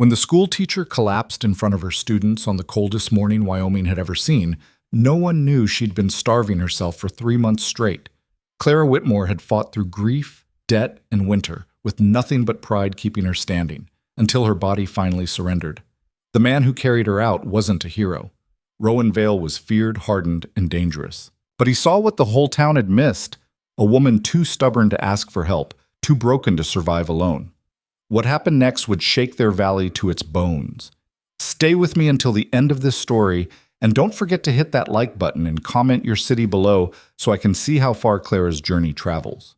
When the school teacher collapsed in front of her students on the coldest morning Wyoming had ever seen, no one knew she'd been starving herself for 3 months straight. Clara Whitmore had fought through grief, debt, and winter, with nothing but pride keeping her standing, until her body finally surrendered. The man who carried her out wasn't a hero. Rowan Vale was feared, hardened, and dangerous. But he saw what the whole town had missed: a woman too stubborn to ask for help, too broken to survive alone. What happened next would shake their valley to its bones. Stay with me until the end of this story, and don't forget to hit that like button and comment your city below so I can see how far Clara's journey travels.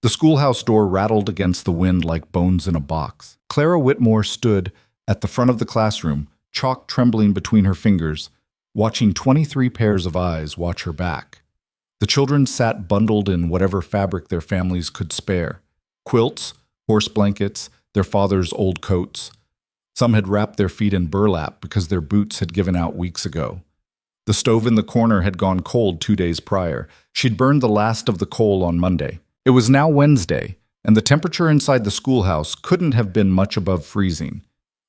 The schoolhouse door rattled against the wind like bones in a box. Clara Whitmore stood at the front of the classroom, chalk trembling between her fingers, watching 23 pairs of eyes watch her back. The children sat bundled in whatever fabric their families could spare: quilts, horse blankets, their father's old coats. Some had wrapped their feet in burlap because their boots had given out weeks ago. The stove in the corner had gone cold 2 days prior. She'd burned the last of the coal on Monday. It was now Wednesday, and the temperature inside the schoolhouse couldn't have been much above freezing.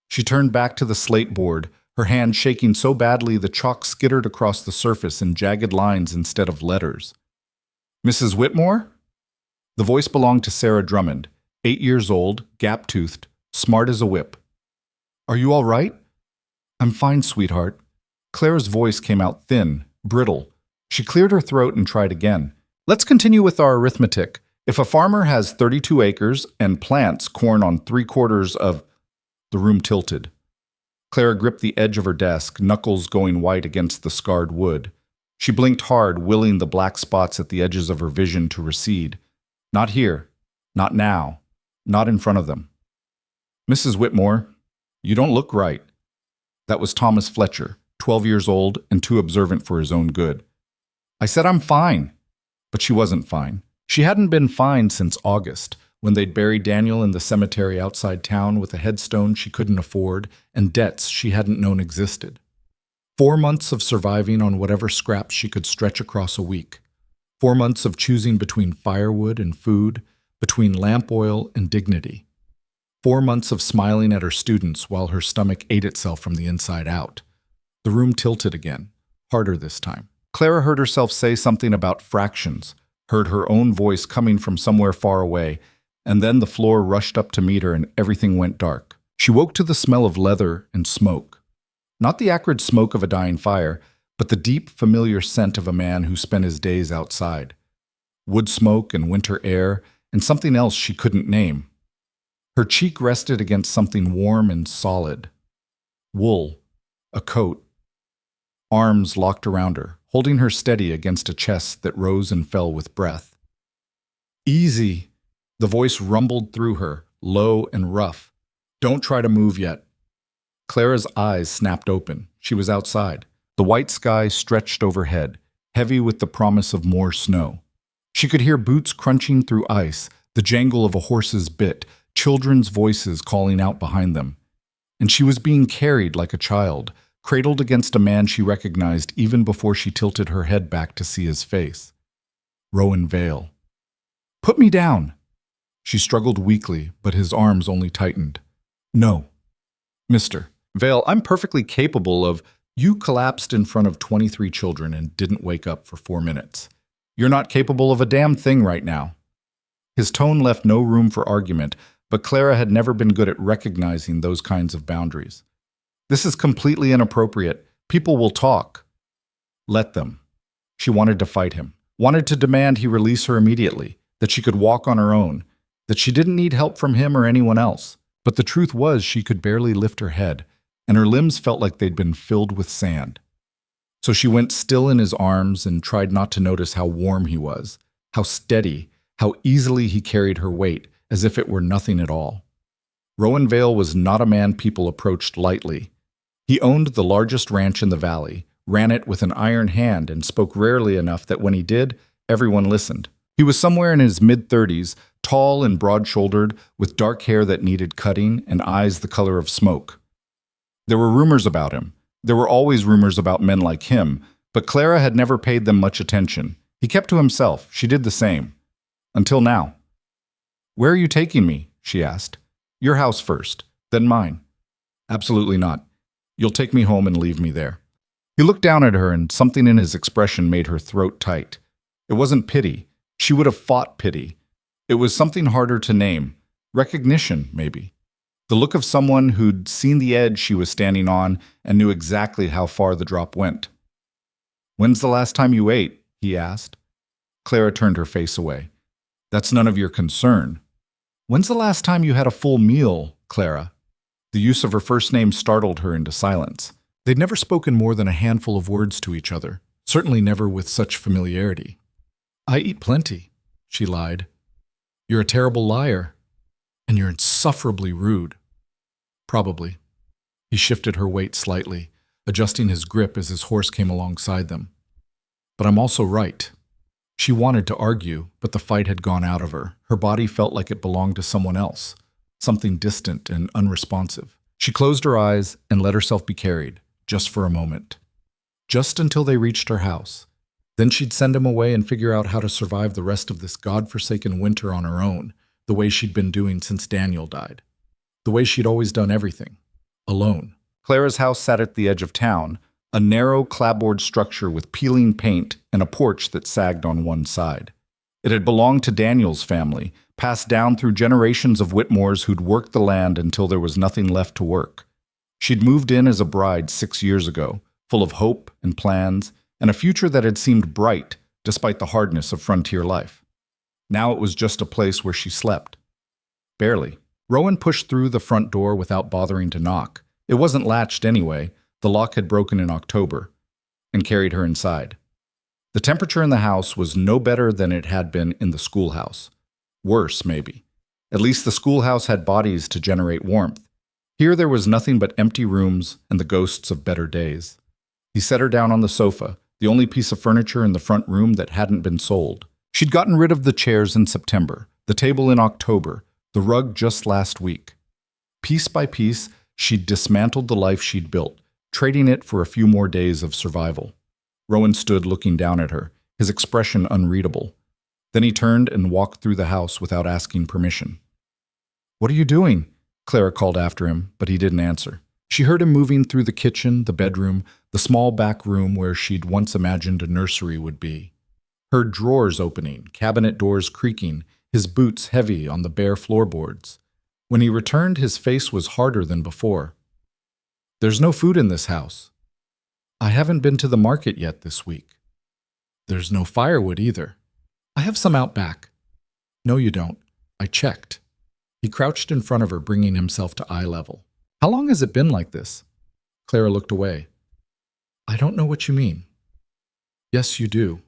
She turned back to the slate board, her hand shaking so badly the chalk skittered across the surface in jagged lines instead of letters. "Mrs. Whitmore?" The voice belonged to Sarah Drummond, 8 years old, gap-toothed, smart as a whip. "Are you all right?" "I'm fine, sweetheart." Clara's voice came out thin, brittle. She cleared her throat and tried again. "Let's continue with our arithmetic. If a farmer has 32 acres and plants corn on 3/4 of—" The room tilted. Clara gripped the edge of her desk, knuckles going white against the scarred wood. She blinked hard, willing the black spots at the edges of her vision to recede. Not here. Not now. Not in front of them. "Mrs. Whitmore, you don't look right." That was Thomas Fletcher, 12 years old and too observant for his own good. "I said I'm fine." But she wasn't fine. She hadn't been fine since August, when they'd buried Daniel in the cemetery outside town with a headstone she couldn't afford and debts she hadn't known existed. 4 months of surviving on whatever scraps she could stretch across a week. 4 months of choosing between firewood and food, between lamp oil and dignity. 4 months of smiling at her students while her stomach ate itself from the inside out. The room tilted again, harder this time. Clara heard herself say something about fractions, heard her own voice coming from somewhere far away, and then the floor rushed up to meet her and everything went dark. She woke to the smell of leather and smoke. Not the acrid smoke of a dying fire, but the deep, familiar scent of a man who spent his days outside. Wood smoke and winter air, and something else she couldn't name. Her cheek rested against something warm and solid. Wool. A coat. Arms locked around her, holding her steady against a chest that rose and fell with breath. "Easy." The voice rumbled through her, low and rough. "Don't try to move yet." Clara's eyes snapped open. She was outside. The white sky stretched overhead, heavy with the promise of more snow. She could hear boots crunching through ice, the jangle of a horse's bit, children's voices calling out behind them. And she was being carried like a child, cradled against a man she recognized even before she tilted her head back to see his face. Rowan Vale. "Put me down." She struggled weakly, but his arms only tightened. "No." "Mr. Vale, I'm perfectly capable of—" "You collapsed in front of 23 children and didn't wake up for 4 minutes. You're not capable of a damn thing right now." His tone left no room for argument, but Clara had never been good at recognizing those kinds of boundaries. "This is completely inappropriate. People will talk." "Let them." She wanted to fight him, wanted to demand he release her immediately, that she could walk on her own, that she didn't need help from him or anyone else. But the truth was she could barely lift her head, and her limbs felt like they'd been filled with sand. So she went still in his arms and tried not to notice how warm he was, how steady, how easily he carried her weight, as if it were nothing at all. Rowan Vale was not a man people approached lightly. He owned the largest ranch in the valley, ran it with an iron hand, and spoke rarely enough that when he did, everyone listened. He was somewhere in his mid-30s, tall and broad-shouldered, with dark hair that needed cutting and eyes the color of smoke. There were rumors about him. There were always rumors about men like him, but Clara had never paid them much attention. He kept to himself. She did the same. Until now. "Where are you taking me?" she asked. "Your house first, then mine." Absolutely not. You'll take me home and leave me there. He looked down at her, and something in his expression made her throat tight. It wasn't pity. She would have fought pity. It was something harder to name. Recognition, maybe. The look of someone who'd seen the edge she was standing on and knew exactly how far the drop went. "When's the last time you ate?" he asked. Clara turned her face away. "That's none of your concern." "When's the last time you had a full meal, Clara?" The use of her first name startled her into silence. They'd never spoken more than a handful of words to each other, certainly never with such familiarity. "I eat plenty," she lied. "You're a terrible liar. And you're insufferably rude." "Probably." He shifted her weight slightly, adjusting his grip as his horse came alongside them. "But I'm also right." She wanted to argue, but the fight had gone out of her. Her body felt like it belonged to someone else, something distant and unresponsive. She closed her eyes and let herself be carried, just for a moment. Just until they reached her house. Then she'd send him away and figure out how to survive the rest of this godforsaken winter on her own, the way she'd been doing since Daniel died. The way she'd always done everything. Alone. Clara's house sat at the edge of town, a narrow clapboard structure with peeling paint and a porch that sagged on one side. It had belonged to Daniel's family, passed down through generations of Whitmores who'd worked the land until there was nothing left to work. She'd moved in as a bride 6 years ago, full of hope and plans, and a future that had seemed bright despite the hardness of frontier life. Now it was just a place where she slept. Barely. Rowan pushed through the front door without bothering to knock. It wasn't latched anyway. The lock had broken in October, and carried her inside. The temperature in the house was no better than it had been in the schoolhouse. Worse, maybe. At least the schoolhouse had bodies to generate warmth. Here there was nothing but empty rooms and the ghosts of better days. He set her down on the sofa, the only piece of furniture in the front room that hadn't been sold. She'd gotten rid of the chairs in September, the table in October, the rug just last week. Piece by piece, she'd dismantled the life she'd built, trading it for a few more days of survival. Rowan stood looking down at her, his expression unreadable. Then he turned and walked through the house without asking permission. "What are you doing?" Clara called after him, but he didn't answer. She heard him moving through the kitchen, the bedroom, the small back room where she'd once imagined a nursery would be. Heard drawers opening, cabinet doors creaking, his boots heavy on the bare floorboards. When he returned, his face was harder than before. "There's no food in this house." "I haven't been to the market yet this week." "There's no firewood either." "I have some out back." "No, you don't. I checked." He crouched in front of her, bringing himself to eye level. "How long has it been like this?" Clara looked away. "I don't know what you mean." "Yes, you do."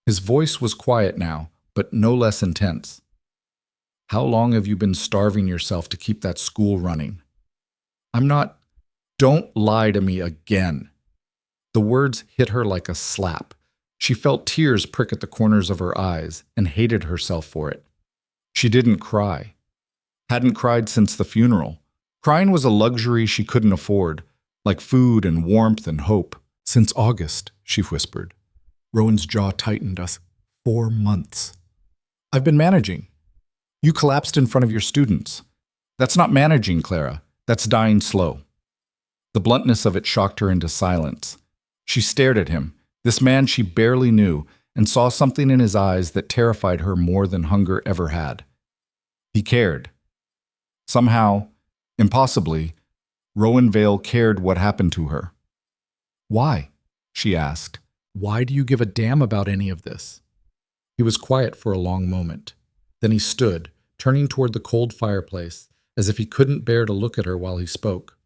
His voice was quiet now, but no less intense. "How long have you been starving yourself to keep that school running?" "I'm not—" "Don't lie to me again." The words hit her like a slap. She felt tears prick at the corners of her eyes and hated herself for it. She didn't cry. Hadn't cried since the funeral. Crying was a luxury she couldn't afford, like food and warmth and hope. "Since August," she whispered. Rowan's jaw tightened. "Us 4 months. I've been managing. You collapsed in front of your students. That's not managing, Clara. That's dying slow." The bluntness of it shocked her into silence. She stared at him, this man she barely knew, and saw something in his eyes that terrified her more than hunger ever had. He cared. Somehow, impossibly, Rowan Vale cared what happened to her. "Why?" she asked. "Why do you give a damn about any of this?" He was quiet for a long moment. Then he stood, turning toward the cold fireplace, as if he couldn't bear to look at her while he spoke.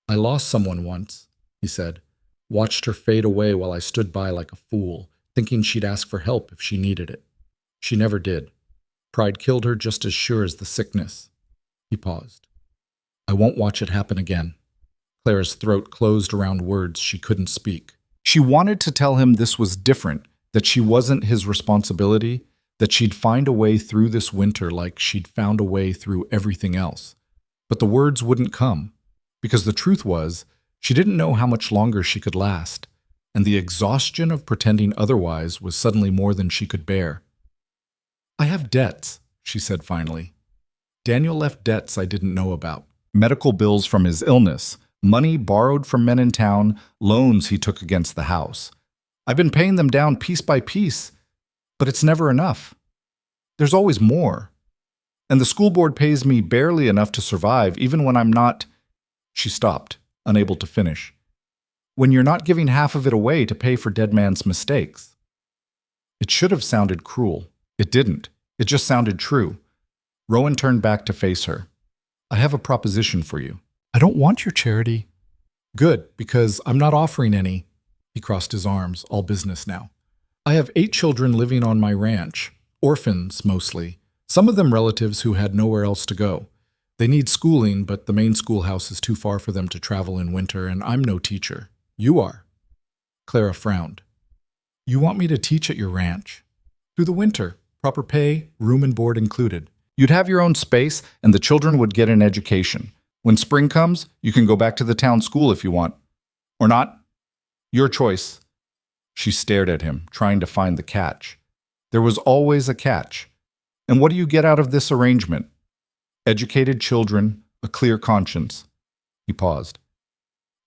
"I lost someone once," he said. "Watched her fade away while I stood by like a fool, thinking she'd ask for help if she needed it. She never did. Pride killed her just as sure as the sickness." He paused. "I won't watch it happen again." Clara's throat closed around words she couldn't speak. She wanted to tell him this was different, that she wasn't his responsibility, that she'd find a way through this winter like she'd found a way through everything else. But the words wouldn't come, because the truth was, she didn't know how much longer she could last, and the exhaustion of pretending otherwise was suddenly more than she could bear. "I have debts," she said finally. "Daniel left debts I didn't know about. medical bills from his illness, money borrowed from men in town, loans he took against the house. I've been paying them down piece by piece, but it's never enough. There's always more. And the school board pays me barely enough to survive, even when I'm not. She stopped, unable to finish. When you're not giving half of it away to pay for dead man's mistakes. It should have sounded cruel. It didn't. It just sounded true. Rowan turned back to face her. I have a proposition for you. I don't want your charity. Good, because I'm not offering any. He crossed his arms, all business now. I have 8 children living on my ranch, orphans mostly, some of them relatives who had nowhere else to go. They need schooling, but the main schoolhouse is too far for them to travel in winter, and I'm no teacher. You are. Clara frowned. You want me to teach at your ranch? Through the winter, proper pay, room and board included. You'd have your own space, and the children would get an education. When spring comes, you can go back to the town school if you want. Or not. Your choice. She stared at him, trying to find the catch. There was always a catch. And what do you get out of this arrangement? Educated children, a clear conscience. He paused.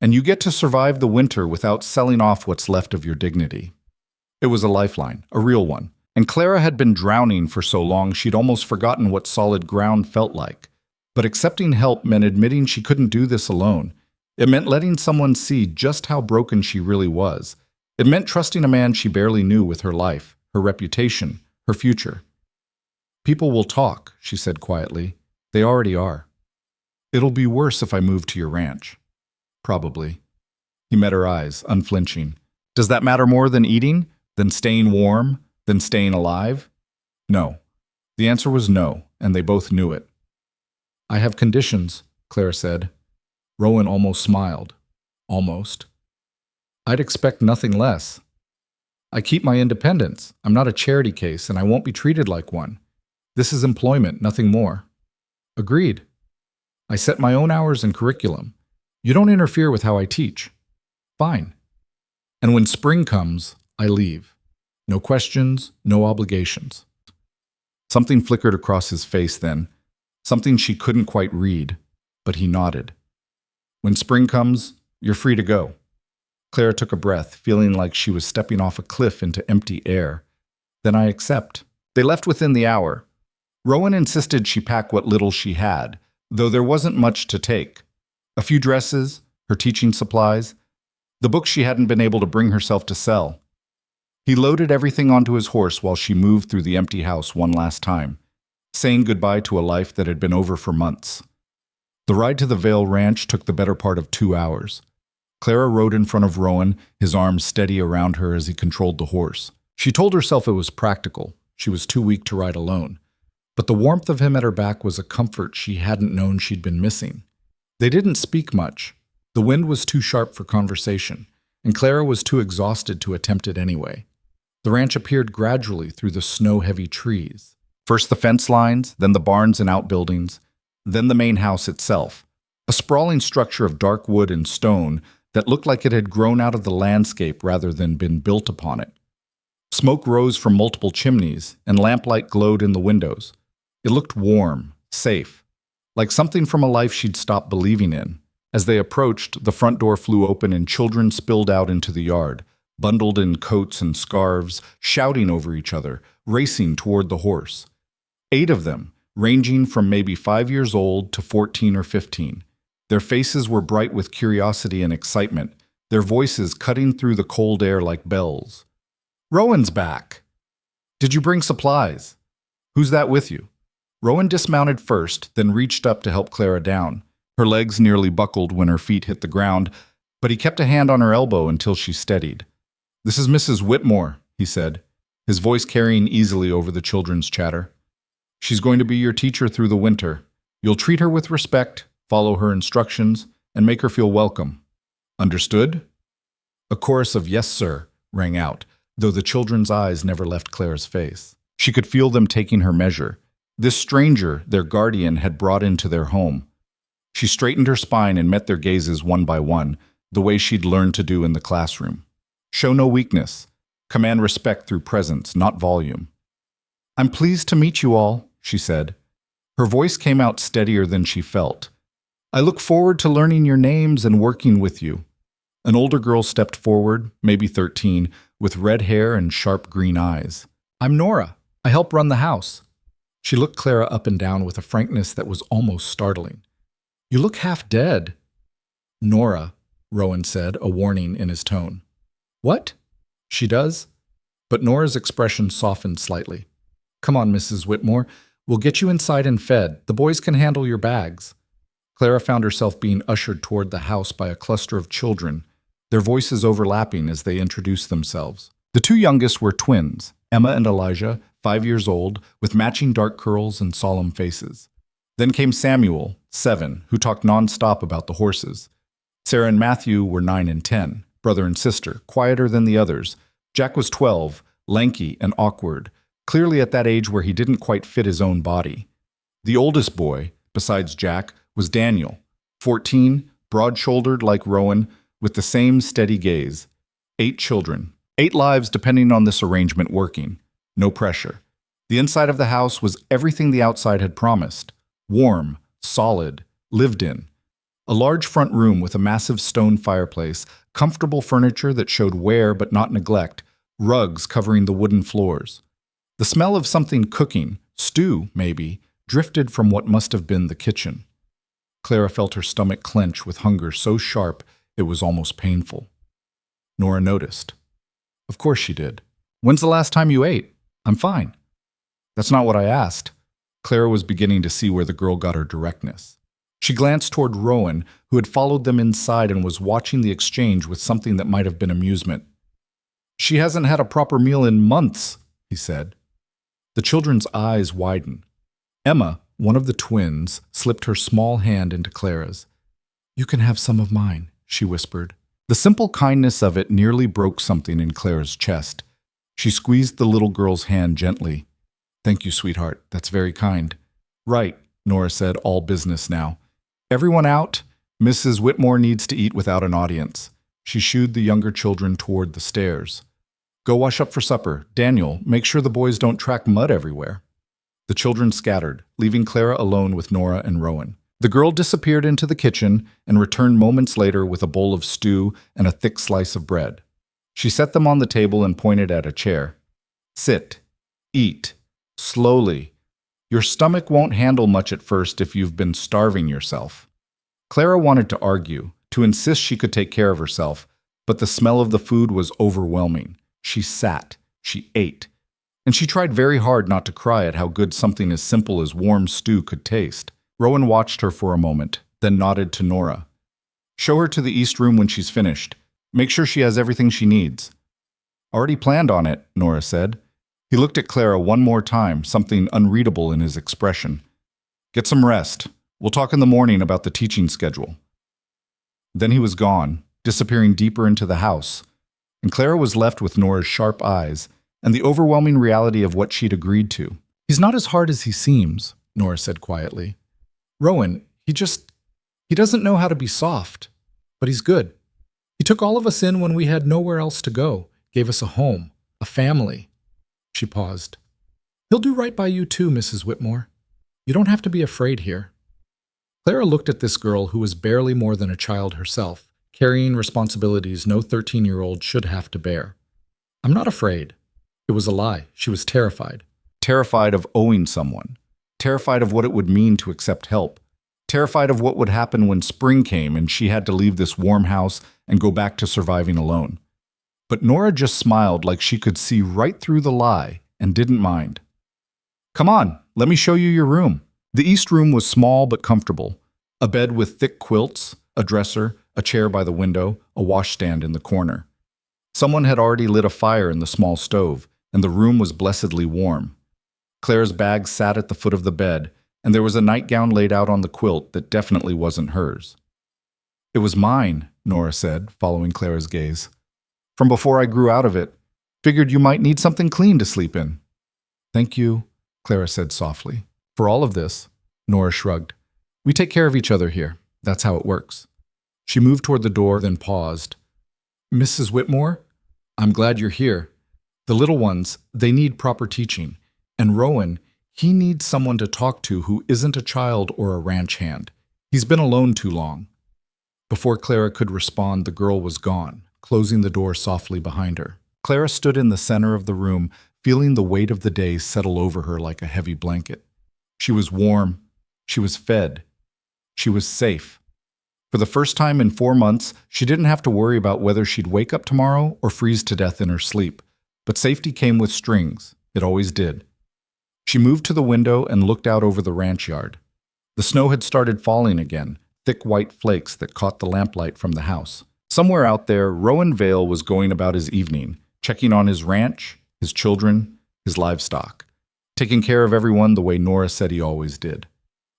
And you get to survive the winter without selling off what's left of your dignity. It was a lifeline, a real one. And Clara had been drowning for so long she'd almost forgotten what solid ground felt like. But accepting help meant admitting she couldn't do this alone. It meant letting someone see just how broken she really was. It meant trusting a man she barely knew with her life, her reputation, her future. People will talk, she said quietly. They already are. It'll be worse if I move to your ranch. Probably. He met her eyes, unflinching. Does that matter more than eating? Than staying warm? Than staying alive? No. The answer was no, and they both knew it. I have conditions, Clara said. Rowan almost smiled. Almost. I'd expect nothing less. I keep my independence. I'm not a charity case, and I won't be treated like one. This is employment, nothing more. Agreed. I set my own hours and curriculum. You don't interfere with how I teach. Fine. And when spring comes, I leave. No questions, no obligations. Something flickered across his face then, something she couldn't quite read, but he nodded. When spring comes, you're free to go. Clara took a breath, feeling like she was stepping off a cliff into empty air. Then I accept. They left within the hour. Rowan insisted she pack what little she had, though there wasn't much to take. A few dresses, her teaching supplies, the books she hadn't been able to bring herself to sell. He loaded everything onto his horse while she moved through the empty house one last time, saying goodbye to a life that had been over for months. The ride to the Vale Ranch took the better part of 2 hours. Clara rode in front of Rowan, his arms steady around her as he controlled the horse. She told herself it was practical. She was too weak to ride alone. But the warmth of him at her back was a comfort she hadn't known she'd been missing. They didn't speak much. The wind was too sharp for conversation, and Clara was too exhausted to attempt it anyway. The ranch appeared gradually through the snow-heavy trees. First the fence lines, then the barns and outbuildings, then the main house itself, a sprawling structure of dark wood and stone that looked like it had grown out of the landscape rather than been built upon it. Smoke rose from multiple chimneys, and lamplight glowed in the windows. It looked warm, safe, like something from a life she'd stopped believing in. As they approached, the front door flew open and children spilled out into the yard, bundled in coats and scarves, shouting over each other, racing toward the horse. 8 of them, ranging from maybe 5 years old to 14 or 15. Their faces were bright with curiosity and excitement, their voices cutting through the cold air like bells. Rowan's back. Did you bring supplies? Who's that with you? Rowan dismounted first, then reached up to help Clara down. Her legs nearly buckled when her feet hit the ground, but he kept a hand on her elbow until she steadied. This is Mrs. Whitmore, he said, his voice carrying easily over the children's chatter. She's going to be your teacher through the winter. You'll treat her with respect, follow her instructions, and make her feel welcome. Understood? A chorus of "Yes, sir," rang out, though the children's eyes never left Clara's face. She could feel them taking her measure. This stranger, their guardian, had brought into their home. She straightened her spine and met their gazes one by one, the way she'd learned to do in the classroom. Show no weakness. Command respect through presence, not volume. I'm pleased to meet you all, she said. Her voice came out steadier than she felt. I look forward to learning your names and working with you. An older girl stepped forward, maybe 13, with red hair and sharp green eyes. I'm Nora. I help run the house. She looked Clara up and down with a frankness that was almost startling. You look half dead. Nora, Rowan said, a warning in his tone. What? She does? But Nora's expression softened slightly. Come on, Mrs. Whitmore. We'll get you inside and fed. The boys can handle your bags. Clara found herself being ushered toward the house by a cluster of children, their voices overlapping as they introduced themselves. The two youngest were twins, Emma and Elijah, 5 years old, with matching dark curls and solemn faces. Then came Samuel, 7, who talked nonstop about the horses. Sarah and Matthew were 9 and 10, brother and sister, quieter than the others. Jack was 12, lanky and awkward, clearly at that age where he didn't quite fit his own body. The oldest boy, besides Jack, was Daniel, 14, broad-shouldered like Rowan, with the same steady gaze. 8 children, 8 lives depending on this arrangement working. No pressure. The inside of the house was everything the outside had promised. Warm, solid, lived in. A large front room with a massive stone fireplace, comfortable furniture that showed wear but not neglect, rugs covering the wooden floors. The smell of something cooking, stew maybe, drifted from what must have been the kitchen. Clara felt her stomach clench with hunger so sharp it was almost painful. Nora noticed. Of course she did. When's the last time you ate? I'm fine. That's not what I asked. Clara was beginning to see where the girl got her directness. She glanced toward Rowan, who had followed them inside and was watching the exchange with something that might have been amusement. She hasn't had a proper meal in months, he said. The children's eyes widened. Emma, one of the twins, slipped her small hand into Clara's. You can have some of mine, she whispered. The simple kindness of it nearly broke something in Clara's chest. She squeezed the little girl's hand gently. Thank you, sweetheart. That's very kind. Right, Nora said, all business now. Everyone out? Mrs. Whitmore needs to eat without an audience. She shooed the younger children toward the stairs. Go wash up for supper. Daniel, make sure the boys don't track mud everywhere. The children scattered, leaving Clara alone with Nora and Rowan. The girl disappeared into the kitchen and returned moments later with a bowl of stew and a thick slice of bread. She set them on the table and pointed at a chair. Sit. Eat. Slowly. Your stomach won't handle much at first if you've been starving yourself. Clara wanted to argue, to insist she could take care of herself, but the smell of the food was overwhelming. She sat. She ate. And she tried very hard not to cry at how good something as simple as warm stew could taste. Rowan watched her for a moment, then nodded to Nora. Show her to the east room when she's finished. Make sure she has everything she needs. Already planned on it, Nora said. He looked at Clara one more time, something unreadable in his expression. Get some rest. We'll talk in the morning about the teaching schedule. Then he was gone, disappearing deeper into the house, and Clara was left with Nora's sharp eyes and the overwhelming reality of what she'd agreed to. He's not as hard as he seems, Nora said quietly. Rowan, he doesn't know how to be soft, but he's good. He took all of us in when we had nowhere else to go, gave us a home, a family. She paused. He'll do right by you too, Mrs. Whitmore. You don't have to be afraid here. Clara looked at this girl who was barely more than a child herself, carrying responsibilities no 13-year-old should have to bear. I'm not afraid. It was a lie. She was terrified. Terrified of owing someone. Terrified of what it would mean to accept help. Terrified of what would happen when spring came and she had to leave this warm house and go back to surviving alone. But Nora just smiled like she could see right through the lie and didn't mind. Come on, let me show you your room. The east room was small but comfortable. A bed with thick quilts, a dresser, a chair by the window, a washstand in the corner. Someone had already lit a fire in the small stove, and the room was blessedly warm. Clara's bag sat at the foot of the bed, and there was a nightgown laid out on the quilt that definitely wasn't hers. It was mine, Nora said, following Clara's gaze. From before I grew out of it. Figured you might need something clean to sleep in. Thank you, Clara said softly. For all of this, Nora shrugged. We take care of each other here. That's how it works. She moved toward the door, then paused. Mrs. Whitmore, I'm glad you're here. The little ones, they need proper teaching. And Rowan, he needs someone to talk to who isn't a child or a ranch hand. He's been alone too long. Before Clara could respond, the girl was gone, closing the door softly behind her. Clara stood in the center of the room, feeling the weight of the day settle over her like a heavy blanket. She was warm. She was fed. She was safe. For the first time in 4 months, she didn't have to worry about whether she'd wake up tomorrow or freeze to death in her sleep. But safety came with strings. It always did. She moved to the window and looked out over the ranch yard. The snow had started falling again, thick white flakes that caught the lamplight from the house. Somewhere out there, Rowan Vale was going about his evening, checking on his ranch, his children, his livestock, taking care of everyone the way Nora said he always did.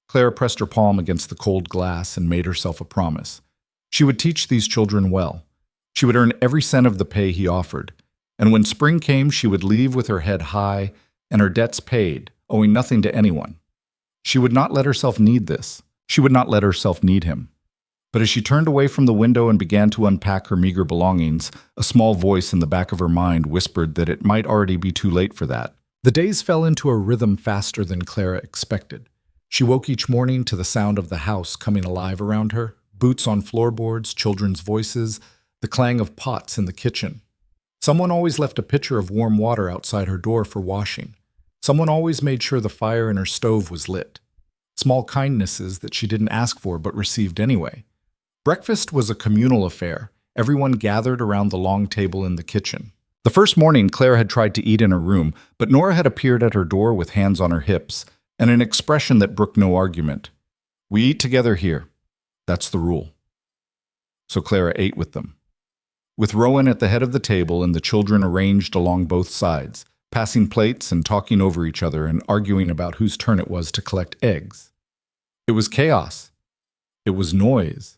Clara pressed her palm against the cold glass and made herself a promise. She would teach these children well. She would earn every cent of the pay he offered. And when spring came, she would leave with her head high and her debts paid, owing nothing to anyone. She would not let herself need this. She would not let herself need him. But as she turned away from the window and began to unpack her meager belongings, a small voice in the back of her mind whispered that it might already be too late for that. The days fell into a rhythm faster than Clara expected. She woke each morning to the sound of the house coming alive around her, boots on floorboards, children's voices, the clang of pots in the kitchen. Someone always left a pitcher of warm water outside her door for washing. Someone always made sure the fire in her stove was lit. Small kindnesses that she didn't ask for but received anyway. Breakfast was a communal affair. Everyone gathered around the long table in the kitchen. The first morning, Clara had tried to eat in her room, but Nora had appeared at her door with hands on her hips and an expression that brooked no argument. We eat together here. That's the rule. So Clara ate with them. With Rowan at the head of the table and the children arranged along both sides, passing plates and talking over each other and arguing about whose turn it was to collect eggs. It was chaos. It was noise.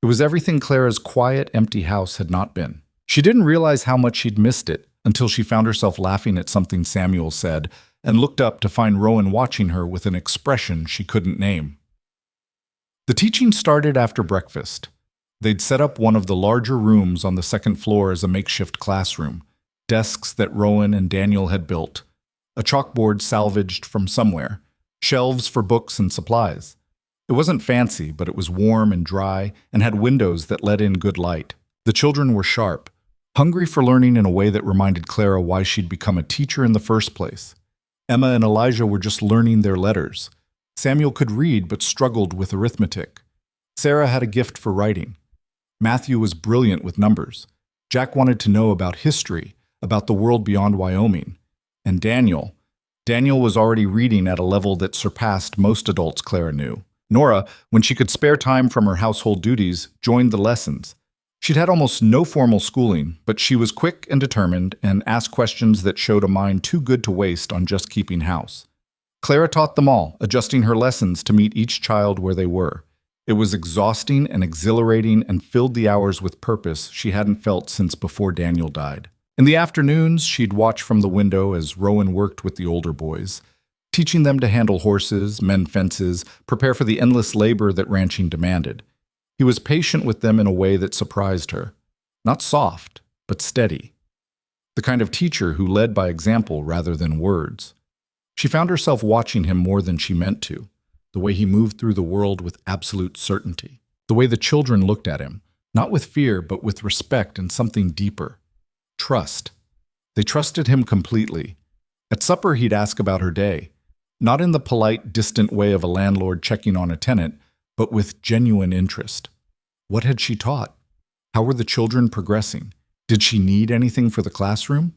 It was everything Clara's quiet, empty house had not been. She didn't realize how much she'd missed it until she found herself laughing at something Samuel said and looked up to find Rowan watching her with an expression she couldn't name. The teaching started after breakfast. They'd set up one of the larger rooms on the second floor as a makeshift classroom, desks that Rowan and Daniel had built, a chalkboard salvaged from somewhere, shelves for books and supplies. It wasn't fancy, but it was warm and dry and had windows that let in good light. The children were sharp, hungry for learning in a way that reminded Clara why she'd become a teacher in the first place. Emma and Elijah were just learning their letters. Samuel could read but struggled with arithmetic. Sarah had a gift for writing. Matthew was brilliant with numbers. Jack wanted to know about history, about the world beyond Wyoming. And Daniel was already reading at a level that surpassed most adults Clara knew. Nora, when she could spare time from her household duties, joined the lessons. She'd had almost no formal schooling, but she was quick and determined and asked questions that showed a mind too good to waste on just keeping house. Clara taught them all, adjusting her lessons to meet each child where they were. It was exhausting and exhilarating and filled the hours with purpose she hadn't felt since before Daniel died. In the afternoons, she'd watch from the window as Rowan worked with the older boys, teaching them to handle horses, mend fences, prepare for the endless labor that ranching demanded. He was patient with them in a way that surprised her. Not soft, but steady. The kind of teacher who led by example rather than words. She found herself watching him more than she meant to, the way he moved through the world with absolute certainty, the way the children looked at him, not with fear but with respect and something deeper. Trust. They trusted him completely. At supper, he'd ask about her day, not in the polite, distant way of a landlord checking on a tenant, but with genuine interest. What had she taught? How were the children progressing? Did she need anything for the classroom?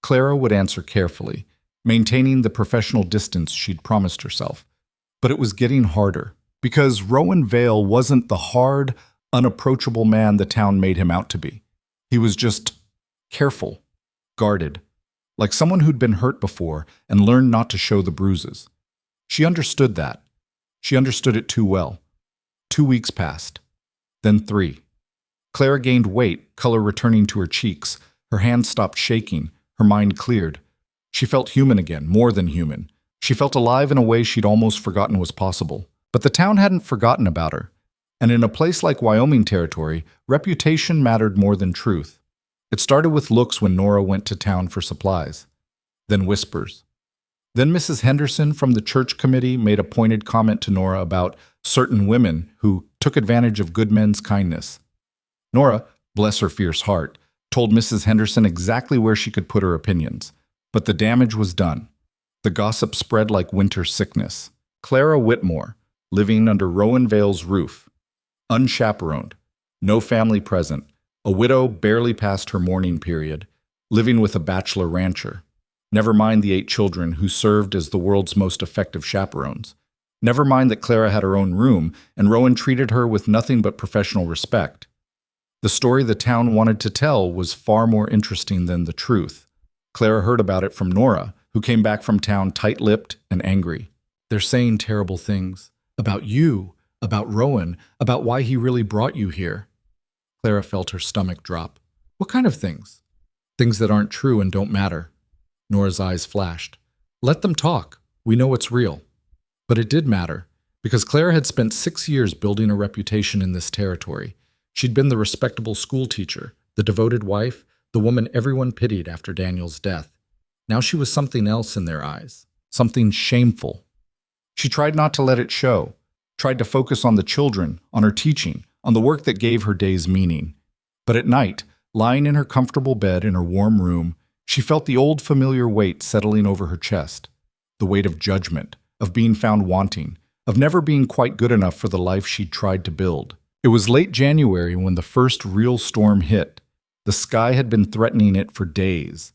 Clara would answer carefully, maintaining the professional distance she'd promised herself. But it was getting harder, because Rowan Vale wasn't the hard, unapproachable man the town made him out to be. He was just careful, guarded, like someone who'd been hurt before and learned not to show the bruises. She understood that. She understood it too well. 2 weeks passed. Then 3. Clara gained weight, color returning to her cheeks. Her hands stopped shaking. Her mind cleared. She felt human again, more than human. She felt alive in a way she'd almost forgotten was possible. But the town hadn't forgotten about her. And in a place like Wyoming territory, reputation mattered more than truth. It started with looks when Nora went to town for supplies. Then whispers. Then Mrs. Henderson from the church committee made a pointed comment to Nora about certain women who took advantage of good men's kindness. Nora, bless her fierce heart, told Mrs. Henderson exactly where she could put her opinions. But the damage was done. The gossip spread like winter sickness. Clara Whitmore, living under Rowan Vale's roof, unchaperoned, no family present, a widow barely past her mourning period, living with a bachelor rancher. Never mind the 8 children who served as the world's most effective chaperones. Never mind that Clara had her own room, and Rowan treated her with nothing but professional respect. The story the town wanted to tell was far more interesting than the truth. Clara heard about it from Nora, who came back from town tight-lipped and angry. They're saying terrible things. About you, about Rowan, about why he really brought you here. Clara felt her stomach drop. What kind of things? Things that aren't true and don't matter. Nora's eyes flashed. Let them talk. We know it's real. But it did matter, because Clara had spent 6 years building a reputation in this territory. She'd been the respectable schoolteacher, the devoted wife, the woman everyone pitied after Daniel's death. Now she was something else in their eyes, something shameful. She tried not to let it show, tried to focus on the children, on her teaching, on the work that gave her days meaning. But at night, lying in her comfortable bed in her warm room, she felt the old familiar weight settling over her chest, the weight of judgment, of being found wanting, of never being quite good enough for the life she'd tried to build. It was late January when the first real storm hit. The sky had been threatening it for days,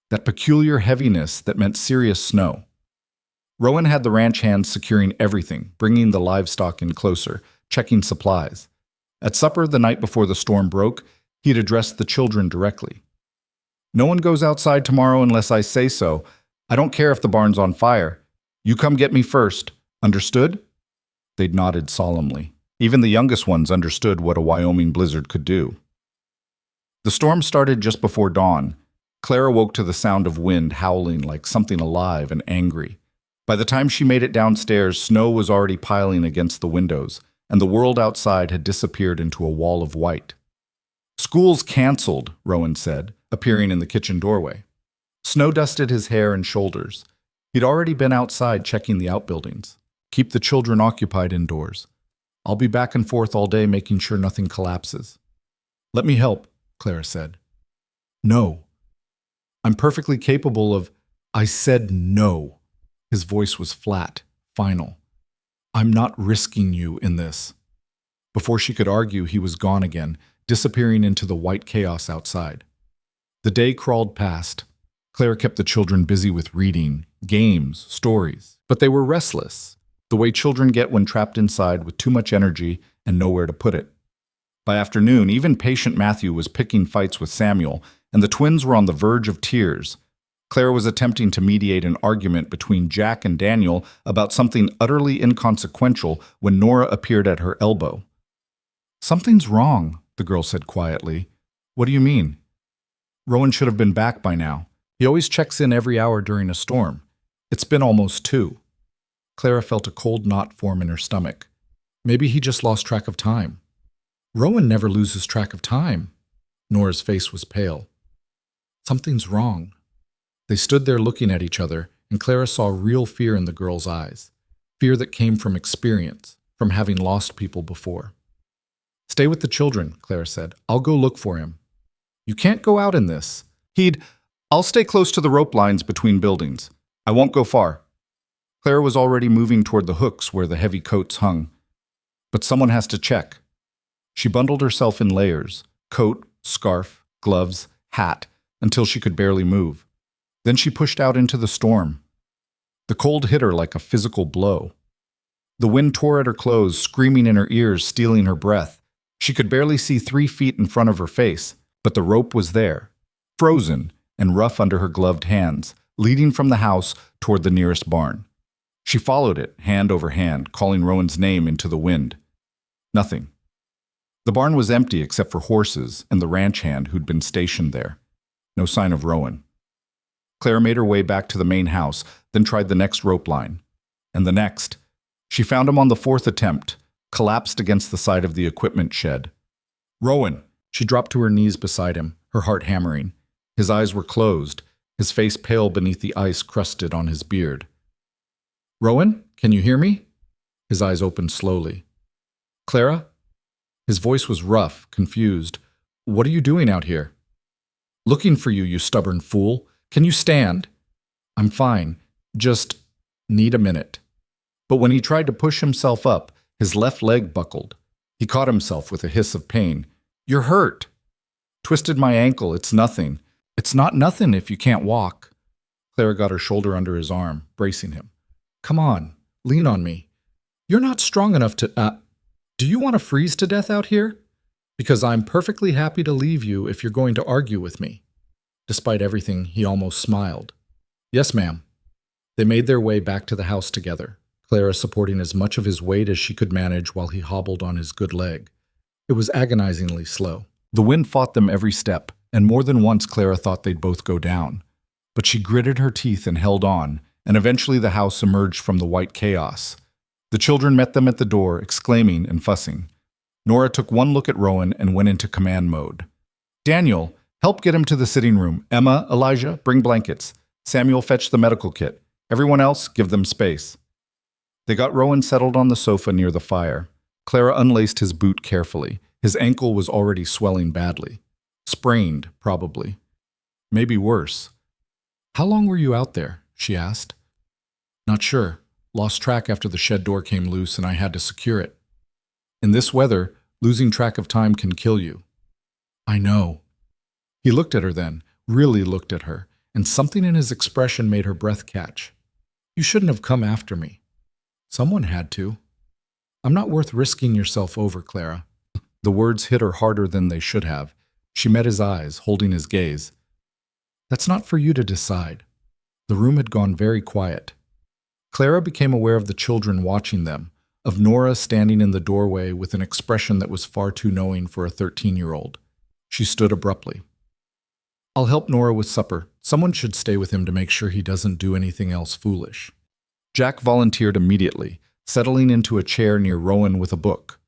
that peculiar heaviness that meant serious snow. Rowan had the ranch hands securing everything, bringing the livestock in closer, checking supplies. At supper the night before the storm broke, he'd addressed the children directly. No one goes outside tomorrow unless I say so. I don't care if the barn's on fire. You come get me first. Understood? They'd nodded solemnly. Even the youngest ones understood what a Wyoming blizzard could do. The storm started just before dawn. Clara woke to the sound of wind howling like something alive and angry. By the time she made it downstairs, snow was already piling against the windows, and the world outside had disappeared into a wall of white. School's canceled, Rowan said, appearing in the kitchen doorway. Snow dusted his hair and shoulders. He'd already been outside checking the outbuildings. Keep the children occupied indoors. I'll be back and forth all day making sure nothing collapses. Let me help, Clara said. No. I'm perfectly capable of... I said no. His voice was flat, final. I'm not risking you in this. Before she could argue, he was gone again, disappearing into the white chaos outside. The day crawled past. Clara kept the children busy with reading, games, stories, but they were restless, the way children get when trapped inside with too much energy and nowhere to put it. By afternoon, even patient Matthew was picking fights with Samuel, and the twins were on the verge of tears. Clara was attempting to mediate an argument between Jack and Daniel about something utterly inconsequential when Nora appeared at her elbow. Something's wrong, the girl said quietly. What do you mean? Rowan should have been back by now. He always checks in every hour during a storm. It's been almost 2. Clara felt a cold knot form in her stomach. Maybe he just lost track of time. Rowan never loses track of time. Nora's face was pale. Something's wrong. They stood there looking at each other, and Clara saw real fear in the girl's eyes. Fear that came from experience, from having lost people before. Stay with the children, Clara said. I'll go look for him. You can't go out in this. I'll stay close to the rope lines between buildings. I won't go far. Clara was already moving toward the hooks where the heavy coats hung. But someone has to check. She bundled herself in layers, coat, scarf, gloves, hat, until she could barely move. Then she pushed out into the storm. The cold hit her like a physical blow. The wind tore at her clothes, screaming in her ears, stealing her breath. She could barely see 3 feet in front of her face, but the rope was there, frozen and rough under her gloved hands, leading from the house toward the nearest barn. She followed it, hand over hand, calling Rowan's name into the wind. Nothing. The barn was empty except for horses and the ranch hand who'd been stationed there. No sign of Rowan. Clara made her way back to the main house, then tried the next rope line. And the next. She found him on the 4th attempt, collapsed against the side of the equipment shed. Rowan! She dropped to her knees beside him, her heart hammering. His eyes were closed, his face pale beneath the ice crusted on his beard. Rowan, can you hear me? His eyes opened slowly. Clara? His voice was rough, confused. What are you doing out here? Looking for you, you stubborn fool. Can you stand? I'm fine. Just need a minute. But when he tried to push himself up, his left leg buckled. He caught himself with a hiss of pain. You're hurt. Twisted my ankle. It's nothing. It's not nothing if you can't walk. Clara got her shoulder under his arm, bracing him. Come on, lean on me. You're not strong enough to, do you want to freeze to death out here? Because I'm perfectly happy to leave you if you're going to argue with me. Despite everything, he almost smiled. Yes, ma'am. They made their way back to the house together, Clara supporting as much of his weight as she could manage while he hobbled on his good leg. It was agonizingly slow. The wind fought them every step, and more than once Clara thought they'd both go down. But she gritted her teeth and held on, and eventually the house emerged from the white chaos. The children met them at the door, exclaiming and fussing. Nora took one look at Rowan and went into command mode. Daniel, help get him to the sitting room. Emma, Elijah, bring blankets. Samuel, fetch the medical kit. Everyone else, give them space. They got Rowan settled on the sofa near the fire. Clara unlaced his boot carefully. His ankle was already swelling badly. Sprained, probably. Maybe worse. How long were you out there? She asked. Not sure. Lost track after the shed door came loose and I had to secure it. In this weather, losing track of time can kill you. I know. He looked at her then, really looked at her, and something in his expression made her breath catch. You shouldn't have come after me. Someone had to. I'm not worth risking yourself over, Clara. The words hit her harder than they should have. She met his eyes, holding his gaze. That's not for you to decide. The room had gone very quiet. Clara became aware of the children watching them, of Nora standing in the doorway with an expression that was far too knowing for a 13-year-old. She stood abruptly. I'll help Nora with supper. Someone should stay with him to make sure he doesn't do anything else foolish. Jack volunteered immediately, settling into a chair near Rowan with a book.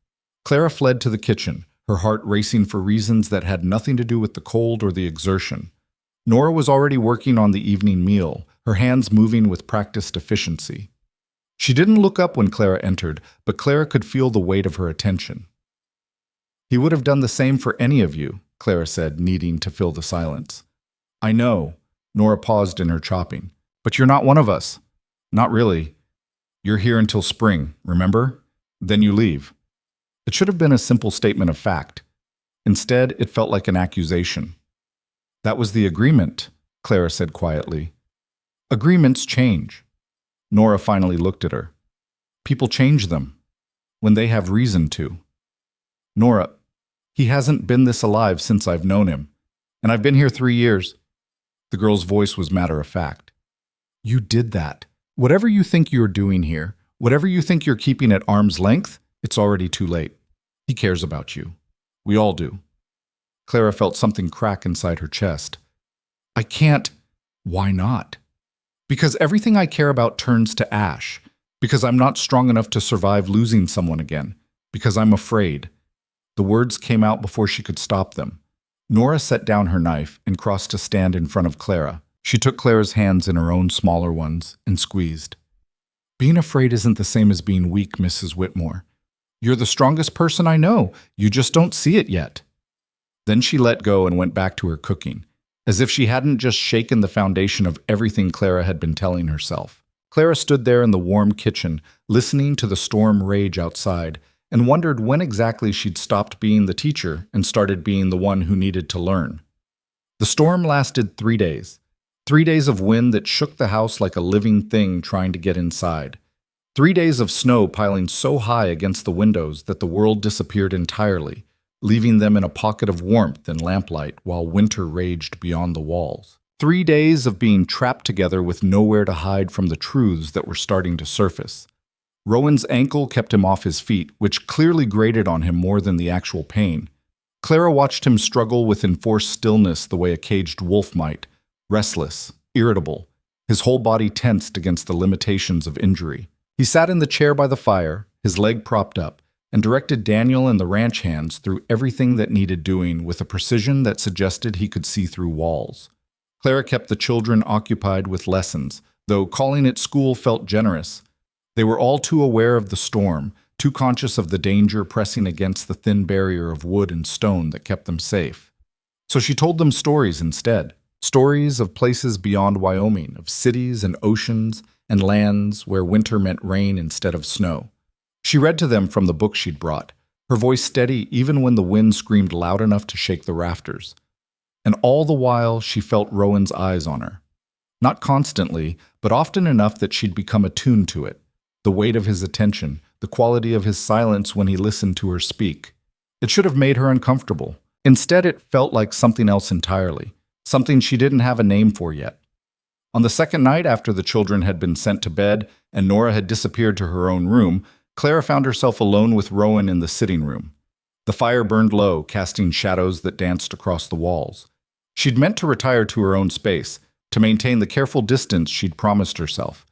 Clara fled to the kitchen, her heart racing for reasons that had nothing to do with the cold or the exertion. Nora was already working on the evening meal, her hands moving with practiced efficiency. She didn't look up when Clara entered, but Clara could feel the weight of her attention. He would have done the same for any of you, Clara said, needing to fill the silence. I know, Nora paused in her chopping, but you're not one of us. Not really. You're here until spring, remember? Then you leave. It should have been a simple statement of fact. Instead, it felt like an accusation. That was the agreement, Clara said quietly. Agreements change. Nora finally looked at her. People change them when they have reason to. Nora, he hasn't been this alive since I've known him, and I've been here 3 years. The girl's voice was matter-of-fact. You did that. Whatever you think you're doing here, whatever you think you're keeping at arm's length, it's already too late. He cares about you. We all do. Clara felt something crack inside her chest. I can't. Why not? Because everything I care about turns to ash. Because I'm not strong enough to survive losing someone again. Because I'm afraid. The words came out before she could stop them. Nora set down her knife and crossed to stand in front of Clara. She took Clara's hands in her own smaller ones and squeezed. Being afraid isn't the same as being weak, Mrs. Whitmore. You're the strongest person I know. You just don't see it yet. Then she let go and went back to her cooking, as if she hadn't just shaken the foundation of everything Clara had been telling herself. Clara stood there in the warm kitchen, listening to the storm rage outside, and wondered when exactly she'd stopped being the teacher and started being the one who needed to learn. The storm lasted 3 days. 3 days of wind that shook the house like a living thing trying to get inside. 3 days of snow piling so high against the windows that the world disappeared entirely, leaving them in a pocket of warmth and lamplight while winter raged beyond the walls. 3 days of being trapped together with nowhere to hide from the truths that were starting to surface. Rowan's ankle kept him off his feet, which clearly grated on him more than the actual pain. Clara watched him struggle with enforced stillness the way a caged wolf might, restless, irritable, his whole body tensed against the limitations of injury. He sat in the chair by the fire, his leg propped up, and directed Daniel and the ranch hands through everything that needed doing with a precision that suggested he could see through walls. Clara kept the children occupied with lessons, though calling it school felt generous. They were all too aware of the storm, too conscious of the danger pressing against the thin barrier of wood and stone that kept them safe. So she told them stories instead. Stories of places beyond Wyoming, of cities and oceans and lands where winter meant rain instead of snow. She read to them from the book she'd brought, her voice steady even when the wind screamed loud enough to shake the rafters. And all the while she felt Rowan's eyes on her. Not constantly, but often enough that she'd become attuned to it. The weight of his attention, the quality of his silence when he listened to her speak. It should have made her uncomfortable. Instead, it felt like something else entirely, something she didn't have a name for yet. On the second night after the children had been sent to bed and Nora had disappeared to her own room, Clara found herself alone with Rowan in the sitting room. The fire burned low, casting shadows that danced across the walls. She'd meant to retire to her own space, to maintain the careful distance she'd promised herself.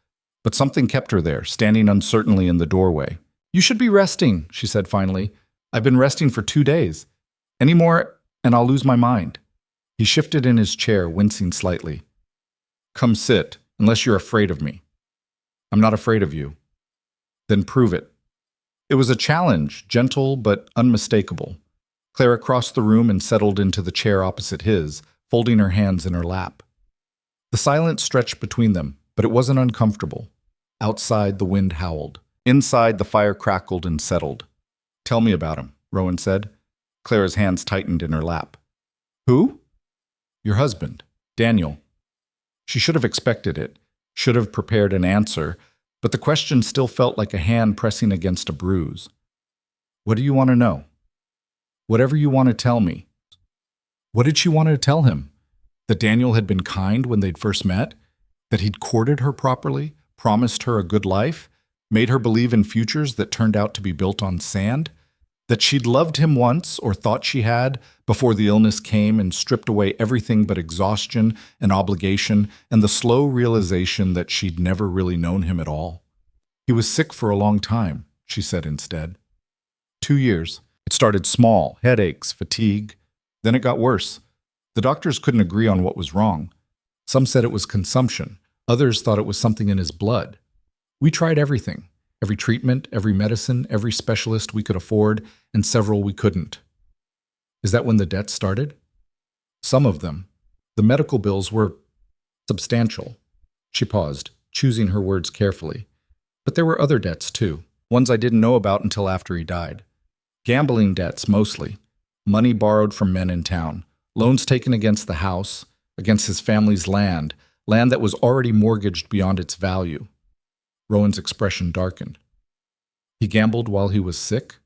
But something kept her there, standing uncertainly in the doorway. "You should be resting," she said finally. "I've been resting for 2 days. Any more, and I'll lose my mind." He shifted in his chair, wincing slightly. "Come sit, unless you're afraid of me." "I'm not afraid of you." "Then prove it." It was a challenge, gentle but unmistakable. Clara crossed the room and settled into the chair opposite his, folding her hands in her lap. The silence stretched between them, but it wasn't uncomfortable. Outside, the wind howled. Inside, the fire crackled and settled. "Tell me about him," Rowan said. Clara's hands tightened in her lap. "Who?" "Your husband, Daniel." She should have expected it, should have prepared an answer, but the question still felt like a hand pressing against a bruise. "What do you want to know?" "Whatever you want to tell me." What did she want to tell him? That Daniel had been kind when they'd first met? That he'd courted her properly, promised her a good life, made her believe in futures that turned out to be built on sand? That she'd loved him once, or thought she had, before the illness came and stripped away everything but exhaustion and obligation and the slow realization that she'd never really known him at all? "He was sick for a long time," she said instead. 2 years. It started small, headaches, fatigue. Then it got worse. The doctors couldn't agree on what was wrong. Some said it was consumption. Others thought it was something in his blood. We tried everything. Every treatment, every medicine, every specialist we could afford, and several we couldn't. Is that when the debts started? Some of them. The medical bills were substantial. She paused, choosing her words carefully. But there were other debts too, ones I didn't know about until after he died. Gambling debts, mostly. Money borrowed from men in town. Loans taken against the house, against his family's land that was already mortgaged beyond its value. Rowan's expression darkened. He gambled while he was sick?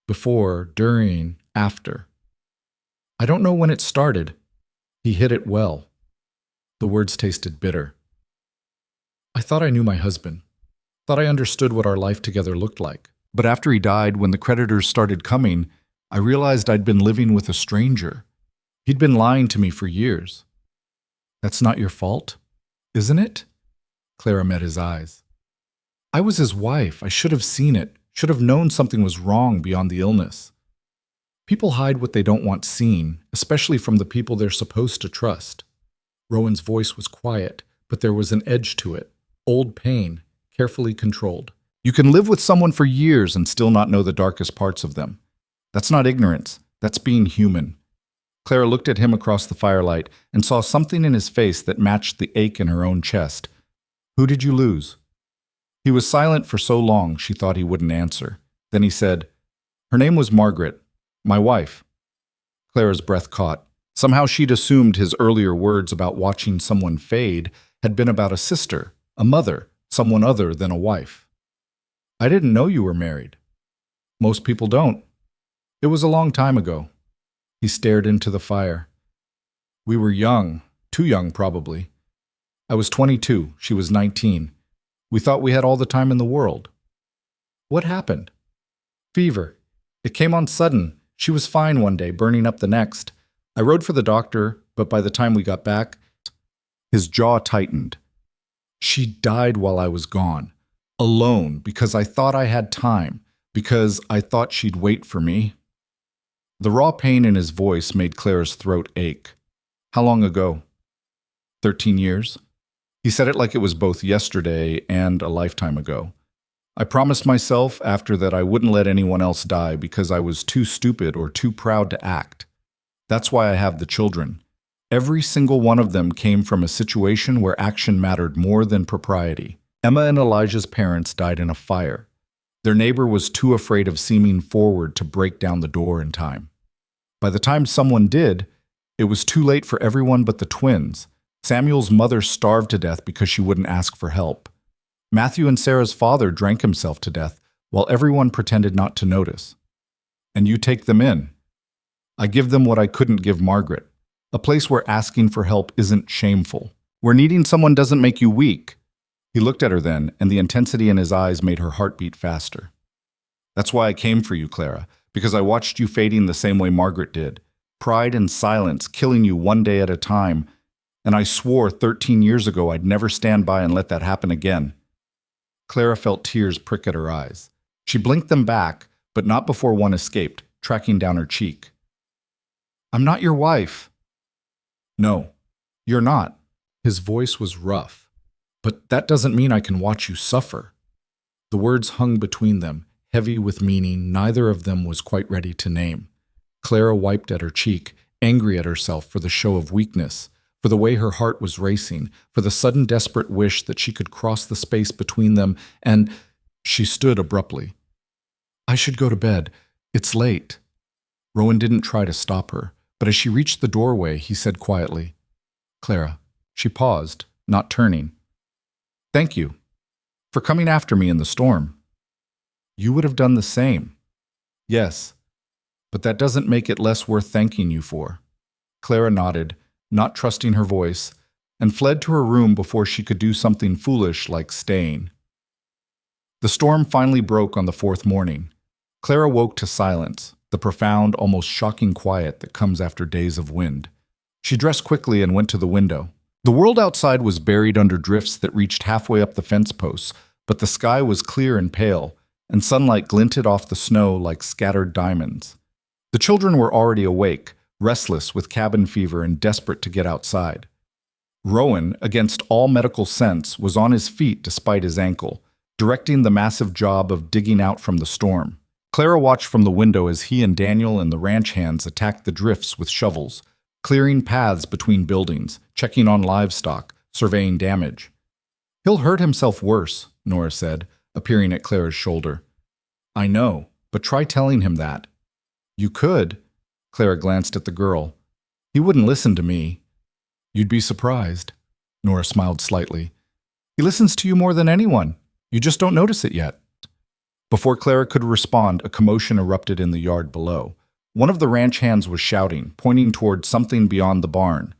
Before, during, after. I don't know when it started. He hid it well. The words tasted bitter. I thought I knew my husband. Thought I understood what our life together looked like. But after he died, when the creditors started coming, I realized I'd been living with a stranger. He'd been lying to me for years. That's not your fault, isn't it? Clara met his eyes. I was his wife. I should have seen it, should have known something was wrong beyond the illness. People hide what they don't want seen, especially from the people they're supposed to trust. Rowan's voice was quiet, but there was an edge to it. Old pain, carefully controlled. You can live with someone for years and still not know the darkest parts of them. That's not ignorance. That's being human. Clara looked at him across the firelight and saw something in his face that matched the ache in her own chest. Who did you lose? He was silent for so long she thought he wouldn't answer. Then he said, Her name was Margaret, my wife. Clara's breath caught. Somehow she'd assumed his earlier words about watching someone fade had been about a sister, a mother, someone other than a wife. I didn't know you were married. Most people don't. It was a long time ago. He stared into the fire. We were young, too young probably. I was 22, she was 19. We thought we had all the time in the world. What happened? Fever. It came on sudden. She was fine one day, burning up the next. I rode for the doctor, but by the time we got back, his jaw tightened. She died while I was gone, alone, because I thought I had time, because I thought she'd wait for me. The raw pain in his voice made Clara's throat ache. How long ago? 13 years? He said it like it was both yesterday and a lifetime ago. I promised myself after that I wouldn't let anyone else die because I was too stupid or too proud to act. That's why I have the children. Every single one of them came from a situation where action mattered more than propriety. Emma and Elijah's parents died in a fire. Their neighbor was too afraid of seeming forward to break down the door in time. By the time someone did, it was too late for everyone but the twins. Samuel's mother starved to death because she wouldn't ask for help. Matthew and Sarah's father drank himself to death while everyone pretended not to notice. And you take them in. I give them what I couldn't give Margaret, a place where asking for help isn't shameful, where needing someone doesn't make you weak. He looked at her then, and the intensity in his eyes made her heart beat faster. That's why I came for you, Clara, because I watched you fading the same way Margaret did. Pride and silence, killing you one day at a time. And I swore 13 years ago I'd never stand by and let that happen again. Clara felt tears prick at her eyes. She blinked them back, but not before one escaped, tracking down her cheek. I'm not your wife. No, you're not. His voice was rough. But that doesn't mean I can watch you suffer. The words hung between them, heavy with meaning neither of them was quite ready to name. Clara wiped at her cheek, angry at herself for the show of weakness, for the way her heart was racing, for the sudden desperate wish that she could cross the space between them, and she stood abruptly. I should go to bed. It's late. Rowan didn't try to stop her, but as she reached the doorway, he said quietly, Clara. She paused, not turning. Thank you for coming after me in the storm. You would have done the same. Yes, but that doesn't make it less worth thanking you for. Clara nodded, not trusting her voice, and fled to her room before she could do something foolish like staying. The storm finally broke on the fourth morning. Clara woke to silence, the profound, almost shocking quiet that comes after days of wind. She dressed quickly and went to the window. The world outside was buried under drifts that reached halfway up the fence posts, but the sky was clear and pale, and sunlight glinted off the snow like scattered diamonds. The children were already awake, restless with cabin fever and desperate to get outside. Rowan, against all medical sense, was on his feet despite his ankle, directing the massive job of digging out from the storm. Clara watched from the window as he and Daniel and the ranch hands attacked the drifts with shovels, clearing paths between buildings, checking on livestock, surveying damage. He'll hurt himself worse, Nora said, appearing at Clara's shoulder. I know, but try telling him that. You could. Clara glanced at the girl. He wouldn't listen to me. You'd be surprised. Nora smiled slightly. He listens to you more than anyone. You just don't notice it yet. Before Clara could respond, a commotion erupted in the yard below. One of the ranch hands was shouting, pointing toward something beyond the barn.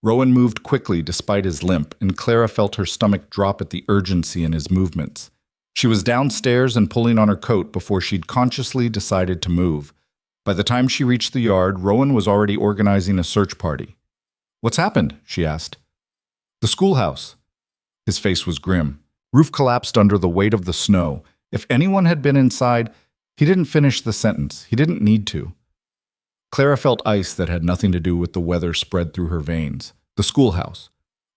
Rowan moved quickly despite his limp, and Clara felt her stomach drop at the urgency in his movements. She was downstairs and pulling on her coat before she'd consciously decided to move. By the time she reached the yard, Rowan was already organizing a search party. What's happened? She asked. The schoolhouse. His face was grim. Roof collapsed under the weight of the snow. If anyone had been inside, he didn't finish the sentence. He didn't need to. Clara felt ice that had nothing to do with the weather spread through her veins. The schoolhouse.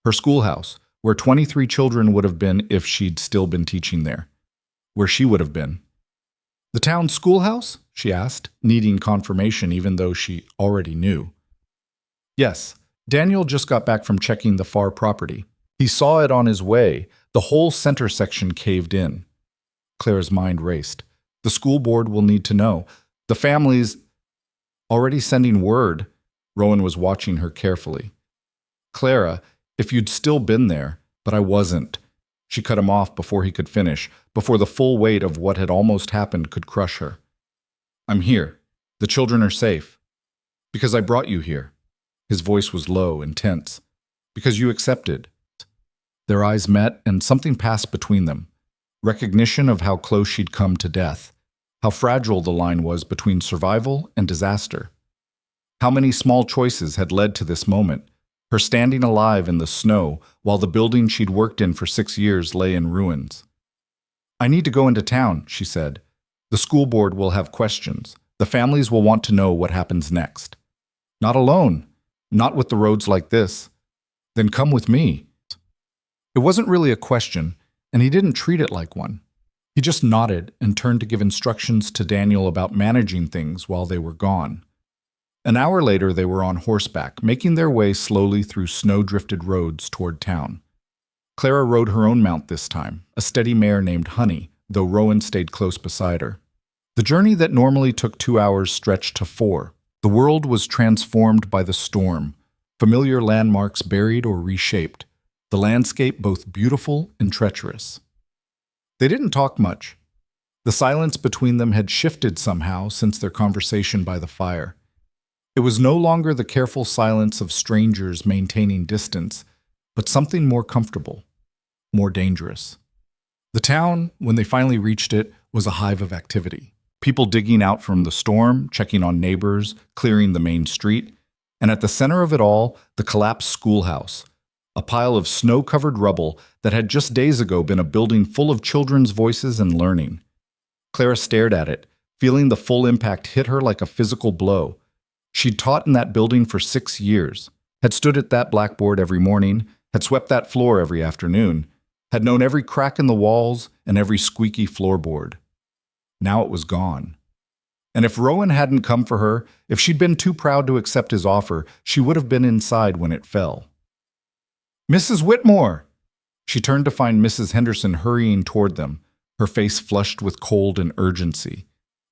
Her schoolhouse, where 23 children would have been if she'd still been teaching there. Where she would have been. The town schoolhouse? She asked, needing confirmation even though she already knew. Yes, Daniel just got back from checking the far property. He saw it on his way. The whole center section caved in. Clara's mind raced. The school board will need to know. The families already sending word. Rowan was watching her carefully. Clara, if you'd still been there, but I wasn't. She cut him off before he could finish, before the full weight of what had almost happened could crush her. I'm here. The children are safe. Because I brought you here. His voice was low and tense. Because you accepted. Their eyes met, and something passed between them. Recognition of how close she'd come to death. How fragile the line was between survival and disaster. How many small choices had led to this moment, her standing alive in the snow while the building she'd worked in for 6 years lay in ruins. I need to go into town, she said. The school board will have questions. The families will want to know what happens next. Not alone. Not with the roads like this. Then come with me. It wasn't really a question, and he didn't treat it like one. He just nodded and turned to give instructions to Daniel about managing things while they were gone. An hour later, they were on horseback, making their way slowly through snow-drifted roads toward town. Clara rode her own mount this time, a steady mare named Honey, though Rowan stayed close beside her. The journey that normally took 2 hours stretched to 4. The world was transformed by the storm, familiar landmarks buried or reshaped, the landscape both beautiful and treacherous. They didn't talk much. The silence between them had shifted somehow since their conversation by the fire. It was no longer the careful silence of strangers maintaining distance, but something more comfortable, more dangerous. The town, when they finally reached it, was a hive of activity. People digging out from the storm, checking on neighbors, clearing the main street, and at the center of it all, the collapsed schoolhouse, a pile of snow-covered rubble that had just days ago been a building full of children's voices and learning. Clara stared at it, feeling the full impact hit her like a physical blow. She'd taught in that building for 6 years, had stood at that blackboard every morning, had swept that floor every afternoon, had known every crack in the walls and every squeaky floorboard. Now it was gone. And if Rowan hadn't come for her, if she'd been too proud to accept his offer, she would have been inside when it fell. "Mrs. Whitmore!" She turned to find Mrs. Henderson hurrying toward them, her face flushed with cold and urgency.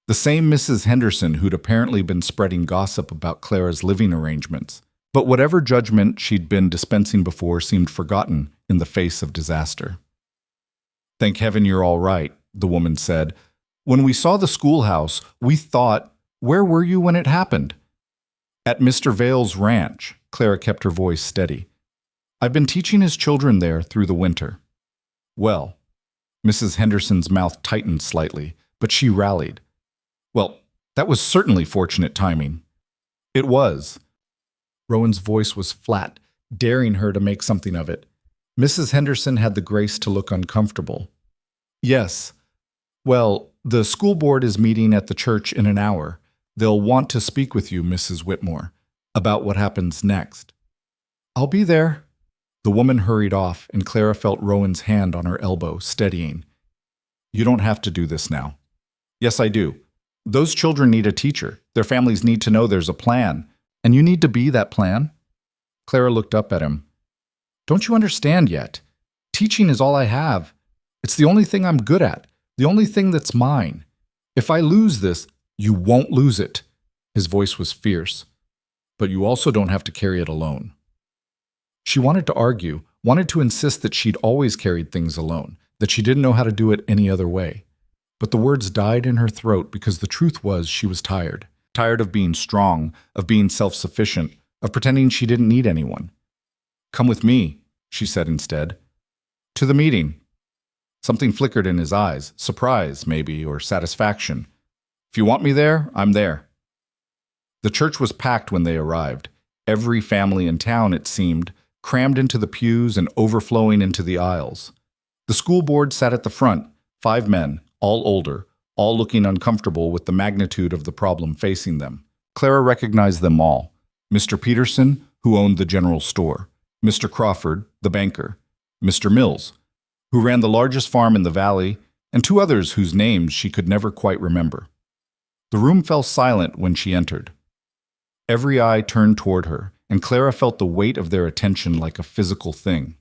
The same Mrs. Henderson who'd apparently been spreading gossip about Clara's living arrangements. But whatever judgment she'd been dispensing before seemed forgotten in the face of disaster. "Thank heaven you're all right," the woman said. "When we saw the schoolhouse, we thought, where were you when it happened?" "At Mr. Vale's ranch," Clara kept her voice steady. "I've been teaching his children there through the winter." "Well," Mrs. Henderson's mouth tightened slightly, but she rallied. "Well, that was certainly fortunate timing." "It was." Rowan's voice was flat, daring her to make something of it. Mrs. Henderson had the grace to look uncomfortable. "Yes. Well, the school board is meeting at the church in an hour. They'll want to speak with you, Mrs. Whitmore, about what happens next." "I'll be there." The woman hurried off, and Clara felt Rowan's hand on her elbow, steadying. "You don't have to do this now." "Yes, I do. Those children need a teacher. Their families need to know there's a plan. And you need to be that plan." Clara looked up at him. "Don't you understand yet? Teaching is all I have. It's the only thing I'm good at, the only thing that's mine. If I lose this, you won't lose it." His voice was fierce. "But you also don't have to carry it alone." She wanted to argue, wanted to insist that she'd always carried things alone, that she didn't know how to do it any other way. But the words died in her throat because the truth was she was tired. Tired of being strong, of being self-sufficient, of pretending she didn't need anyone. "Come with me," she said instead. "To the meeting." Something flickered in his eyes, surprise, maybe, or satisfaction. "If you want me there, I'm there." The church was packed when they arrived. Every family in town, it seemed, crammed into the pews and overflowing into the aisles. The school board sat at the front, 5 men, all older, all looking uncomfortable with the magnitude of the problem facing them. Clara recognized them all. Mr. Peterson, who owned the general store, Mr. Crawford, the banker, Mr. Mills, who ran the largest farm in the valley, and 2 others whose names she could never quite remember. The room fell silent when she entered. Every eye turned toward her, and Clara felt the weight of their attention like a physical thing.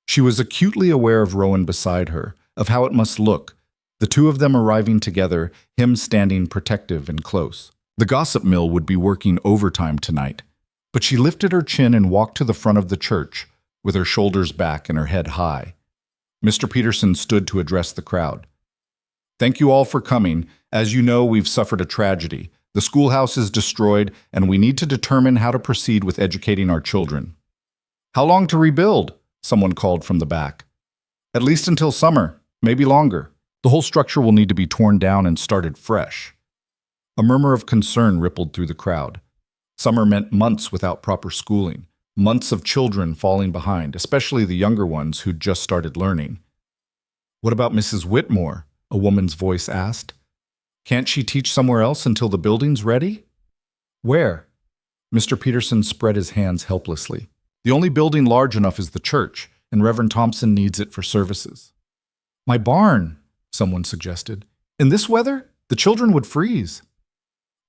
She was acutely aware of Rowan beside her, of how it must look, the 2 of them arriving together, him standing protective and close. The gossip mill would be working overtime tonight. But she lifted her chin and walked to the front of the church, with her shoulders back and her head high. Mr. Peterson stood to address the crowd. "Thank you all for coming. As you know, we've suffered a tragedy. The schoolhouse is destroyed, and we need to determine how to proceed with educating our children." "How long to rebuild?" someone called from the back. "At least until summer, maybe longer. The whole structure will need to be torn down and started fresh." A murmur of concern rippled through the crowd. Summer meant months without proper schooling, months of children falling behind, especially the younger ones who'd just started learning. "What about Mrs. Whitmore?" a woman's voice asked. "Can't she teach somewhere else until the building's ready?" "Where?" Mr. Peterson spread his hands helplessly. "The only building large enough is the church. and Reverend Thompson needs it for services. My barn, someone suggested. In this weather, the children would freeze.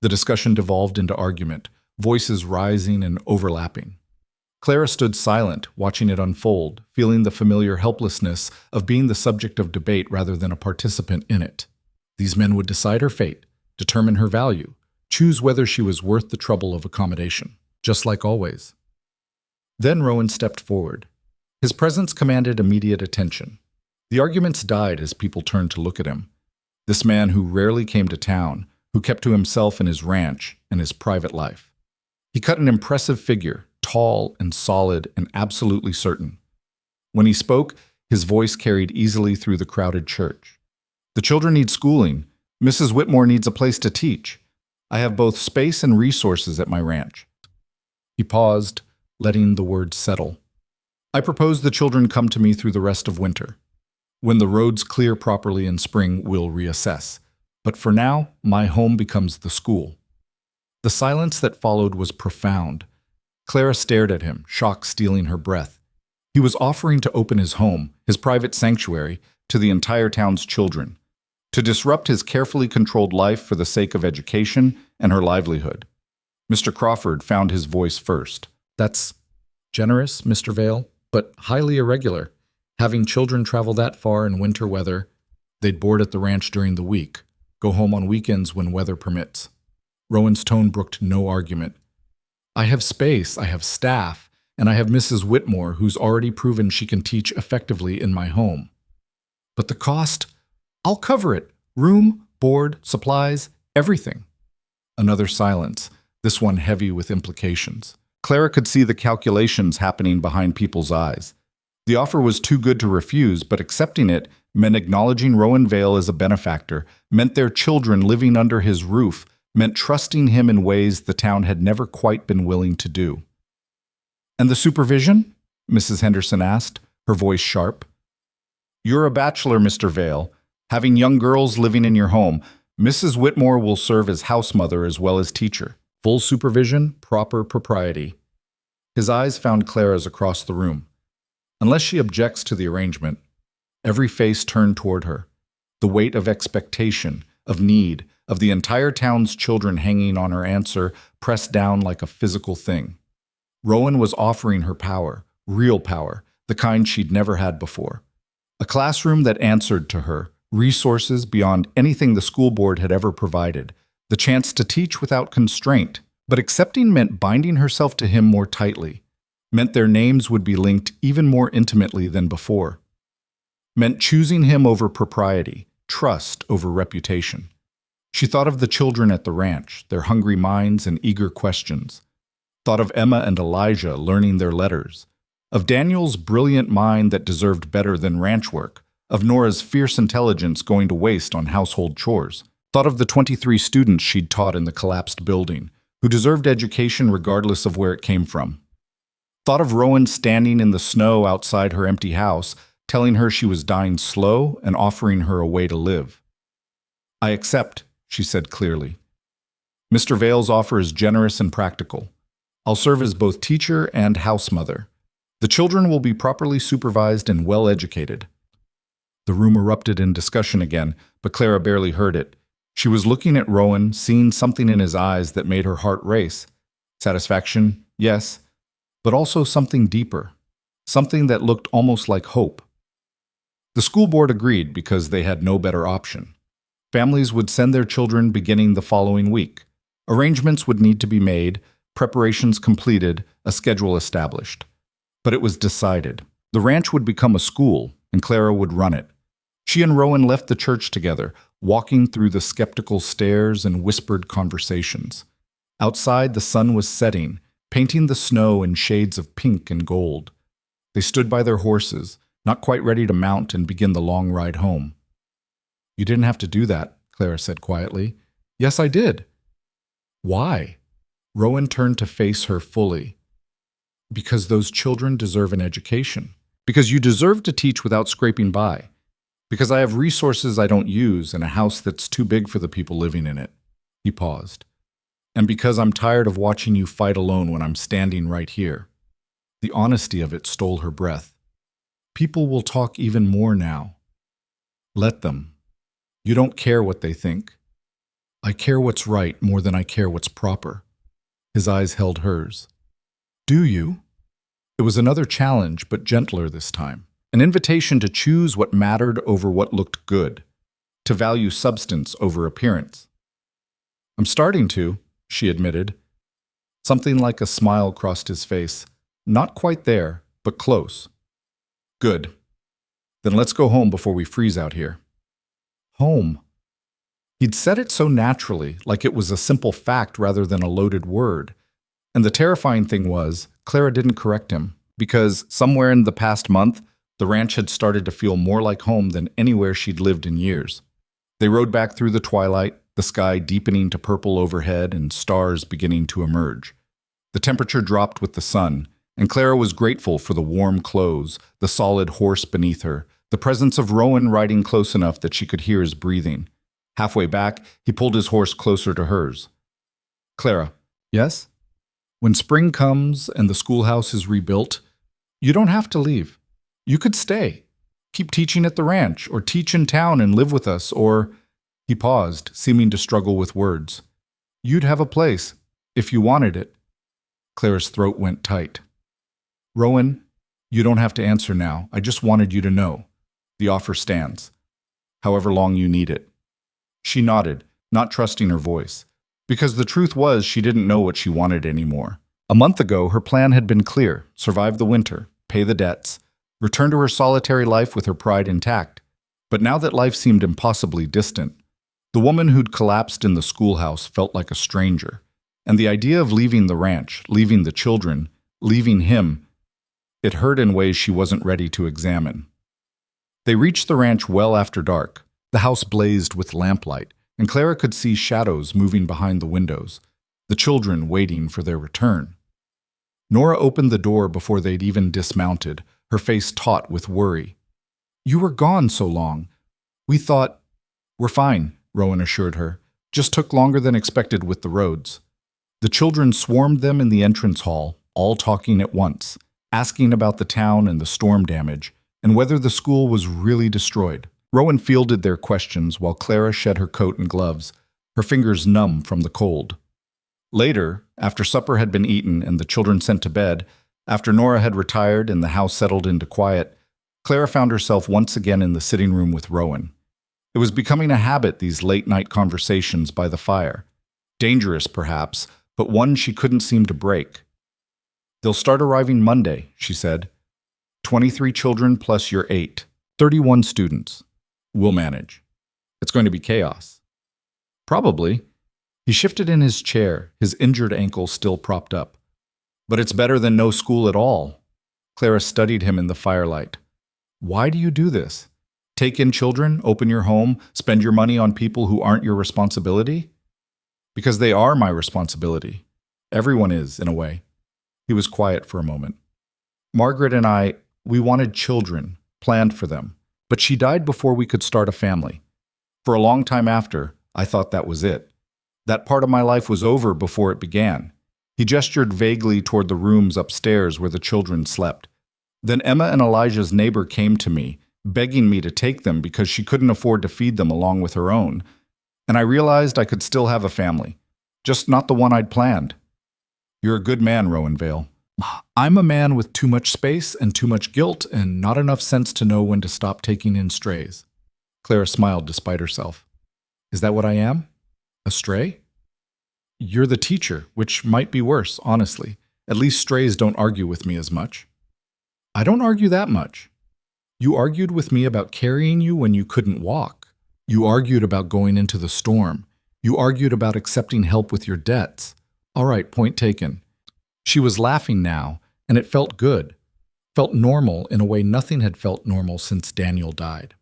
The discussion devolved into argument, voices rising and overlapping. Clara stood silent, watching it unfold, feeling the familiar helplessness of being the subject of debate rather than a participant in it. These men would decide her fate, determine her value, choose whether she was worth the trouble of accommodation, just like always. Then Rowan stepped forward. His presence commanded immediate attention. The arguments died as people turned to look at him. This man who rarely came to town, who kept to himself and his ranch and his private life. He cut an impressive figure, tall and solid and absolutely certain. When he spoke, his voice carried easily through the crowded church. The children need schooling. Mrs. Whitmore needs a place to teach. I have both space and resources at my ranch. He paused, letting the words settle. I propose the children come to me through the rest of winter. When the roads clear properly in spring, we'll reassess. But for now, my home becomes the school. The silence that followed was profound. Clara stared at him, shock stealing her breath. He was offering to open his home, his private sanctuary, to the entire town's children, to disrupt his carefully controlled life for the sake of education and her livelihood. Mr. Crawford found his voice first. That's generous, Mr. Vale, but highly irregular. Having children travel that far in winter weather, they'd board at the ranch during the week, go home on weekends when weather permits. Rowan's tone brooked no argument. I have space, I have staff, and I have Mrs. Whitmore, who's already proven she can teach effectively in my home. But the cost? I'll cover it. Room, board, supplies, everything. Another silence, this one heavy with implications. Clara could see the calculations happening behind people's eyes. The offer was too good to refuse, but accepting it meant acknowledging Rowan Vale as a benefactor, meant their children living under his roof, meant trusting him in ways the town had never quite been willing to do. And the supervision? Mrs. Henderson asked, her voice sharp. You're a bachelor, Mr. Vale. Having young girls living in your home, Mrs. Whitmore will serve as house mother as well as teacher. Full supervision, proper propriety. His eyes found Clara's across the room. Unless she objects to the arrangement, every face turned toward her. The weight of expectation, of need, of the entire town's children hanging on her answer pressed down like a physical thing. Rowan was offering her power, real power, the kind she'd never had before. A classroom that answered to her, resources beyond anything the school board had ever provided, the chance to teach without constraint. But accepting meant binding herself to him more tightly, meant their names would be linked even more intimately than before, meant choosing him over propriety, trust over reputation. She thought of the children at the ranch, their hungry minds and eager questions. Thought of Emma and Elijah learning their letters. Of Daniel's brilliant mind that deserved better than ranch work. Of Nora's fierce intelligence going to waste on household chores. Thought of the 23 students she'd taught in the collapsed building, who deserved education regardless of where it came from. Thought of Rowan standing in the snow outside her empty house, telling her she was dying slow and offering her a way to live. I accept, she said clearly. Mr. Vale's offer is generous and practical. I'll serve as both teacher and house mother. The children will be properly supervised and well educated. The room erupted in discussion again, but Clara barely heard it. She was looking at Rowan, seeing something in his eyes that made her heart race. Satisfaction, yes, but also something deeper, something that looked almost like hope. The school board agreed because they had no better option. Families would send their children beginning the following week. Arrangements would need to be made, preparations completed, a schedule established. But it was decided. The ranch would become a school, and Clara would run it. She and Rowan left the church together, walking through the skeptical stares and whispered conversations. Outside, the sun was setting, painting the snow in shades of pink and gold. They stood by their horses, not quite ready to mount and begin the long ride home. You didn't have to do that, Clara said quietly. Yes, I did. Why? Rowan turned to face her fully. Because those children deserve an education. Because you deserve to teach without scraping by. Because I have resources I don't use and a house that's too big for the people living in it. He paused. And because I'm tired of watching you fight alone when I'm standing right here. The honesty of it stole her breath. People will talk even more now. Let them. You don't care what they think. I care what's right more than I care what's proper. His eyes held hers. Do you? It was another challenge, but gentler this time. An invitation to choose what mattered over what looked good, to value substance over appearance. I'm starting to, she admitted. Something like a smile crossed his face. Not quite there, but close. Good. Then let's go home before we freeze out here. Home. He'd said it so naturally, like it was a simple fact rather than a loaded word. And the terrifying thing was, Clara didn't correct him, because somewhere in the past month, the ranch had started to feel more like home than anywhere she'd lived in years. They rode back through the twilight, the sky deepening to purple overhead and stars beginning to emerge. The temperature dropped with the sun, and Clara was grateful for the warm clothes, the solid horse beneath her, the presence of Rowan riding close enough that she could hear his breathing. Halfway back, he pulled his horse closer to hers. Clara, yes? When spring comes and the schoolhouse is rebuilt, you don't have to leave. You could stay. Keep teaching at the ranch, or teach in town and live with us, or... He paused, seeming to struggle with words. You'd have a place, if you wanted it. Clara's throat went tight. Rowan, you don't have to answer now. I just wanted you to know. The offer stands. However long you need it. She nodded, not trusting her voice, because the truth was she didn't know what she wanted anymore. A month ago, her plan had been clear: survive the winter, pay the debts, return to her solitary life with her pride intact. But now that life seemed impossibly distant, the woman who'd collapsed in the schoolhouse felt like a stranger, and the idea of leaving the ranch, leaving the children, leaving him, it hurt in ways she wasn't ready to examine. They reached the ranch well after dark. The house blazed with lamplight, and Clara could see shadows moving behind the windows, the children waiting for their return. Nora opened the door before they'd even dismounted, her face taut with worry. You were gone so long. We thought... We're fine, Rowan assured her. Just took longer than expected with the roads. The children swarmed them in the entrance hall, all talking at once, asking about the town and the storm damage, and whether the school was really destroyed. Rowan fielded their questions while Clara shed her coat and gloves, her fingers numb from the cold. Later, after supper had been eaten and the children sent to bed, after Nora had retired and the house settled into quiet, Clara found herself once again in the sitting room with Rowan. It was becoming a habit, these late-night conversations by the fire. Dangerous, perhaps, but one she couldn't seem to break. They'll start arriving Monday, she said. 23 children plus your 8. 31 students. We'll manage. It's going to be chaos. Probably. He shifted in his chair, his injured ankle still propped up. But it's better than no school at all. Clara studied him in the firelight. Why do you do this? Take in children, open your home, spend your money on people who aren't your responsibility? Because they are my responsibility. Everyone is, in a way. He was quiet for a moment. Margaret and I, we wanted children, planned for them. But she died before we could start a family. For a long time after, I thought that was it. That part of my life was over before it began. He gestured vaguely toward the rooms upstairs where the children slept. Then Emma and Elijah's neighbor came to me, begging me to take them because she couldn't afford to feed them along with her own. And I realized I could still have a family, just not the one I'd planned. You're a good man, Rowan Vale. I'm a man with too much space and too much guilt and not enough sense to know when to stop taking in strays. Clara smiled despite herself. Is that what I am? A stray? You're the teacher, which might be worse, honestly. At least strays don't argue with me as much. I don't argue that much. You argued with me about carrying you when you couldn't walk. You argued about going into the storm. You argued about accepting help with your debts. All right, point taken. She was laughing now, and it felt good. Felt normal in a way nothing had felt normal since Daniel died.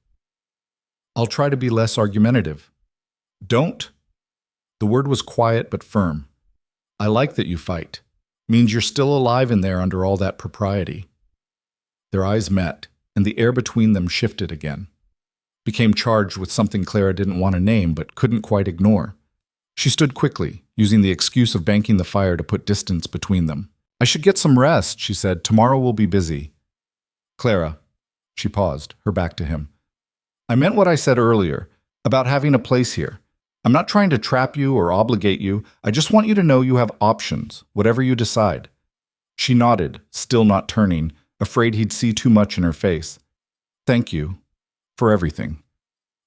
I'll try to be less argumentative. Don't. The word was quiet but firm. I like that you fight. Means you're still alive in there under all that propriety. Their eyes met, and the air between them shifted again. Became charged with something Clara didn't want to name but couldn't quite ignore. She stood quickly, using the excuse of banking the fire to put distance between them. I should get some rest, she said. Tomorrow we'll be busy. Clara, She paused, her back to him. I meant what I said earlier, about having a place here. I'm not trying to trap you or obligate you. I just want you to know you have options, whatever you decide. She nodded, still not turning, afraid he'd see too much in her face. Thank you for everything.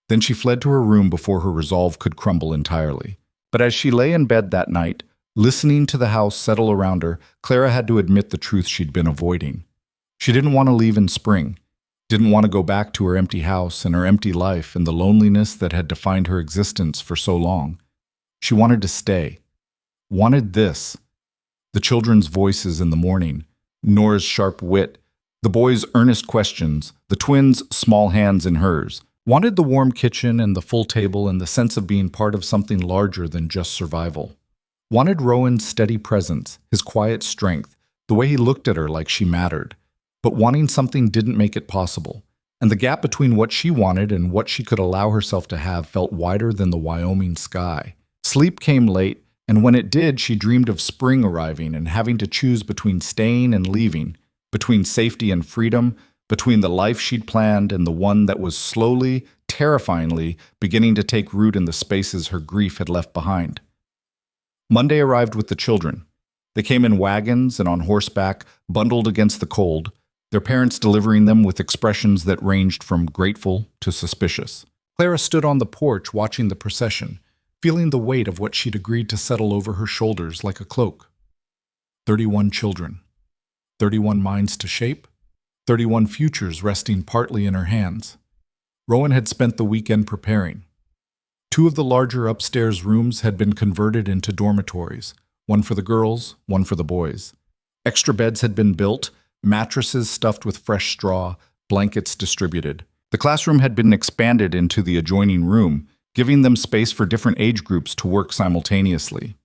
Then she fled to her room before her resolve could crumble entirely. But as she lay in bed that night, listening to the house settle around her, Clara had to admit the truth she'd been avoiding. She didn't want to leave in spring, didn't want to go back to her empty house and her empty life and the loneliness that had defined her existence for so long. She wanted to stay. Wanted this. The children's voices in the morning, Nora's sharp wit, the boys' earnest questions, the twins' small hands in hers. Wanted the warm kitchen and the full table and the sense of being part of something larger than just survival. Wanted Rowan's steady presence, his quiet strength, the way he looked at her like she mattered. But wanting something didn't make it possible, and the gap between what she wanted and what she could allow herself to have felt wider than the Wyoming sky. Sleep came late, and when it did, she dreamed of spring arriving and having to choose between staying and leaving, between safety and freedom, between the life she'd planned and the one that was slowly, terrifyingly, beginning to take root in the spaces her grief had left behind. Monday arrived with the children. They came in wagons and on horseback, bundled against the cold, their parents delivering them with expressions that ranged from grateful to suspicious. Clara stood on the porch watching the procession, feeling the weight of what she'd agreed to settle over her shoulders like a cloak. 31 children. 31 minds to shape. 31 futures resting partly in her hands. Rowan had spent the weekend preparing. 2 of the larger upstairs rooms had been converted into dormitories, one for the girls, one for the boys. Extra beds had been built, mattresses stuffed with fresh straw, blankets distributed. The classroom had been expanded into the adjoining room, giving them space for different age groups to work simultaneously.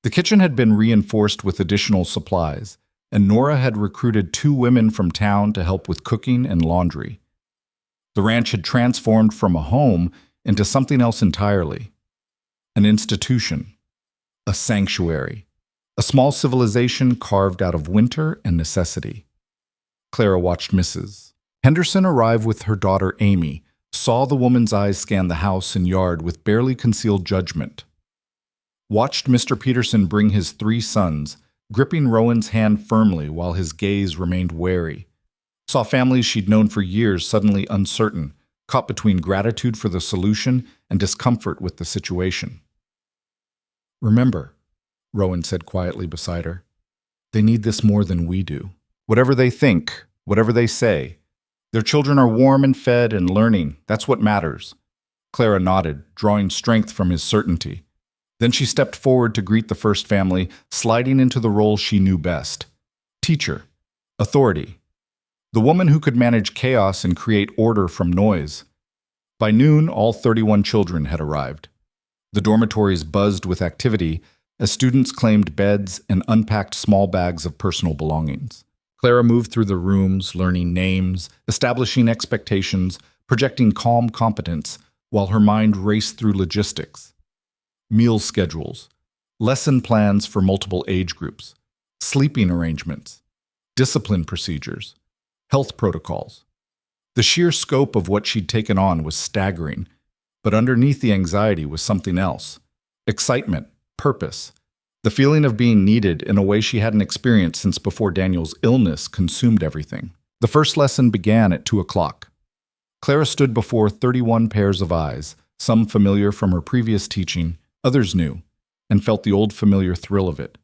The kitchen had been reinforced with additional supplies, and Nora had recruited 2 women from town to help with cooking and laundry. The ranch had transformed from a home into something else entirely. An institution. A sanctuary. A small civilization carved out of winter and necessity. Clara watched Mrs. Henderson arrive with her daughter Amy, saw the woman's eyes scan the house and yard with barely concealed judgment. Watched Mr. Peterson bring his 3 sons, gripping Rowan's hand firmly while his gaze remained wary. Saw families she'd known for years suddenly uncertain, caught between gratitude for the solution and discomfort with the situation. Remember, Rowan said quietly beside her, they need this more than we do. Whatever they think, whatever they say, their children are warm and fed and learning. That's what matters. Clara nodded, drawing strength from his certainty. Then she stepped forward to greet the first family, sliding into the role she knew best. Teacher. Authority. The woman who could manage chaos and create order from noise. By noon, all 31 children had arrived. The dormitories buzzed with activity as students claimed beds and unpacked small bags of personal belongings. Clara moved through the rooms, learning names, establishing expectations, projecting calm competence, while her mind raced through logistics. Meal schedules, lesson plans for multiple age groups, sleeping arrangements, discipline procedures, health protocols. The sheer scope of what she'd taken on was staggering, but underneath the anxiety was something else. Excitement, purpose, the feeling of being needed in a way she hadn't experienced since before Daniel's illness consumed everything. The first lesson began at 2 o'clock. Clara stood before 31 pairs of eyes, some familiar from her previous teaching, others new, and felt the old familiar thrill of it.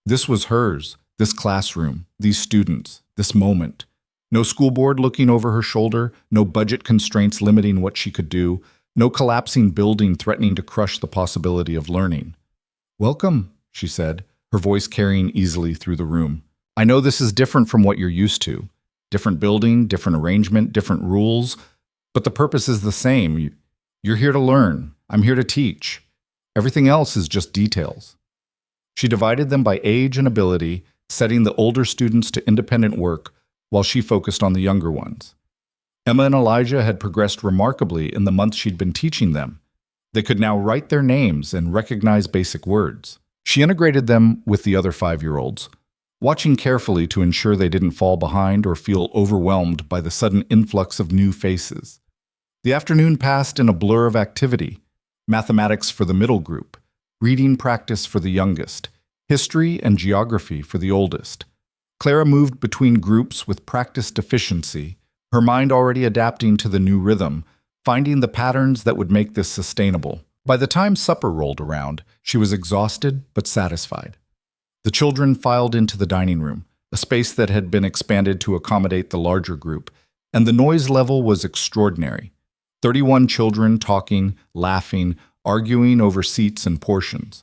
This was hers, this classroom, these students, this moment. No school board looking over her shoulder, no budget constraints limiting what she could do, no collapsing building threatening to crush the possibility of learning. Welcome, she said, her voice carrying easily through the room. I know this is different from what you're used to. Different building, different arrangement, different rules, but the purpose is the same. You're here to learn. I'm here to teach. Everything else is just details. She divided them by age and ability, setting the older students to independent work while she focused on the younger ones. Emma and Elijah had progressed remarkably in the months she'd been teaching them. They could now write their names and recognize basic words. She integrated them with the other 5-year-olds. watching carefully to ensure they didn't fall behind or feel overwhelmed by the sudden influx of new faces. The afternoon passed in a blur of activity: mathematics for the middle group, reading practice for the youngest, history and geography for the oldest. Clara moved between groups with practiced efficiency, her mind already adapting to the new rhythm, finding the patterns that would make this sustainable. By the time supper rolled around, she was exhausted but satisfied. The children filed into the dining room, a space that had been expanded to accommodate the larger group, and the noise level was extraordinary. 31 children talking, laughing, arguing over seats and portions.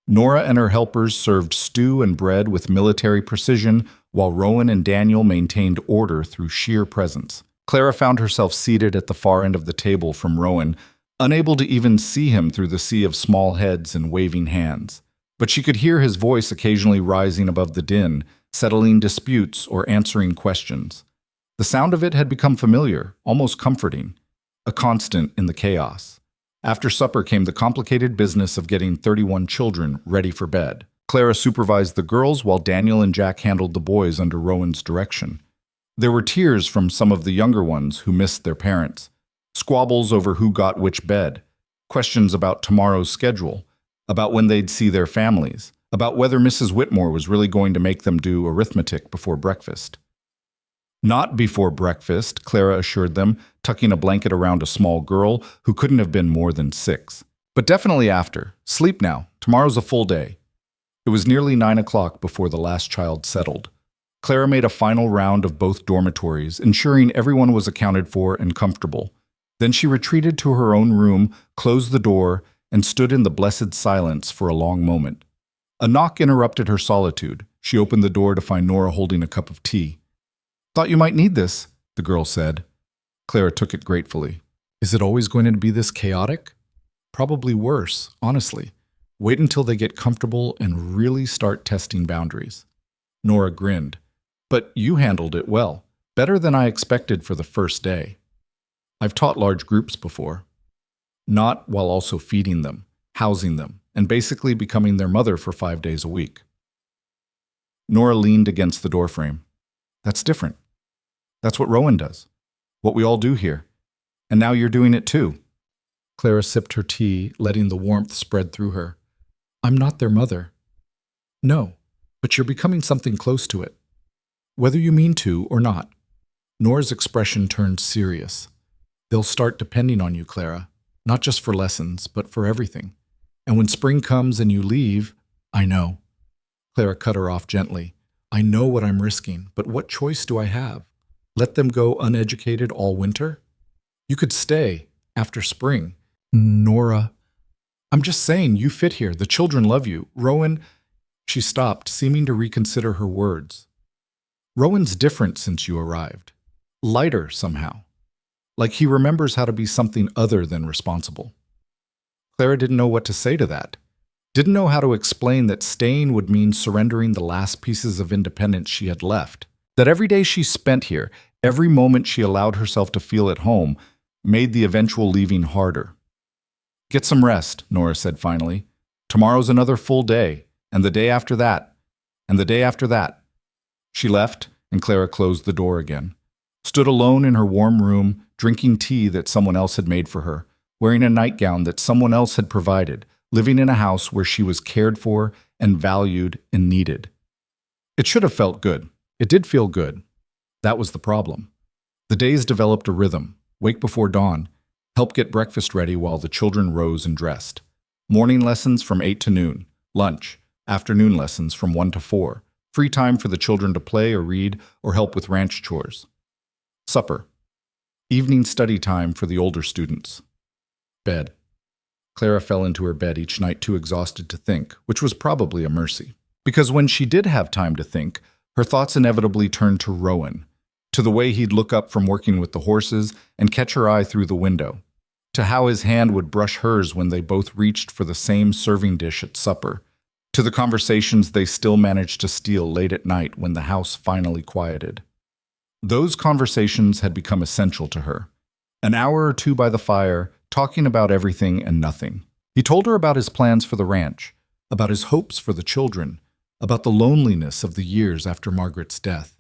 Nora and her helpers served stew and bread with military precision, while Rowan and Daniel maintained order through sheer presence. Clara found herself seated at the far end of the table from Rowan, unable to even see him through the sea of small heads and waving hands. But she could hear his voice occasionally rising above the din, settling disputes or answering questions. The sound of it had become familiar, almost comforting, a constant in the chaos. After supper came the complicated business of getting 31 children ready for bed. Clara supervised the girls while Daniel and Jack handled the boys under Rowan's direction. There were tears from some of the younger ones who missed their parents, squabbles over who got which bed, questions about tomorrow's schedule, about when they'd see their families, about whether Mrs. Whitmore was really going to make them do arithmetic before breakfast. Not before breakfast, Clara assured them, tucking a blanket around a small girl who couldn't have been more than 6. But definitely after. Sleep now. Tomorrow's a full day. It was nearly 9 o'clock before the last child settled. Clara made a final round of both dormitories, ensuring everyone was accounted for and comfortable. Then she retreated to her own room, closed the door, and stood in the blessed silence for a long moment. A knock interrupted her solitude. She opened the door to find Nora holding a cup of tea. "Thought you might need this," the girl said. Clara took it gratefully. "Is it always going to be this chaotic?" "Probably worse, honestly. Wait until they get comfortable and really start testing boundaries." Nora grinned. "But you handled it well. Better than I expected for the first day." "I've taught large groups before." "Not while also feeding them, housing them, and basically becoming their mother for 5 days a week." Nora leaned against the doorframe. "That's different. That's what Rowan does. What we all do here. And now you're doing it too." Clara sipped her tea, letting the warmth spread through her. "I'm not their mother." "No, but you're becoming something close to it. Whether you mean to or not." Nora's expression turned serious. "They'll start depending on you, Clara. Not just for lessons, but for everything. And when spring comes and you leave..." "I know." Clara cut her off gently. "I know what I'm risking, but what choice do I have? Let them go uneducated all winter? You could stay after spring." "Nora..." "I'm just saying, you fit here. The children love you. Rowan..." She stopped, seeming to reconsider her words. "Rowan's different since you arrived. Lighter, somehow. Like he remembers how to be something other than responsible." Clara didn't know what to say to that. Didn't know how to explain that staying would mean surrendering the last pieces of independence she had left. That every day she spent here, every moment she allowed herself to feel at home, made the eventual leaving harder. "Get some rest," Nora said finally. "Tomorrow's another full day, and the day after that, and the day after that." She left, and Clara closed the door again. Stood alone in her warm room, drinking tea that someone else had made for her, wearing a nightgown that someone else had provided, living in a house where she was cared for and valued and needed. It should have felt good. It did feel good. That was the problem. The days developed a rhythm: wake before dawn, help get breakfast ready while the children rose and dressed. Morning lessons from 8 to noon, lunch, afternoon lessons from 1 to 4, free time for the children to play or read or help with ranch chores. Supper, evening study time for the older students. Bed. Clara fell into her bed each night too exhausted to think, which was probably a mercy. Because when she did have time to think, her thoughts inevitably turned to Rowan, to the way he'd look up from working with the horses and catch her eye through the window, to how his hand would brush hers when they both reached for the same serving dish at supper, to the conversations they still managed to steal late at night when the house finally quieted. Those conversations had become essential to her. An hour or two by the fire, talking about everything and nothing. He told her about his plans for the ranch, about his hopes for the children, about the loneliness of the years after Margaret's death.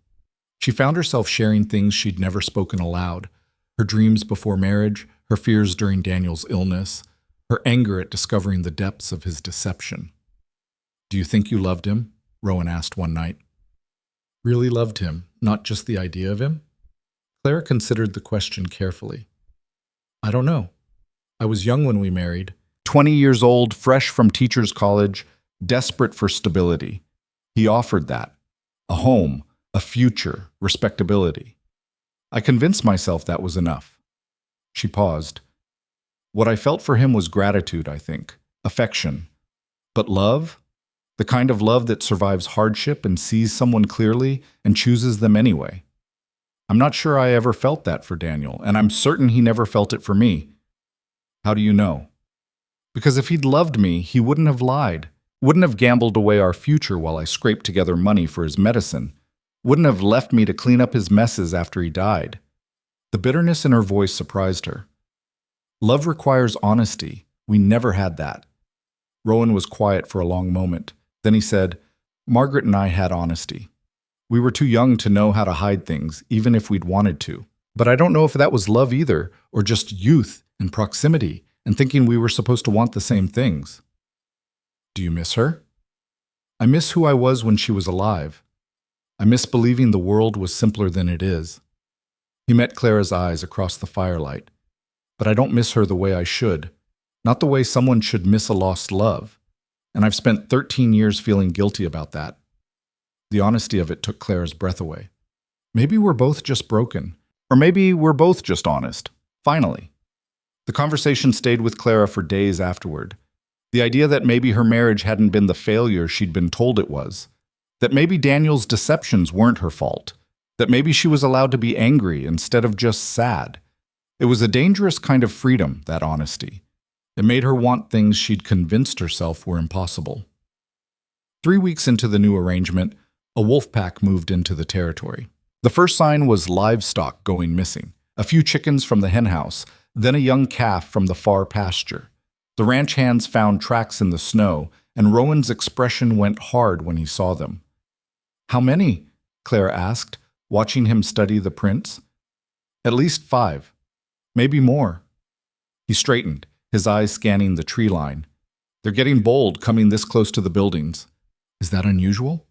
She found herself sharing things she'd never spoken aloud, her dreams before marriage, her fears during Daniel's illness, her anger at discovering the depths of his deception. "Do you think you loved him?" Rowan asked one night. "Really loved him, not just the idea of him?" Clara considered the question carefully. "I don't know. I was young when we married, 20 years old, fresh from teacher's college, desperate for stability. He offered that. A home, a future, respectability. I convinced myself that was enough." She paused. "What I felt for him was gratitude, I think, affection. But love? The kind of love that survives hardship and sees someone clearly and chooses them anyway. I'm not sure I ever felt that for Daniel, and I'm certain he never felt it for me." "How do you know?" "Because if he'd loved me, he wouldn't have lied, wouldn't have gambled away our future while I scraped together money for his medicine, wouldn't have left me to clean up his messes after he died." The bitterness in her voice surprised her. "Love requires honesty. We never had that." Rowan was quiet for a long moment. Then he said, "Margaret and I had honesty. We were too young to know how to hide things, even if we'd wanted to. But I don't know if that was love either, or just youth and proximity, and thinking we were supposed to want the same things." "Do you miss her?" "I miss who I was when she was alive. I miss believing the world was simpler than it is." He met Clara's eyes across the firelight. "But I don't miss her the way I should, not the way someone should miss a lost love. And I've spent 13 years feeling guilty about that." The honesty of it took Clara's breath away. Maybe we're both just broken. Or maybe we're both just honest. Finally. The conversation stayed with Clara for days afterward. The idea that maybe her marriage hadn't been the failure she'd been told it was. That maybe Daniel's deceptions weren't her fault. That maybe she was allowed to be angry instead of just sad. It was a dangerous kind of freedom, that honesty. It made her want things she'd convinced herself were impossible. 3 weeks into the new arrangement, a wolf pack moved into the territory. The first sign was livestock going missing, a few chickens from the henhouse, then a young calf from the far pasture. The ranch hands found tracks in the snow, and Rowan's expression went hard when he saw them. "How many?" Clara asked, watching him study the prints. "At least 5. Maybe more." He straightened, his eyes scanning the tree line. "They're getting bold coming this close to the buildings." "Is that unusual?"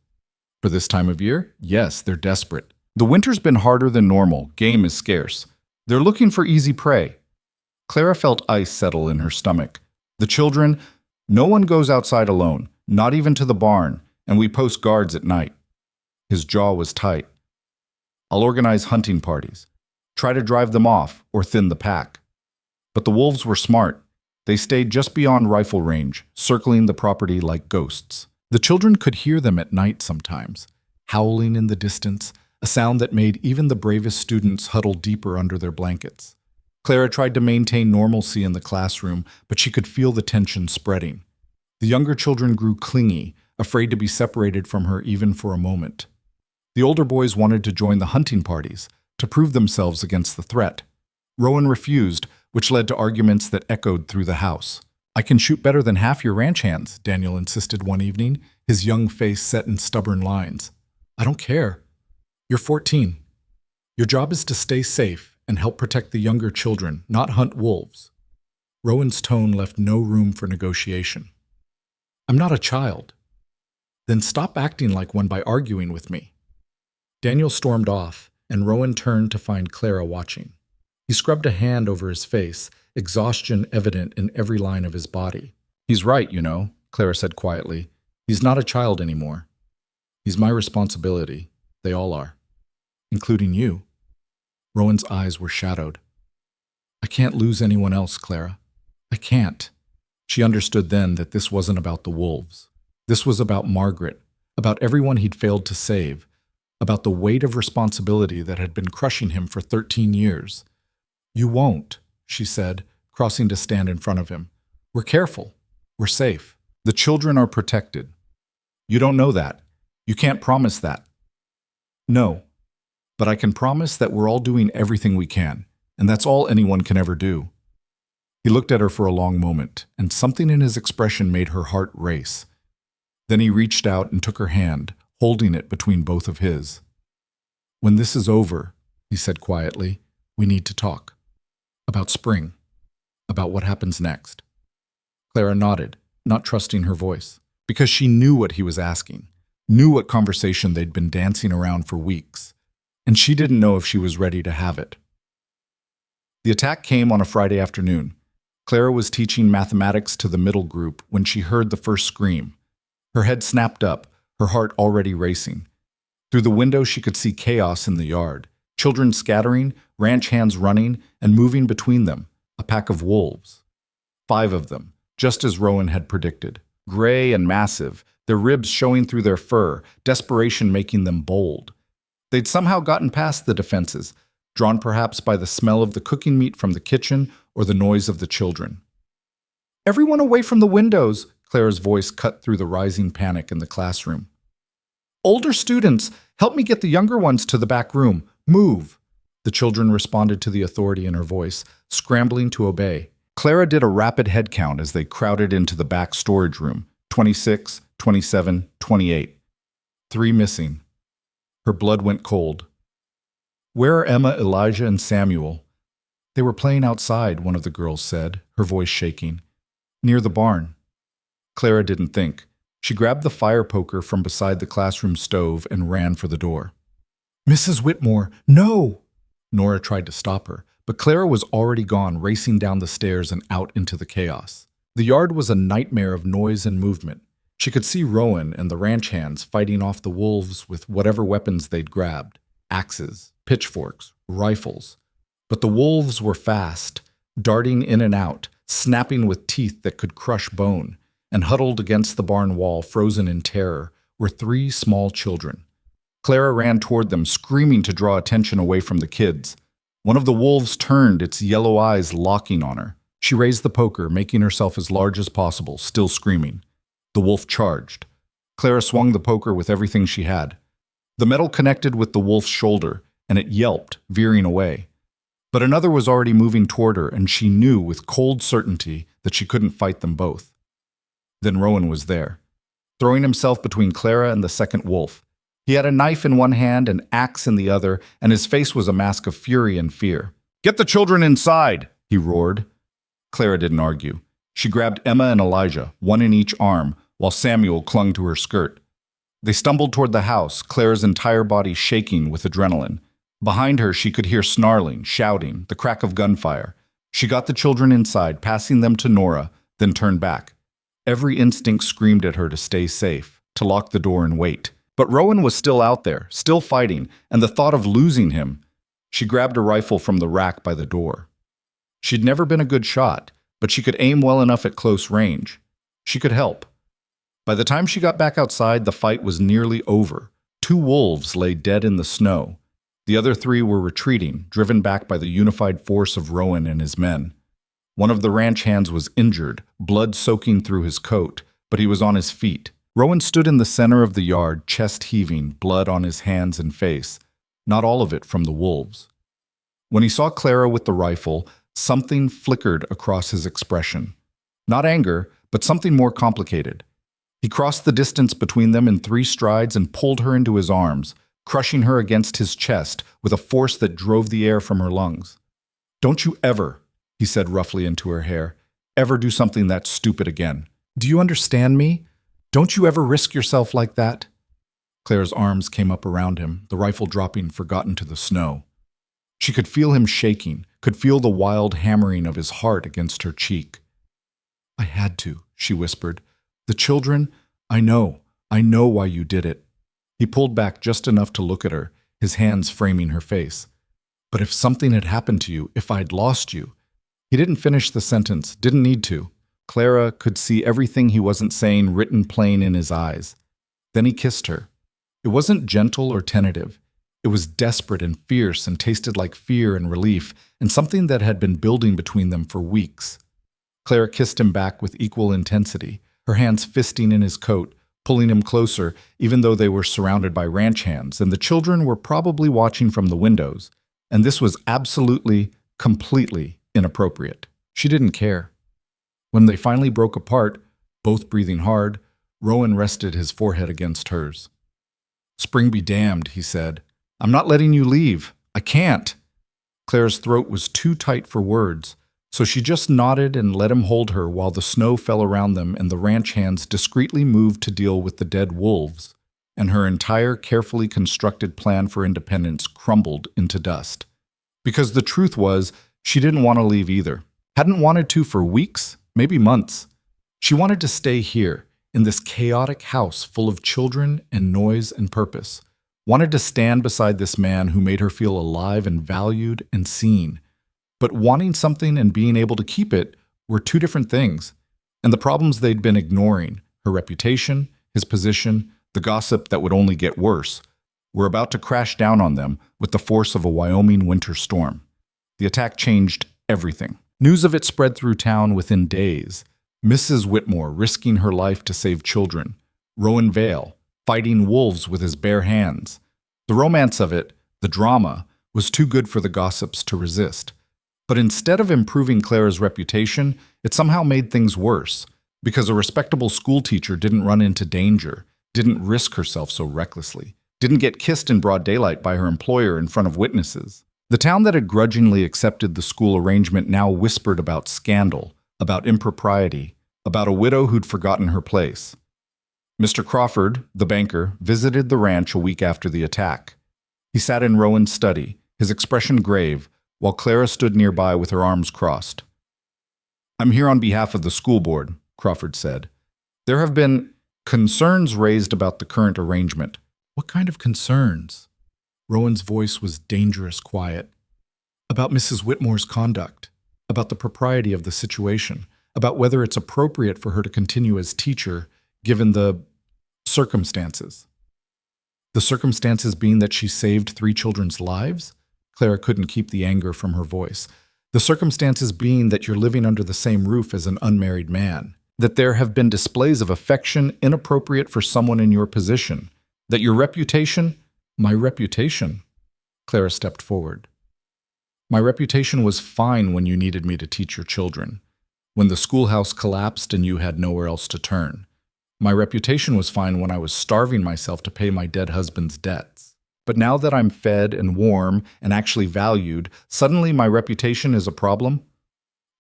"For this time of year? Yes, they're desperate. The winter's been harder than normal. Game is scarce. They're looking for easy prey." Clara felt ice settle in her stomach. "The children, no one goes outside alone, not even to the barn, and we post guards at night." His jaw was tight. "I'll organize hunting parties. Try to drive them off or thin the pack." But the wolves were smart. They stayed just beyond rifle range, circling the property like ghosts. The children could hear them at night sometimes, howling in the distance, a sound that made even the bravest students huddle deeper under their blankets. Clara tried to maintain normalcy in the classroom, but she could feel the tension spreading. The younger children grew clingy, afraid to be separated from her even for a moment. The older boys wanted to join the hunting parties, to prove themselves against the threat. Rowan refused, which led to arguments that echoed through the house. "I can shoot better than half your ranch hands," Daniel insisted one evening, his young face set in stubborn lines. "I don't care. You're 14. Your job is to stay safe and help protect the younger children, not hunt wolves." Rowan's tone left no room for negotiation. "I'm not a child." "Then stop acting like one by arguing with me." Daniel stormed off, and Rowan turned to find Clara watching. He scrubbed a hand over his face, exhaustion evident in every line of his body. "He's right, you know," Clara said quietly. "He's not a child anymore. He's my responsibility. They all are. Including you." Rowan's eyes were shadowed. "I can't lose anyone else, Clara. I can't." She understood then that this wasn't about the wolves. This was about Margaret, about everyone he'd failed to save, about the weight of responsibility that had been crushing him for 13 years. "You won't," she said, crossing to stand in front of him. "We're careful. We're safe. The children are protected. You don't know that. You can't promise that." "No, but I can promise that we're all doing everything we can, and that's all anyone can ever do." He looked at her for a long moment, and something in his expression made her heart race. Then he reached out and took her hand, holding it between both of his. "When this is over," he said quietly, "we need to talk. About spring. About what happens next." Clara nodded, not trusting her voice, because she knew what he was asking, knew what conversation they'd been dancing around for weeks, and she didn't know if she was ready to have it. The attack came on a Friday afternoon. Clara was teaching mathematics to the middle group when she heard the first scream. Her head snapped up, her heart already racing. Through the window she could see chaos in the yard, children scattering, ranch hands running, and moving between them, a pack of wolves. 5 of them, just as Rowan had predicted, gray and massive, their ribs showing through their fur, desperation making them bold. They'd somehow gotten past the defenses, drawn perhaps by the smell of the cooking meat from the kitchen or the noise of the children. "Everyone away from the windows," Clara's voice cut through the rising panic in the classroom. "Older students, help me get the younger ones to the back room. Move." The children responded to the authority in her voice, scrambling to obey. Clara did a rapid head count as they crowded into the back storage room. 26, 27, 28. 3 missing. Her blood went cold. "Where are Emma, Elijah, and Samuel?" "They were playing outside," one of the girls said, her voice shaking. "Near the barn." Clara didn't think. She grabbed the fire poker from beside the classroom stove and ran for the door. "Mrs. Whitmore, no!" Nora tried to stop her, but Clara was already gone, racing down the stairs and out into the chaos. The yard was a nightmare of noise and movement. She could see Rowan and the ranch hands fighting off the wolves with whatever weapons they'd grabbed, axes, pitchforks, rifles. But the wolves were fast, darting in and out, snapping with teeth that could crush bone, and huddled against the barn wall, frozen in terror, were 3 small children. Clara ran toward them, screaming to draw attention away from the kids. One of the wolves turned, its yellow eyes locking on her. She raised the poker, making herself as large as possible, still screaming. The wolf charged. Clara swung the poker with everything she had. The metal connected with the wolf's shoulder, and it yelped, veering away. But another was already moving toward her, and she knew with cold certainty that she couldn't fight them both. Then Rowan was there, throwing himself between Clara and the second wolf. He had a knife in one hand, an axe in the other, and his face was a mask of fury and fear. "Get the children inside!" he roared. Clara didn't argue. She grabbed Emma and Elijah, one in each arm, while Samuel clung to her skirt. They stumbled toward the house, Clara's entire body shaking with adrenaline. Behind her, she could hear snarling, shouting, the crack of gunfire. She got the children inside, passing them to Nora, then turned back. Every instinct screamed at her to stay safe, to lock the door and wait. But Rowan was still out there, still fighting, and the thought of losing him. She grabbed a rifle from the rack by the door. She'd never been a good shot, but she could aim well enough at close range. She could help. By the time she got back outside, the fight was nearly over. 2 wolves lay dead in the snow. The other 3 were retreating, driven back by the unified force of Rowan and his men. One of the ranch hands was injured, blood soaking through his coat, but he was on his feet. Rowan stood in the center of the yard, chest heaving, blood on his hands and face, not all of it from the wolves. When he saw Clara with the rifle, something flickered across his expression. Not anger, but something more complicated. He crossed the distance between them in 3 strides and pulled her into his arms, crushing her against his chest with a force that drove the air from her lungs. "Don't you ever," he said roughly into her hair, "ever do something that stupid again. Do you understand me? Don't you ever risk yourself like that?" Clara's arms came up around him, the rifle dropping forgotten to the snow. She could feel him shaking, could feel the wild hammering of his heart against her cheek. "I had to," she whispered. "The children, I know why you did it." He pulled back just enough to look at her, his hands framing her face. "But if something had happened to you, if I'd lost you..." He didn't finish the sentence, didn't need to. Clara could see everything he wasn't saying written plain in his eyes. Then he kissed her. It wasn't gentle or tentative. It was desperate and fierce and tasted like fear and relief, and something that had been building between them for weeks. Clara kissed him back with equal intensity, her hands fisting in his coat, pulling him closer, even though they were surrounded by ranch hands, and the children were probably watching from the windows. And this was absolutely, completely inappropriate. She didn't care. When they finally broke apart, both breathing hard, Rowan rested his forehead against hers. "Spring be damned," he said. "I'm not letting you leave. I can't." Clara's throat was too tight for words, so she just nodded and let him hold her while the snow fell around them and the ranch hands discreetly moved to deal with the dead wolves, and her entire carefully constructed plan for independence crumbled into dust. Because the truth was, she didn't want to leave either. Hadn't wanted to for weeks, maybe months. She wanted to stay here, in this chaotic house full of children and noise and purpose. Wanted to stand beside this man who made her feel alive and valued and seen. But wanting something and being able to keep it were two different things. And the problems they'd been ignoring, her reputation, his position, the gossip that would only get worse, were about to crash down on them with the force of a Wyoming winter storm. The attack changed everything. News of it spread through town within days. Mrs. Whitmore risking her life to save children. Rowan Vale fighting wolves with his bare hands. The romance of it, the drama, was too good for the gossips to resist. But instead of improving Clara's reputation, it somehow made things worse, because a respectable schoolteacher didn't run into danger, didn't risk herself so recklessly, didn't get kissed in broad daylight by her employer in front of witnesses. The town that had grudgingly accepted the school arrangement now whispered about scandal, about impropriety, about a widow who'd forgotten her place. Mr. Crawford, the banker, visited the ranch a week after the attack. He sat in Rowan's study, his expression grave, while Clara stood nearby with her arms crossed. "I'm here on behalf of the school board," Crawford said. "There have been concerns raised about the current arrangement." "What kind of concerns?" Rowan's voice was dangerous quiet. "About Mrs. Whitmore's conduct, about the propriety of the situation, about whether it's appropriate for her to continue as teacher, given the circumstances." "The circumstances being that she saved 3 children's lives?" Clara couldn't keep the anger from her voice. "The circumstances being that you're living under the same roof as an unmarried man, that there have been displays of affection inappropriate for someone in your position, that your reputation—" "My reputation?" Clara stepped forward. "My reputation was fine when you needed me to teach your children, when the schoolhouse collapsed and you had nowhere else to turn. My reputation was fine when I was starving myself to pay my dead husband's debts. But now that I'm fed and warm and actually valued, suddenly my reputation is a problem?"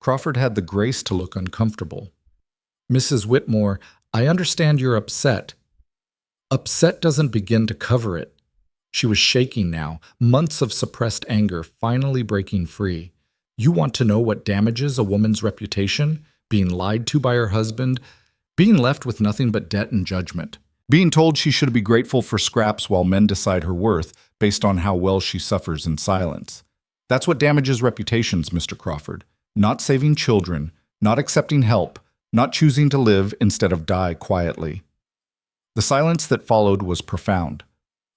Crawford had the grace to look uncomfortable. "Mrs. Whitmore, I understand you're upset." "Upset doesn't begin to cover it." She was shaking now, months of suppressed anger finally breaking free. "You want to know what damages a woman's reputation? Being lied to by her husband? Being left with nothing but debt and judgment? Being told she should be grateful for scraps while men decide her worth based on how well she suffers in silence? That's what damages reputations, Mr. Crawford. Not saving children, not accepting help, not choosing to live instead of die quietly." The silence that followed was profound.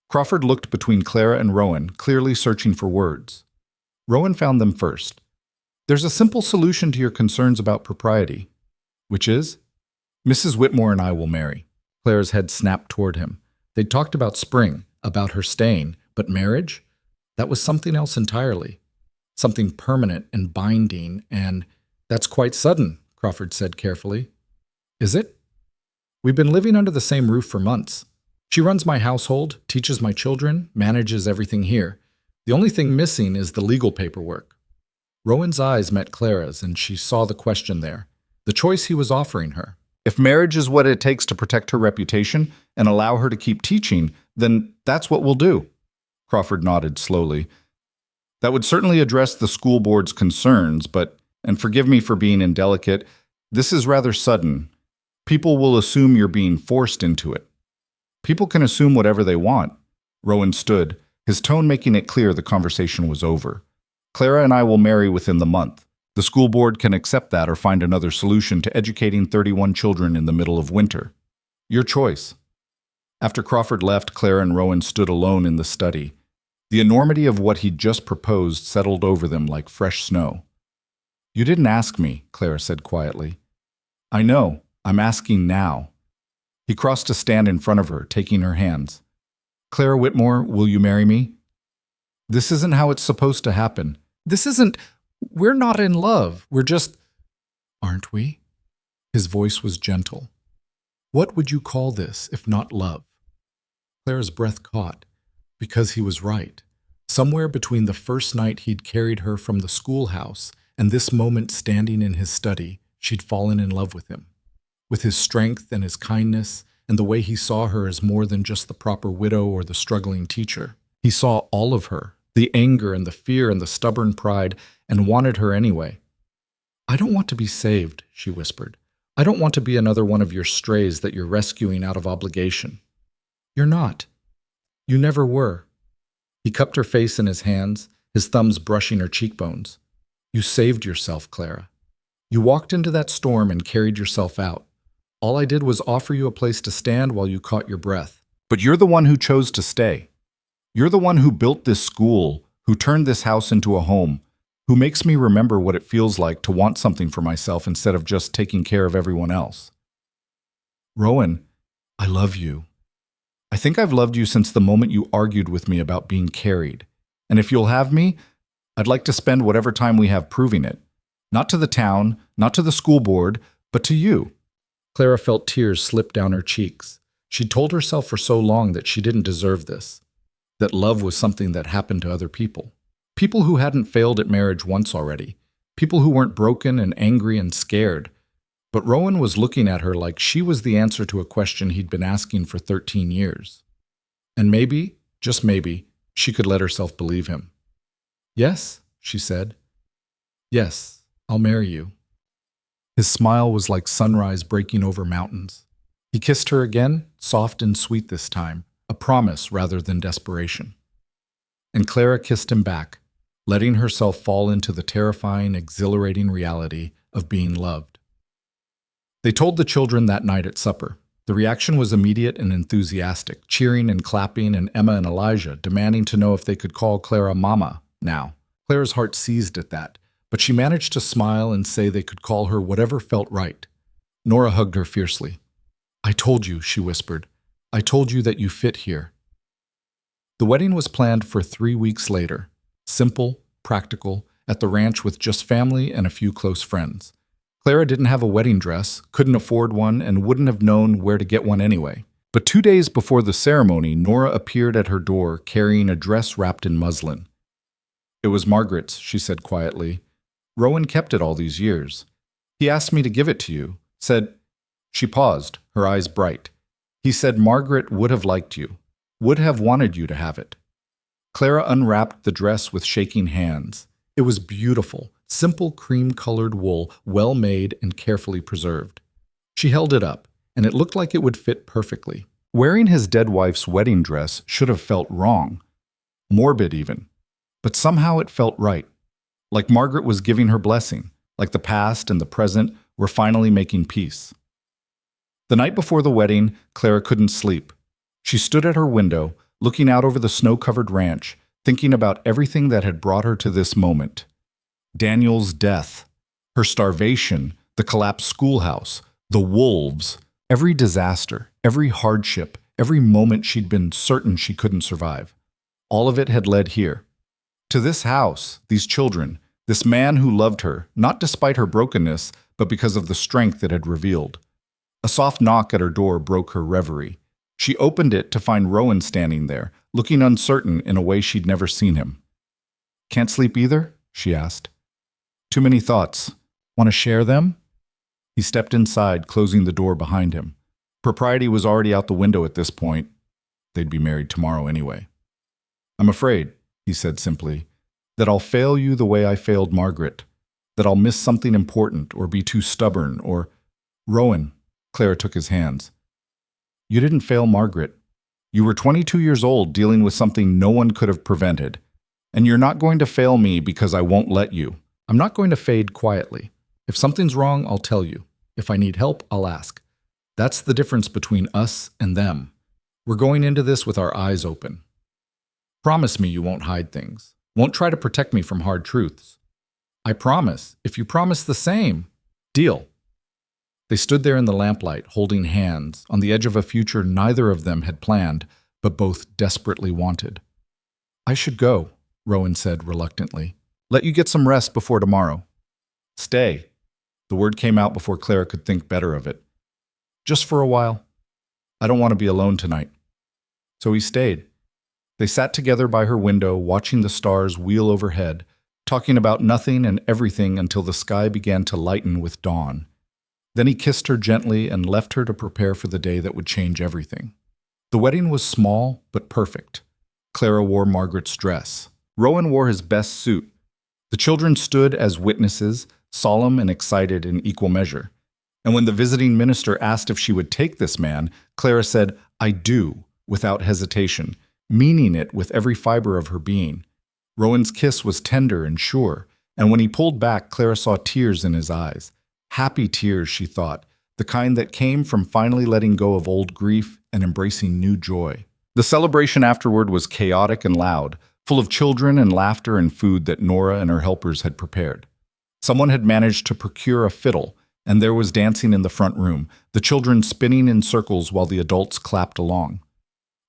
Crawford looked between Clara and Rowan, clearly searching for words. Rowan found them first. "There's a simple solution to your concerns about propriety." "Which is?" "Mrs. Whitmore and I will marry." Clara's head snapped toward him. They'd talked about spring, about her staying, but marriage? That was something else entirely. Something permanent and binding, and "That's quite sudden," Crawford said carefully. "Is it? We've been living under the same roof for months. She runs my household, teaches my children, manages everything here. The only thing missing is the legal paperwork." Rowan's eyes met Clara's, and she saw the question there, the choice he was offering her. If marriage is what it takes to protect her reputation and allow her to keep teaching, then that's what we'll do. Crawford nodded slowly. "That would certainly address the school board's concerns, but, and forgive me for being indelicate, this is rather sudden. People will assume you're being forced into it." "People can assume whatever they want." Rowan stood, his tone making it clear the conversation was over. "Clara and I will marry within the month. The school board can accept that or find another solution to educating 31 children in the middle of winter. Your choice." After Crawford left, Clara and Rowan stood alone in the study. The enormity of what he'd just proposed settled over them like fresh snow. "You didn't ask me," Clara said quietly. "I know. I'm asking now." He crossed to stand in front of her, taking her hands. "Clara Whitmore, will you marry me?" "This isn't how it's supposed to happen. This isn't... We're not in love. We're just..." "Aren't we?" His voice was gentle. What would you call this if not love? Clara's breath caught, because he was right. Somewhere between the first night he'd carried her from the schoolhouse and this moment standing in his study, she'd fallen in love with him. With his strength and his kindness, and the way he saw her as more than just the proper widow or the struggling teacher. He saw all of her, the anger and the fear and the stubborn pride, and wanted her anyway. "I don't want to be saved," she whispered. "I don't want to be another one of your strays that you're rescuing out of obligation." "You're not. You never were." He cupped her face in his hands, his thumbs brushing her cheekbones. "You saved yourself, Clara. You walked into that storm and carried yourself out. All I did was offer you a place to stand while you caught your breath. But you're the one who chose to stay. You're the one who built this school, who turned this house into a home, who makes me remember what it feels like to want something for myself instead of just taking care of everyone else. Rowan, I love you. I think I've loved you since the moment you argued with me about being carried. And if you'll have me, I'd like to spend whatever time we have proving it. Not to the town, not to the school board, but to you." Clara felt tears slip down her cheeks. She'd told herself for so long that she didn't deserve this, that love was something that happened to other people. People who hadn't failed at marriage once already. People who weren't broken and angry and scared. But Rowan was looking at her like she was the answer to a question he'd been asking for 13 years. And maybe, just maybe, she could let herself believe him. "Yes," she said. "Yes, I'll marry you." His smile was like sunrise breaking over mountains. He kissed her again, soft and sweet this time, a promise rather than desperation. And Clara kissed him back, letting herself fall into the terrifying, exhilarating reality of being loved. They told the children that night at supper. The reaction was immediate and enthusiastic, cheering and clapping, and Emma and Elijah demanding to know if they could call Clara Mama now. Clara's heart seized at that, but she managed to smile and say they could call her whatever felt right. Nora hugged her fiercely. "I told you," she whispered. "I told you that you fit here." The wedding was planned for 3 weeks later. Simple, practical, at the ranch with just family and a few close friends. Clara didn't have a wedding dress, couldn't afford one, and wouldn't have known where to get one anyway. But 2 days before the ceremony, Nora appeared at her door carrying a dress wrapped in muslin. "It was Margaret's," she said quietly. "Rowan kept it all these years. He asked me to give it to you, said—" She paused, her eyes bright. "He said Margaret would have liked you, would have wanted you to have it." Clara unwrapped the dress with shaking hands. It was beautiful, simple cream-colored wool, well-made and carefully preserved. She held it up, and it looked like it would fit perfectly. Wearing his dead wife's wedding dress should have felt wrong, morbid even, but somehow it felt right. Like Margaret was giving her blessing, like the past and the present were finally making peace. The night before the wedding, Clara couldn't sleep. She stood at her window, looking out over the snow-covered ranch, thinking about everything that had brought her to this moment. Daniel's death, her starvation, the collapsed schoolhouse, the wolves, every disaster, every hardship, every moment she'd been certain she couldn't survive. All of it had led here. To this house, these children, this man who loved her, not despite her brokenness, but because of the strength it had revealed. A soft knock at her door broke her reverie. She opened it to find Rowan standing there, looking uncertain in a way she'd never seen him. "Can't sleep either?" she asked. "Too many thoughts. Want to share them?" He stepped inside, closing the door behind him. Propriety was already out the window at this point. They'd be married tomorrow anyway. "I'm afraid," he said simply, "that I'll fail you the way I failed Margaret, that I'll miss something important or be too stubborn or—" "Rowan," Clara took his hands. "You didn't fail Margaret. You were 22 years old dealing with something no one could have prevented. And you're not going to fail me because I won't let you. I'm not going to fade quietly. If something's wrong, I'll tell you. If I need help, I'll ask. That's the difference between us and them. We're going into this with our eyes open. Promise me you won't hide things. Won't try to protect me from hard truths. I promise, if you promise the same. Deal." They stood there in the lamplight, holding hands, on the edge of a future neither of them had planned, but both desperately wanted. "I should go," Rowan said reluctantly. "Let you get some rest before tomorrow." "Stay." The word came out before Clara could think better of it. Just for a while. I don't want to be alone tonight." So he stayed. They sat together by her window, watching the stars wheel overhead, talking about nothing and everything until the sky began to lighten with dawn. Then he kissed her gently and left her to prepare for the day that would change everything. The wedding was small but perfect. Clara wore Margaret's dress. Rowan wore his best suit. The children stood as witnesses, solemn and excited in equal measure. And when the visiting minister asked if she would take this man, Clara said, "I do," without hesitation, meaning it with every fiber of her being. Rowan's kiss was tender and sure, and when he pulled back, Clara saw tears in his eyes. Happy tears, she thought, the kind that came from finally letting go of old grief and embracing new joy. The celebration afterward was chaotic and loud, full of children and laughter and food that Nora and her helpers had prepared. Someone had managed to procure a fiddle, and there was dancing in the front room, the children spinning in circles while the adults clapped along.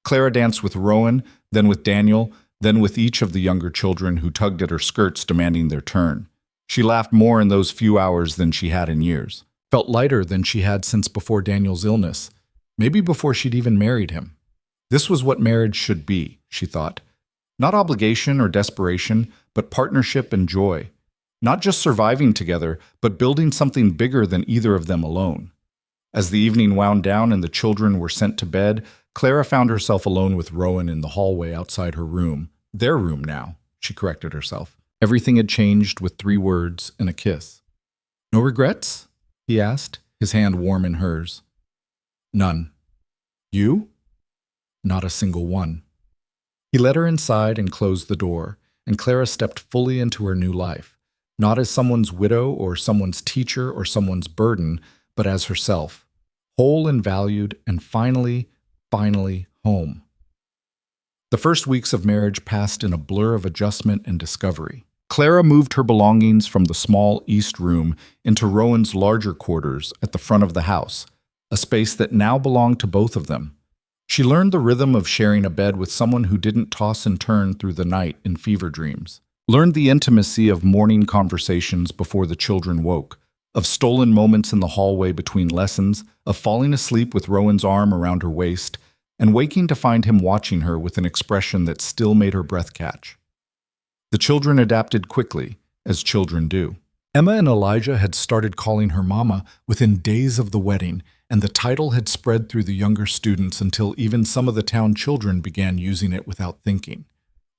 Clara danced with Rowan, then with Daniel, then with each of the younger children who tugged at her skirts demanding their turn. She laughed more in those few hours than she had in years, felt lighter than she had since before Daniel's illness, maybe before she'd even married him. This was what marriage should be, she thought. Not obligation or desperation, but partnership and joy. Not just surviving together, but building something bigger than either of them alone. As the evening wound down and the children were sent to bed, Clara found herself alone with Rowan in the hallway outside her room. Their room now, she corrected herself. Everything had changed with 3 words and a kiss. "No regrets?" he asked, his hand warm in hers. "None." "You?" "Not a single one." He led her inside and closed the door, and Clara stepped fully into her new life, not as someone's widow or someone's teacher or someone's burden, but as herself, whole and valued, and finally home. The first weeks of marriage passed in a blur of adjustment and discovery. Clara moved her belongings from the small east room into Rowan's larger quarters at the front of the house, a space that now belonged to both of them. She learned the rhythm of sharing a bed with someone who didn't toss and turn through the night in fever dreams, learned the intimacy of morning conversations before the children woke, of stolen moments in the hallway between lessons, of falling asleep with Rowan's arm around her waist, and waking to find him watching her with an expression that still made her breath catch. The children adapted quickly, as children do. Emma and Elijah had started calling her Mama within days of the wedding, and the title had spread through the younger students until even some of the town children began using it without thinking.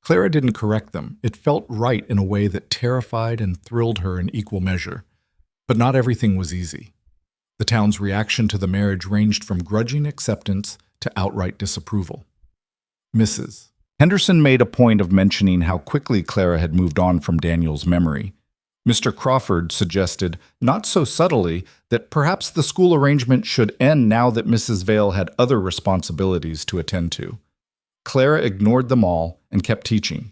Clara didn't correct them. It felt right in a way that terrified and thrilled her in equal measure. But not everything was easy. The town's reaction to the marriage ranged from grudging acceptance to outright disapproval. Mrs. Henderson made a point of mentioning how quickly Clara had moved on from Daniel's memory. Mr. Crawford suggested, not so subtly, that perhaps the school arrangement should end now that Mrs. Vale had other responsibilities to attend to. Clara ignored them all and kept teaching,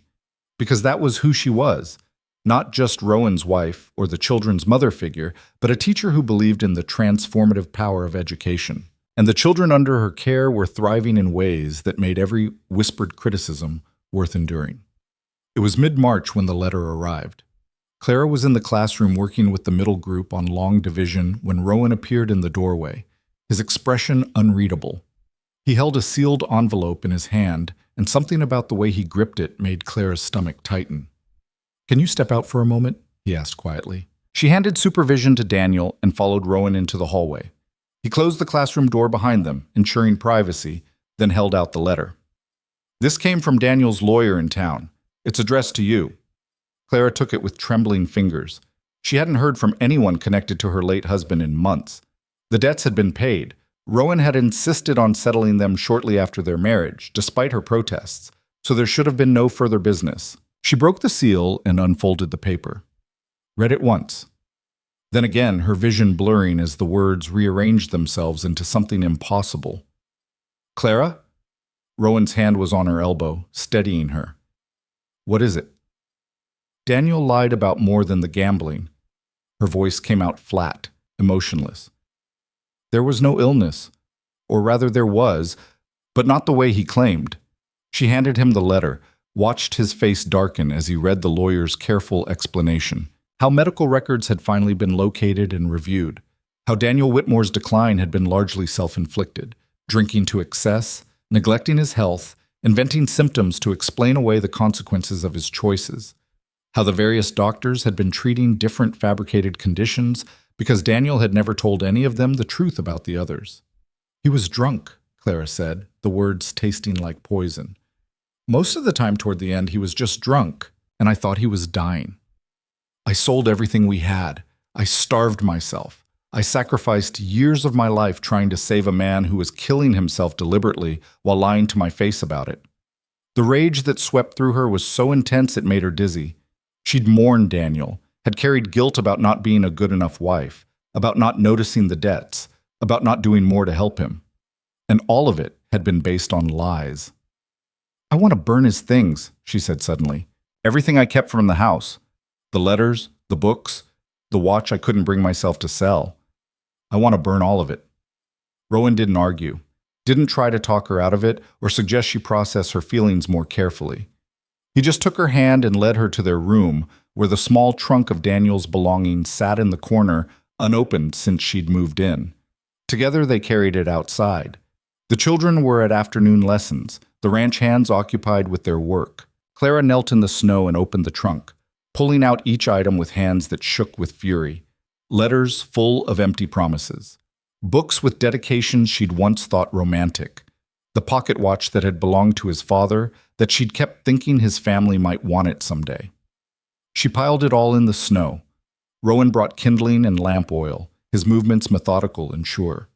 because that was who she was, not just Rowan's wife or the children's mother figure, but a teacher who believed in the transformative power of education. And the children under her care were thriving in ways that made every whispered criticism worth enduring. It was mid-March when the letter arrived. Clara was in the classroom working with the middle group on long division when Rowan appeared in the doorway, his expression unreadable. He held a sealed envelope in his hand, and something about the way he gripped it made Clara's stomach tighten. "Can you step out for a moment?" he asked quietly. She handed supervision to Daniel and followed Rowan into the hallway. He closed the classroom door behind them, ensuring privacy, then held out the letter. "This came from Daniel's lawyer in town. It's addressed to you." Clara took it with trembling fingers. She hadn't heard from anyone connected to her late husband in months. The debts had been paid. Rowan had insisted on settling them shortly after their marriage, despite her protests, so there should have been no further business. She broke the seal and unfolded the paper. Read it once. Then again, her vision blurring as the words rearranged themselves into something impossible. "Clara?" Rowan's hand was on her elbow, steadying her. "What is it?" Daniel lied about more than the gambling. Her voice came out flat, emotionless. "There was no illness, or rather there was, but not the way he claimed." She handed him the letter, watched his face darken as he read the lawyer's careful explanation. How medical records had finally been located and reviewed. How Daniel Whitmore's decline had been largely self-inflicted, drinking to excess, neglecting his health, inventing symptoms to explain away the consequences of his choices. How the various doctors had been treating different fabricated conditions because Daniel had never told any of them the truth about the others. He was drunk, Clara said, the words tasting like poison. Most of the time toward the end, he was just drunk, and I thought he was dying. I sold everything we had. I starved myself. I sacrificed years of my life trying to save a man who was killing himself deliberately while lying to my face about it. The rage that swept through her was so intense it made her dizzy. She'd mourned Daniel, had carried guilt about not being a good enough wife, about not noticing the debts, about not doing more to help him. And all of it had been based on lies. "I want to burn his things," she said suddenly. "Everything I kept from the house. The letters, the books, the watch I couldn't bring myself to sell. I want to burn all of it." Rowan didn't argue, didn't try to talk her out of it or suggest she process her feelings more carefully. He just took her hand and led her to their room, where the small trunk of Daniel's belongings sat in the corner, unopened since she'd moved in. Together they carried it outside. The children were at afternoon lessons, the ranch hands occupied with their work. Clara knelt in the snow and opened the trunk, pulling out each item with hands that shook with fury. Letters full of empty promises. Books with dedications she'd once thought romantic. The pocket watch that had belonged to his father, that she'd kept thinking his family might want it someday. She piled it all in the snow. Rowan brought kindling and lamp oil, his movements methodical and sure.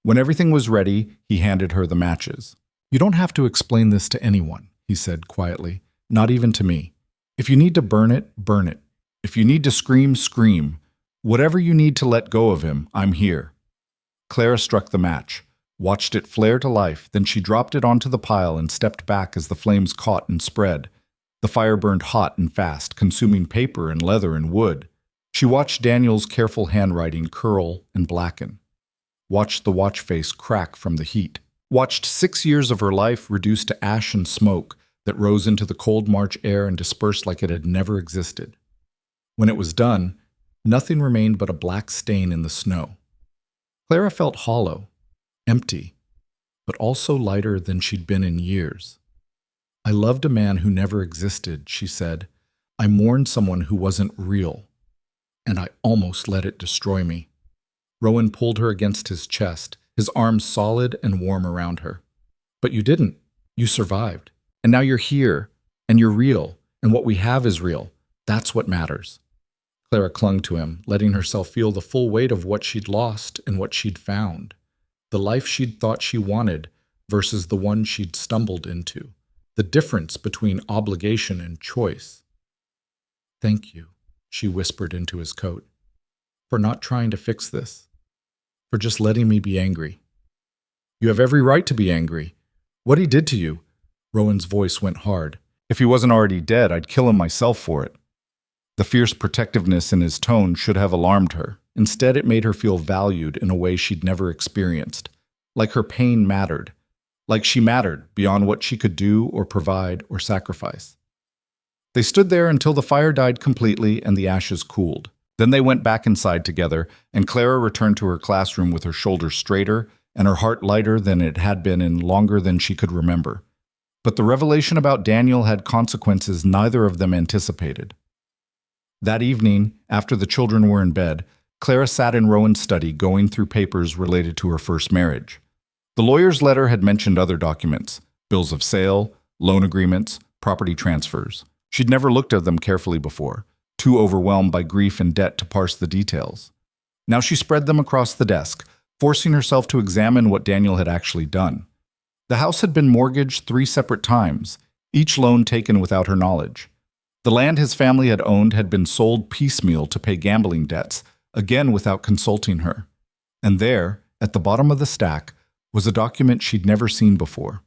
When everything was ready, he handed her the matches. "You don't have to explain this to anyone," he said quietly, "not even to me. If you need to burn it, burn it. If you need to scream, scream. Whatever you need to let go of him, I'm here." Clara struck the match, watched it flare to life, then she dropped it onto the pile and stepped back as the flames caught and spread. The fire burned hot and fast, consuming paper and leather and wood. She watched Daniel's careful handwriting curl and blacken. Watched the watch face crack from the heat. Watched 6 years of her life reduce to ash and smoke that rose into the cold March air and dispersed like it had never existed. When it was done, nothing remained but a black stain in the snow. Clara felt hollow, empty, but also lighter than she'd been in years. "I loved a man who never existed," she said. "I mourned someone who wasn't real, and I almost let it destroy me." Rowan pulled her against his chest, his arms solid and warm around her. "But you didn't. You survived. And now you're here, and you're real, and what we have is real. That's what matters." Clara clung to him, letting herself feel the full weight of what she'd lost and what she'd found. The life she'd thought she wanted versus the one she'd stumbled into. The difference between obligation and choice. "Thank you," she whispered into his coat, "for not trying to fix this. For just letting me be angry." "You have every right to be angry. What he did to you," Rowan's voice went hard. "If he wasn't already dead, I'd kill him myself for it." The fierce protectiveness in his tone should have alarmed her. Instead, it made her feel valued in a way she'd never experienced. Like her pain mattered. Like she mattered beyond what she could do or provide or sacrifice. They stood there until the fire died completely and the ashes cooled. Then they went back inside together, and Clara returned to her classroom with her shoulders straighter and her heart lighter than it had been in longer than she could remember. But the revelation about Daniel had consequences neither of them anticipated. That evening, after the children were in bed, Clara sat in Rowan's study going through papers related to her first marriage. The lawyer's letter had mentioned other documents, bills of sale, loan agreements, property transfers. She'd never looked at them carefully before, too overwhelmed by grief and debt to parse the details. Now she spread them across the desk, forcing herself to examine what Daniel had actually done. The house had been mortgaged 3 separate times, each loan taken without her knowledge. The land his family had owned had been sold piecemeal to pay gambling debts, again without consulting her. And there, at the bottom of the stack, was a document she'd never seen before.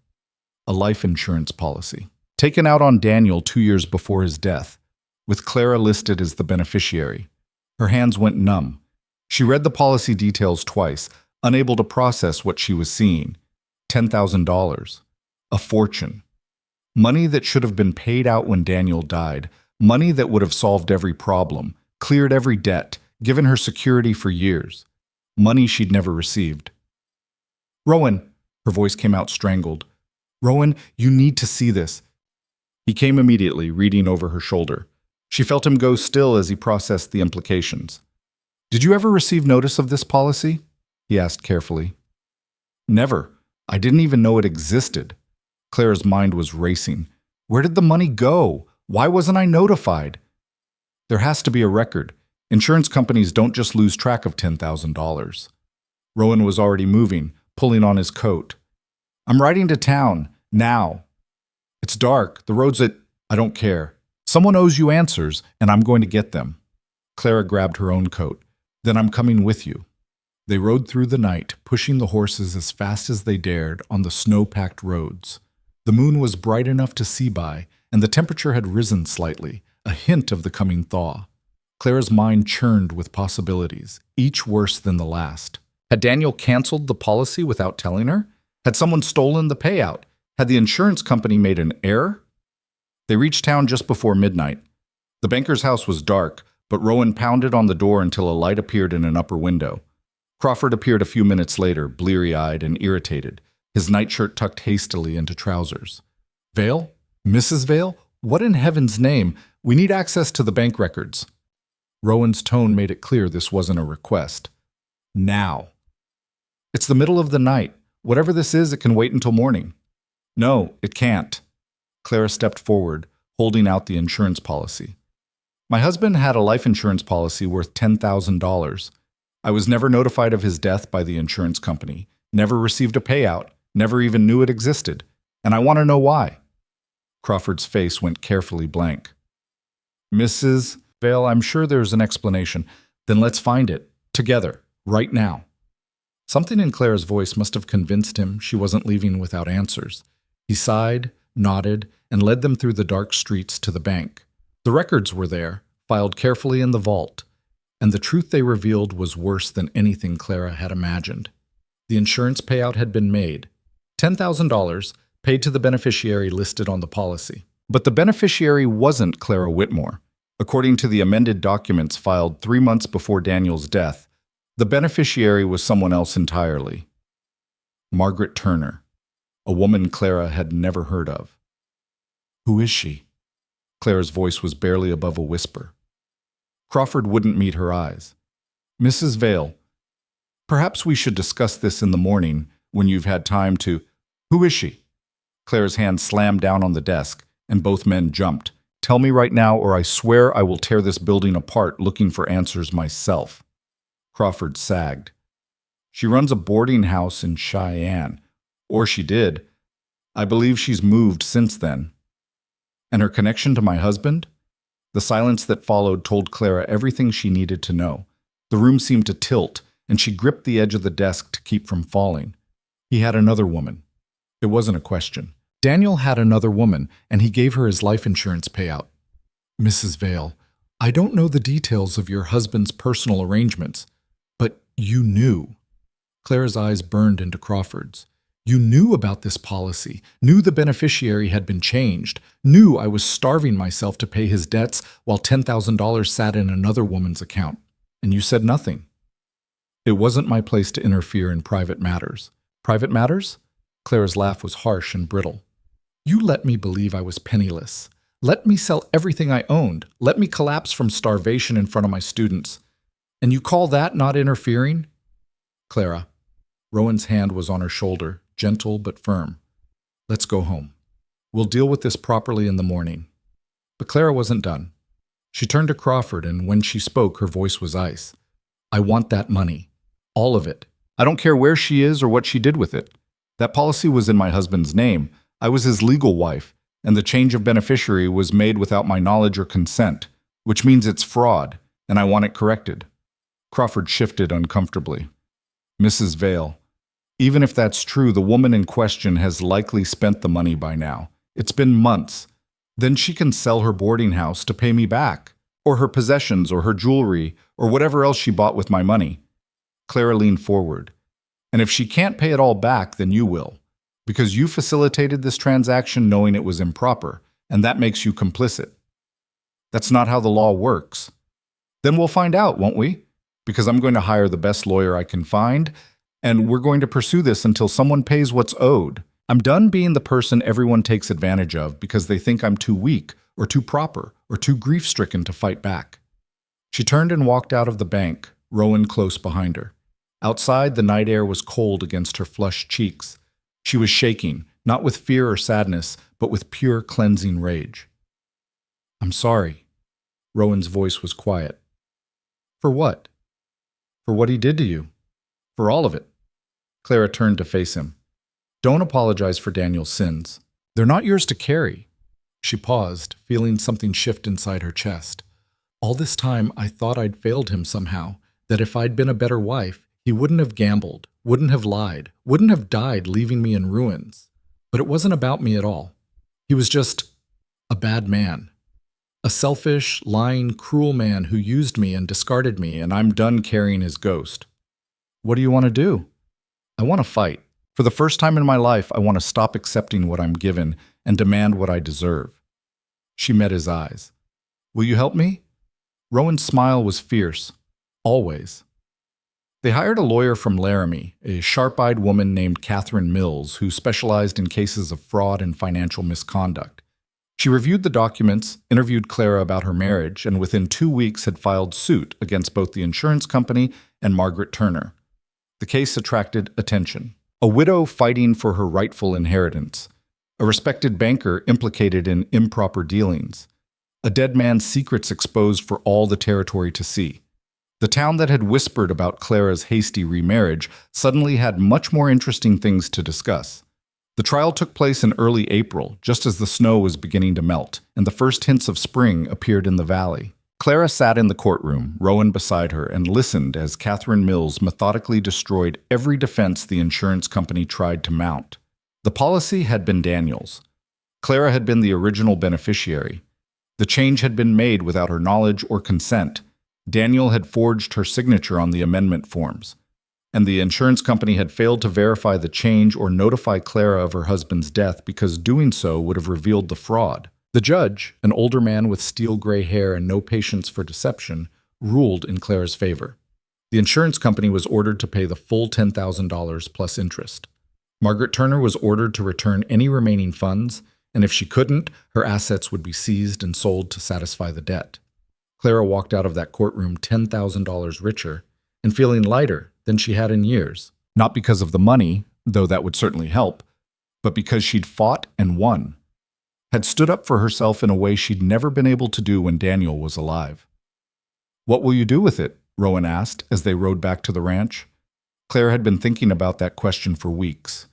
A life insurance policy, taken out on Daniel 2 years before his death, with Clara listed as the beneficiary. Her hands went numb. She read the policy details twice, unable to process what she was seeing. $10,000. A fortune. Money that should have been paid out when Daniel died. Money that would have solved every problem, cleared every debt, given her security for years. money she'd never received. "Rowan," her voice came out strangled. "Rowan, you need to see this." He came immediately, reading over her shoulder. She felt him go still as he processed the implications. "Did you ever receive notice of this policy?" he asked carefully. "Never. I didn't even know it existed." Clara's mind was racing. Where did the money go? Why wasn't I notified? There has to be a record. Insurance companies don't just lose track of $10,000. Rowan was already moving, pulling on his coat. "I'm riding to town, now. It's dark, the road's I don't care. Someone owes you answers, and I'm going to get them." Clara grabbed her own coat. "Then I'm coming with you." They rode through the night, pushing the horses as fast as they dared on the snow-packed roads. The moon was bright enough to see by, and the temperature had risen slightly, a hint of the coming thaw. Clara's mind churned with possibilities, each worse than the last. Had Daniel canceled the policy without telling her? Had someone stolen the payout? Had the insurance company made an error? They reached town just before midnight. The banker's house was dark, but Rowan pounded on the door until a light appeared in an upper window. Crawford appeared a few minutes later, bleary-eyed and irritated, his nightshirt tucked hastily into trousers. "Vale? Mrs. Vale? What in heaven's name? We need access to the bank records." Rowan's tone made it clear this wasn't a request. "Now." "It's the middle of the night. Whatever this is, it can wait until morning." "No, it can't." Clara stepped forward, holding out the insurance policy. "My husband had a life insurance policy worth $10,000. I was never notified of his death by the insurance company, never received a payout, never even knew it existed, and I want to know why." Crawford's face went carefully blank. "Mrs. Vale, I'm sure there's an explanation. Then let's find it, together, right now." Something in Clara's voice must have convinced him she wasn't leaving without answers. He sighed, nodded, and led them through the dark streets to the bank. The records were there, filed carefully in the vault, and the truth they revealed was worse than anything Clara had imagined. The insurance payout had been made. $10,000 paid to the beneficiary listed on the policy. But the beneficiary wasn't Clara Whitmore. According to the amended documents filed 3 months before Daniel's death, the beneficiary was someone else entirely. Margaret Turner, a woman Clara had never heard of. "Who is she?" Clara's voice was barely above a whisper. Crawford wouldn't meet her eyes. "Mrs. Vale, perhaps we should discuss this in the morning when you've had time to—" "Who is she?" Clara's hand slammed down on the desk, and both men jumped. "Tell me right now, or I swear I will tear this building apart looking for answers myself." Crawford sagged. "She runs a boarding house in Cheyenne. Or she did. I believe she's moved since then." "And her connection to my husband?" The silence that followed told Clara everything she needed to know. The room seemed to tilt, and she gripped the edge of the desk to keep from falling. He had another woman. It wasn't a question. Daniel had another woman, and he gave her his life insurance payout. "Mrs. Vale, I don't know the details of your husband's personal arrangements, but you knew." Clara's eyes burned into Crawford's. "You knew about this policy, knew the beneficiary had been changed, knew I was starving myself to pay his debts while $10,000 sat in another woman's account, and you said nothing." "It wasn't my place to interfere in private matters." "Private matters?" Clara's laugh was harsh and brittle. "You let me believe I was penniless. Let me sell everything I owned. Let me collapse from starvation in front of my students. And you call that not interfering?" "Clara." Rowan's hand was on her shoulder, gentle but firm. "Let's go home. We'll deal with this properly in the morning." But Clara wasn't done. She turned to Crawford, and when she spoke, her voice was ice. "I want that money. All of it. I don't care where she is or what she did with it. That policy was in my husband's name. I was his legal wife, and the change of beneficiary was made without my knowledge or consent, which means it's fraud, and I want it corrected." Crawford shifted uncomfortably. "Mrs. Vale, even if that's true, the woman in question has likely spent the money by now. It's been months. Then she can sell her boarding house to pay me back, or her possessions, or her jewelry, or whatever else she bought with my money." Clara leaned forward. "And if she can't pay it all back, then you will, because you facilitated this transaction knowing it was improper, and that makes you complicit." "That's not how the law works." "Then we'll find out, won't we? because I'm going to hire the best lawyer I can find, and we're going to pursue this until someone pays what's owed. I'm done being the person everyone takes advantage of because they think I'm too weak or too proper or too grief-stricken to fight back. She turned and walked out of the bank, Rowan close behind her. Outside, the night air was cold against her flushed cheeks. She was shaking, not with fear or sadness, but with pure cleansing rage. I'm sorry. Rowan's voice was quiet. For what? For what he did to you. For all of it. Clara turned to face him. Don't apologize for Daniel's sins. They're not yours to carry. She paused, feeling something shift inside her chest. All this time, I thought I'd failed him somehow, that if I'd been a better wife, he wouldn't have gambled, wouldn't have lied, wouldn't have died leaving me in ruins. But it wasn't about me at all. He was just a bad man. A selfish, lying, cruel man who used me and discarded me, and I'm done carrying his ghost. What do you want to do? I want to fight. For the first time in my life, I want to stop accepting what I'm given and demand what I deserve. She met his eyes. Will you help me? Rowan's smile was fierce. Always. They hired a lawyer from Laramie, a sharp-eyed woman named Catherine Mills, who specialized in cases of fraud and financial misconduct. She reviewed the documents, interviewed Clara about her marriage, and within 2 weeks had filed suit against both the insurance company and Margaret Turner. The case attracted attention. A widow fighting for her rightful inheritance. A respected banker implicated in improper dealings. A dead man's secrets exposed for all the territory to see. The town that had whispered about Clara's hasty remarriage suddenly had much more interesting things to discuss. The trial took place in early April, just as the snow was beginning to melt, and the first hints of spring appeared in the valley. Clara sat in the courtroom, Rowan beside her, and listened as Catherine Mills methodically destroyed every defense the insurance company tried to mount. The policy had been Daniel's. Clara had been the original beneficiary. The change had been made without her knowledge or consent. Daniel had forged her signature on the amendment forms, and the insurance company had failed to verify the change or notify Clara of her husband's death because doing so would have revealed the fraud. The judge, an older man with steel-gray hair and no patience for deception, ruled in Clara's favor. The insurance company was ordered to pay the full $10,000 plus interest. Margaret Turner was ordered to return any remaining funds, and if she couldn't, her assets would be seized and sold to satisfy the debt. Clara walked out of that courtroom $10,000 richer and feeling lighter than she had in years, not because of the money, though that would certainly help, but because she'd fought and won, had stood up for herself in a way she'd never been able to do when Daniel was alive. What will you do with it? Rowan asked as they rode back to the ranch. Claire had been thinking about that question for weeks.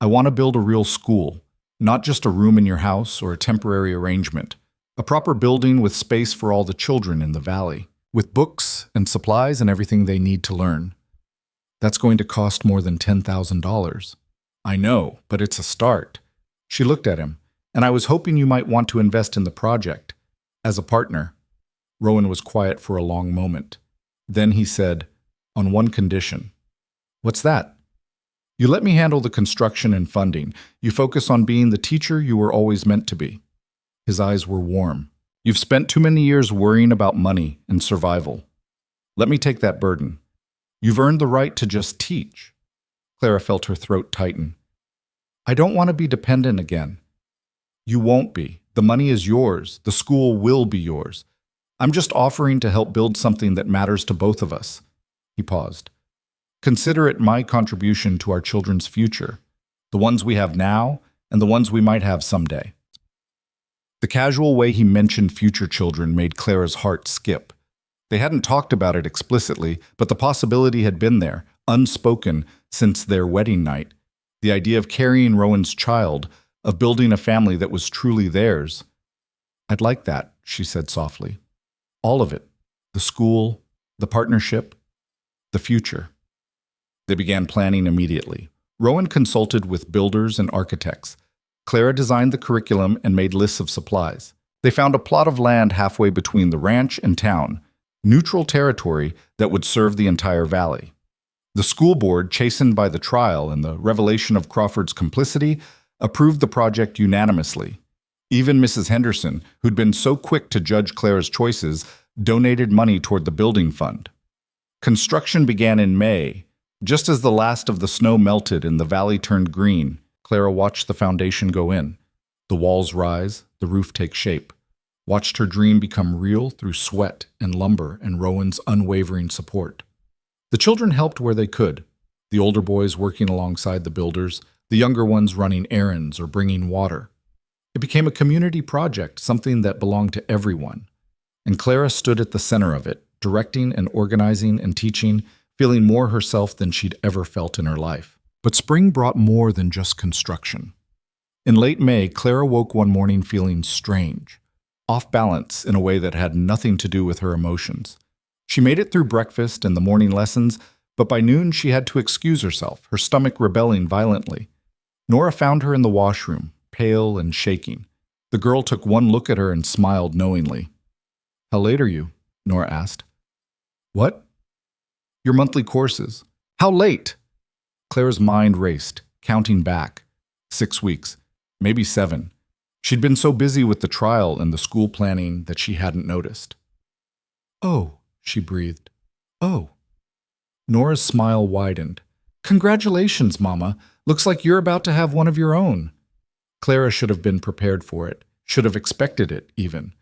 I want to build a real school, not just a room in your house or a temporary arrangement, a proper building with space for all the children in the valley, with books and supplies and everything they need to learn. That's going to cost more than $10,000. I know, but it's a start. She looked at him. And I was hoping you might want to invest in the project, as a partner. Rowan was quiet for a long moment. Then he said, on one condition. What's that? You let me handle the construction and funding. You focus on being the teacher you were always meant to be. His eyes were warm. You've spent too many years worrying about money and survival. Let me take that burden. You've earned the right to just teach. Clara felt her throat tighten. I don't want to be dependent again. You won't be. The money is yours. The school will be yours. I'm just offering to help build something that matters to both of us. He paused. Consider it my contribution to our children's future, the ones we have now and the ones we might have someday. The casual way he mentioned future children made Clara's heart skip. They hadn't talked about it explicitly, but the possibility had been there, unspoken, since their wedding night. The idea of carrying Rowan's child, of building a family that was truly theirs. I'd like that, she said softly. All of it. The school, the partnership, the future. They began planning immediately. Rowan consulted with builders and architects. Clara designed the curriculum and made lists of supplies. They found a plot of land halfway between the ranch and town, neutral territory that would serve the entire valley. The school board, chastened by the trial and the revelation of Crawford's complicity, approved the project unanimously. Even Mrs. Henderson, who'd been so quick to judge Clara's choices, donated money toward the building fund. Construction began in May. Just as the last of the snow melted and the valley turned green, Clara watched the foundation go in. The walls rise, the roof take shape. Watched her dream become real through sweat and lumber and Rowan's unwavering support. The children helped where they could, the older boys working alongside the builders, the younger ones running errands or bringing water. It became a community project, something that belonged to everyone. And Clara stood at the center of it, directing and organizing and teaching, feeling more herself than she'd ever felt in her life. But spring brought more than just construction. In late May, Clara woke one morning feeling strange, off balance in a way that had nothing to do with her emotions. She made it through breakfast and the morning lessons, but by noon she had to excuse herself, her stomach rebelling violently. Nora found her in the washroom, pale and shaking. The girl took one look at her and smiled knowingly. "How late are you?" Nora asked. "What?" "Your monthly courses." "How late?" Clara's mind raced, counting back. 6 weeks, maybe 7. She'd been so busy with the trial and the school planning that she hadn't noticed. "Oh," she breathed. "Oh." Nora's smile widened. "Congratulations, Mama. Looks like you're about to have one of your own." Clara should have been prepared for it, should have expected it, even.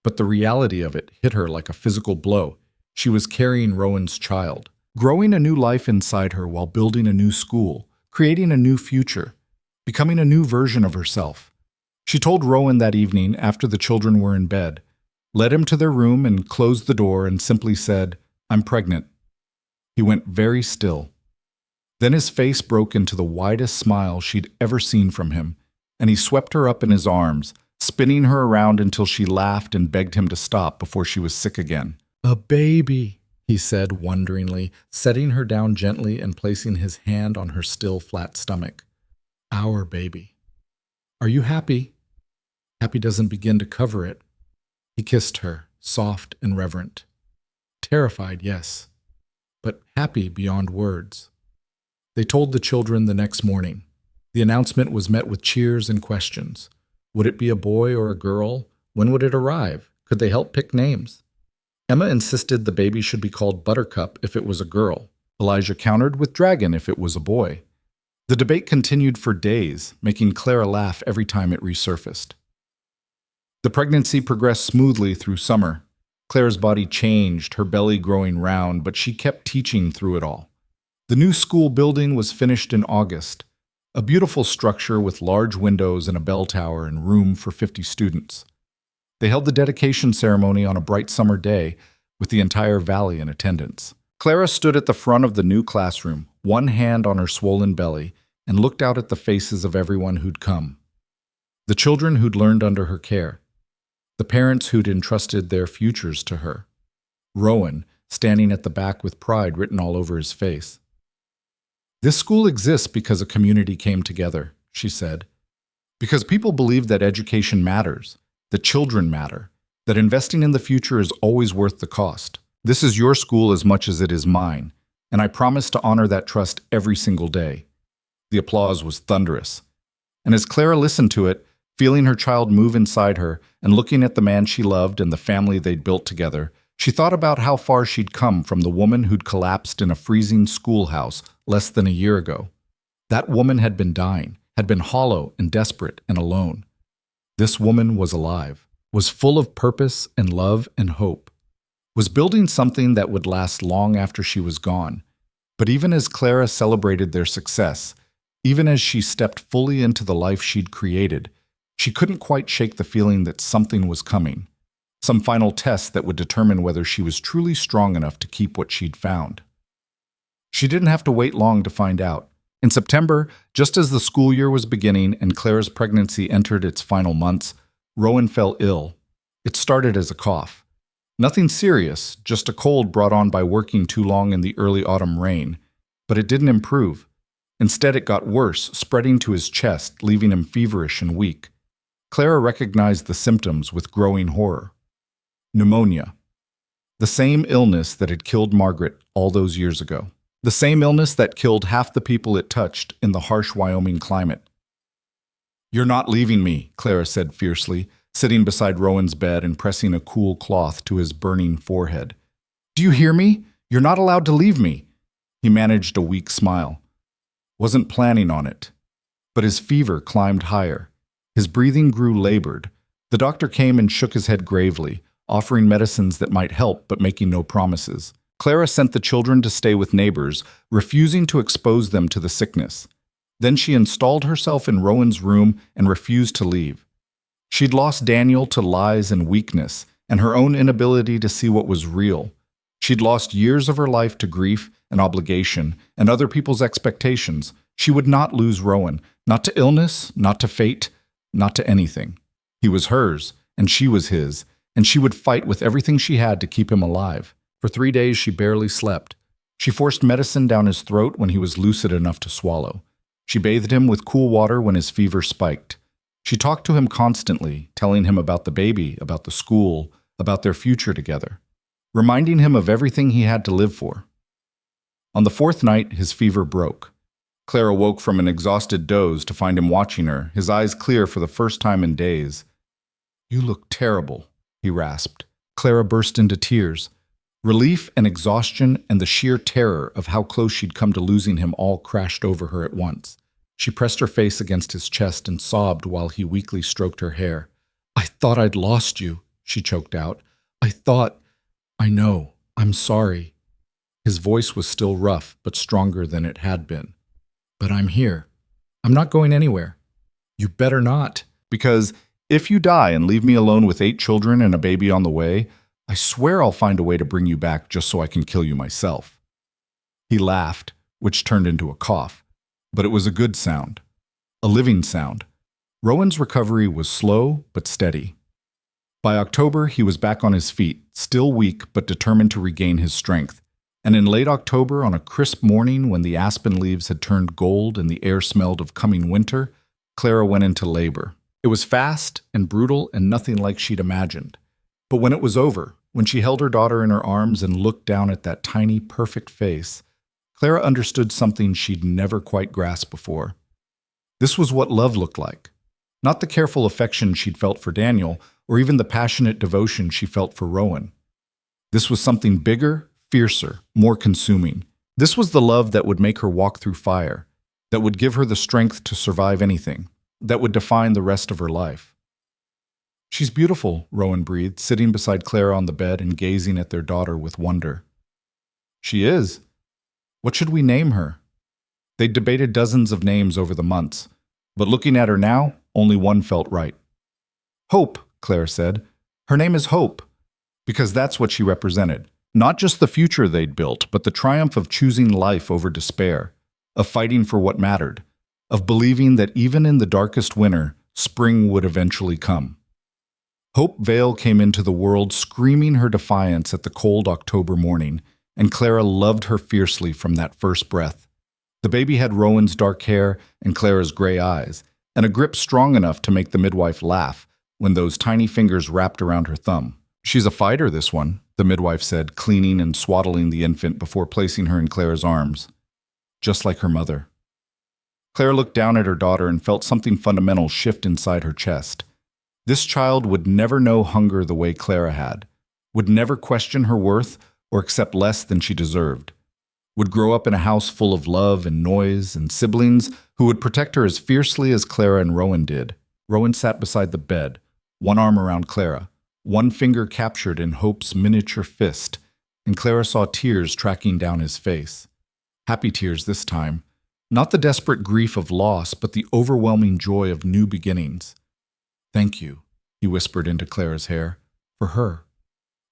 But the reality of it hit her like a physical blow. She was carrying Rowan's child, growing a new life inside her while building a new school, creating a new future, becoming a new version of herself. She told Rowan that evening after the children were in bed, led him to their room and closed the door and simply said, "I'm pregnant." He went very still. Then his face broke into the widest smile she'd ever seen from him, and he swept her up in his arms, spinning her around until she laughed and begged him to stop before she was sick again. "A baby," he said wonderingly, setting her down gently and placing his hand on her still flat stomach. "Our baby. Are you happy?" Happy doesn't begin to cover it. He kissed her, soft and reverent. Terrified, yes, but happy beyond words. They told the children the next morning. The announcement was met with cheers and questions. Would it be a boy or a girl? When would it arrive? Could they help pick names? Emma insisted the baby should be called Buttercup if it was a girl. Elijah countered with Dragon if it was a boy. The debate continued for days, making Clara laugh every time it resurfaced. The pregnancy progressed smoothly through summer. Clara's body changed, her belly growing round, but she kept teaching through it all. The new school building was finished in August, a beautiful structure with large windows and a bell tower and room for 50 students. They held the dedication ceremony on a bright summer day, with the entire valley in attendance. Clara stood at the front of the new classroom, one hand on her swollen belly, and looked out at the faces of everyone who'd come. The children who'd learned under her care. The parents who'd entrusted their futures to her. Rowan, standing at the back with pride written all over his face. "This school exists because a community came together," she said. "Because people believe that education matters, that children matter, that investing in the future is always worth the cost. This is your school as much as it is mine, and I promise to honor that trust every single day." The applause was thunderous. And as Clara listened to it, feeling her child move inside her and looking at the man she loved and the family they'd built together, she thought about how far she'd come from the woman who'd collapsed in a freezing schoolhouse less than a year ago. That woman had been dying, had been hollow and desperate and alone. This woman was alive, was full of purpose and love and hope, was building something that would last long after she was gone. But even as Clara celebrated their success, even as she stepped fully into the life she'd created, she couldn't quite shake the feeling that something was coming, some final test that would determine whether she was truly strong enough to keep what she'd found. She didn't have to wait long to find out. In September, just as the school year was beginning and Clara's pregnancy entered its final months, Rowan fell ill. It started as a cough. Nothing serious, just a cold brought on by working too long in the early autumn rain. But it didn't improve. Instead, it got worse, spreading to his chest, leaving him feverish and weak. Clara recognized the symptoms with growing horror. Pneumonia. The same illness that had killed Margaret all those years ago. The same illness that killed half the people it touched in the harsh Wyoming climate. "You're not leaving me," Clara said fiercely, sitting beside Rowan's bed and pressing a cool cloth to his burning forehead. "Do you hear me? You're not allowed to leave me." He managed a weak smile. Wasn't planning on it. But his fever climbed higher. His breathing grew labored. The doctor came and shook his head gravely, offering medicines that might help but making no promises. Clara sent the children to stay with neighbors, refusing to expose them to the sickness. Then she installed herself in Rowan's room and refused to leave. She'd lost Daniel to lies and weakness, and her own inability to see what was real. She'd lost years of her life to grief and obligation and other people's expectations. She would not lose Rowan, not to illness, not to fate, not to anything. He was hers, and she was his, and she would fight with everything she had to keep him alive. For 3 days she barely slept. She forced medicine down his throat when he was lucid enough to swallow. She bathed him with cool water when his fever spiked. She talked to him constantly, telling him about the baby, about the school, about their future together, reminding him of everything he had to live for. On the 4th night, his fever broke. Clara woke from an exhausted doze to find him watching her, his eyes clear for the first time in days. "You look terrible," he rasped. Clara burst into tears. Relief and exhaustion and the sheer terror of how close she'd come to losing him all crashed over her at once. She pressed her face against his chest and sobbed while he weakly stroked her hair. "I thought I'd lost you," she choked out. I know. I'm sorry." His voice was still rough, but stronger than it had been. "But I'm here. I'm not going anywhere." "You better not. Because if you die and leave me alone with 8 children and a baby on the way, I swear I'll find a way to bring you back just so I can kill you myself." He laughed, which turned into a cough. But it was a good sound. A living sound. Rowan's recovery was slow but steady. By October, he was back on his feet, still weak but determined to regain his strength. And in late October, on a crisp morning when the aspen leaves had turned gold and the air smelled of coming winter, Clara went into labor. It was fast and brutal and nothing like she'd imagined. But when it was over, when she held her daughter in her arms and looked down at that tiny, perfect face, Clara understood something she'd never quite grasped before. This was what love looked like. Not the careful affection she'd felt for Daniel, or even the passionate devotion she felt for Rowan. This was something bigger, fiercer, more consuming. This was the love that would make her walk through fire, that would give her the strength to survive anything, that would define the rest of her life. "She's beautiful," Rowan breathed, sitting beside Clara on the bed and gazing at their daughter with wonder. "She is. What should we name her?" They'd debated dozens of names over the months, but looking at her now, only one felt right. "Hope," Claire said. "Her name is Hope," because that's what she represented. Not just the future they'd built, but the triumph of choosing life over despair, of fighting for what mattered, of believing that even in the darkest winter, spring would eventually come. Hope Vale came into the world screaming her defiance at the cold October morning, and Clara loved her fiercely from that first breath. The baby had Rowan's dark hair and Clara's gray eyes, and a grip strong enough to make the midwife laugh when those tiny fingers wrapped around her thumb. "She's a fighter, this one," the midwife said, cleaning and swaddling the infant before placing her in Clara's arms. "Just like her mother." Clara looked down at her daughter and felt something fundamental shift inside her chest. This child would never know hunger the way Clara had, would never question her worth or accept less than she deserved, would grow up in a house full of love and noise and siblings who would protect her as fiercely as Clara and Rowan did. Rowan sat beside the bed, one arm around Clara, one finger captured in Hope's miniature fist, and Clara saw tears tracking down his face. Happy tears this time, not the desperate grief of loss, but the overwhelming joy of new beginnings. "Thank you," he whispered into Clara's hair, "for her,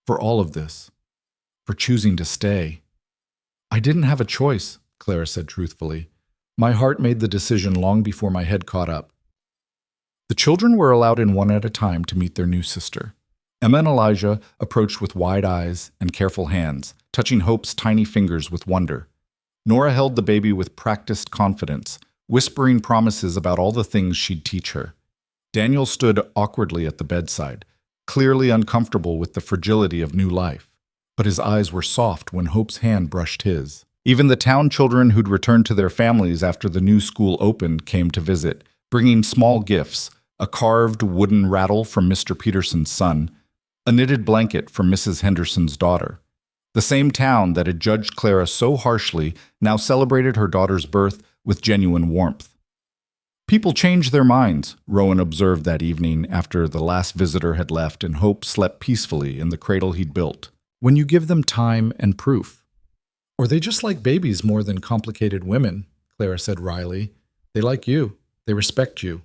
for all of this, for choosing to stay." "I didn't have a choice," Clara said truthfully. "My heart made the decision long before my head caught up." The children were allowed in one at a time to meet their new sister. Emma and Elijah approached with wide eyes and careful hands, touching Hope's tiny fingers with wonder. Nora held the baby with practiced confidence, whispering promises about all the things she'd teach her. Daniel stood awkwardly at the bedside, clearly uncomfortable with the fragility of new life, but his eyes were soft when Hope's hand brushed his. Even the town children who'd returned to their families after the new school opened came to visit, bringing small gifts: a carved wooden rattle from Mr. Peterson's son, a knitted blanket from Mrs. Henderson's daughter. The same town that had judged Clara so harshly now celebrated her daughter's birth with genuine warmth. People change their minds, Rowan observed that evening after the last visitor had left and Hope slept peacefully in the cradle he'd built. When you give them time and proof. Or they just like babies more than complicated women, Clara said wryly. They like you. They respect you.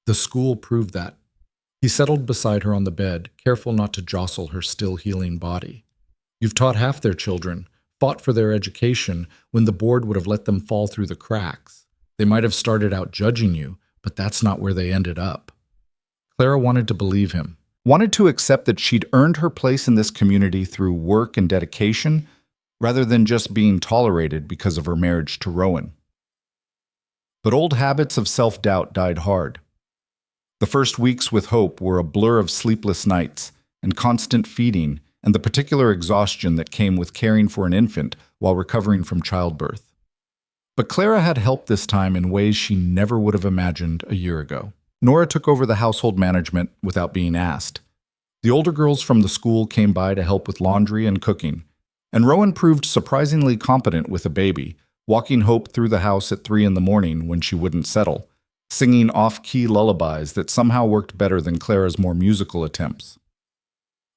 The school proved that. He settled beside her on the bed, careful not to jostle her still healing body. You've taught half their children, fought for their education when the board would have let them fall through the cracks. They might have started out judging you, but that's not where they ended up. Clara wanted to believe him, wanted to accept that she'd earned her place in this community through work and dedication, rather than just being tolerated because of her marriage to Rowan. But old habits of self-doubt died hard. The first weeks with Hope were a blur of sleepless nights and constant feeding and the particular exhaustion that came with caring for an infant while recovering from childbirth. But Clara had help this time in ways she never would have imagined a year ago. Nora took over the household management without being asked. The older girls from the school came by to help with laundry and cooking, and Rowan proved surprisingly competent with a baby, walking Hope through the house at 3 a.m. when she wouldn't settle, singing off-key lullabies that somehow worked better than Clara's more musical attempts.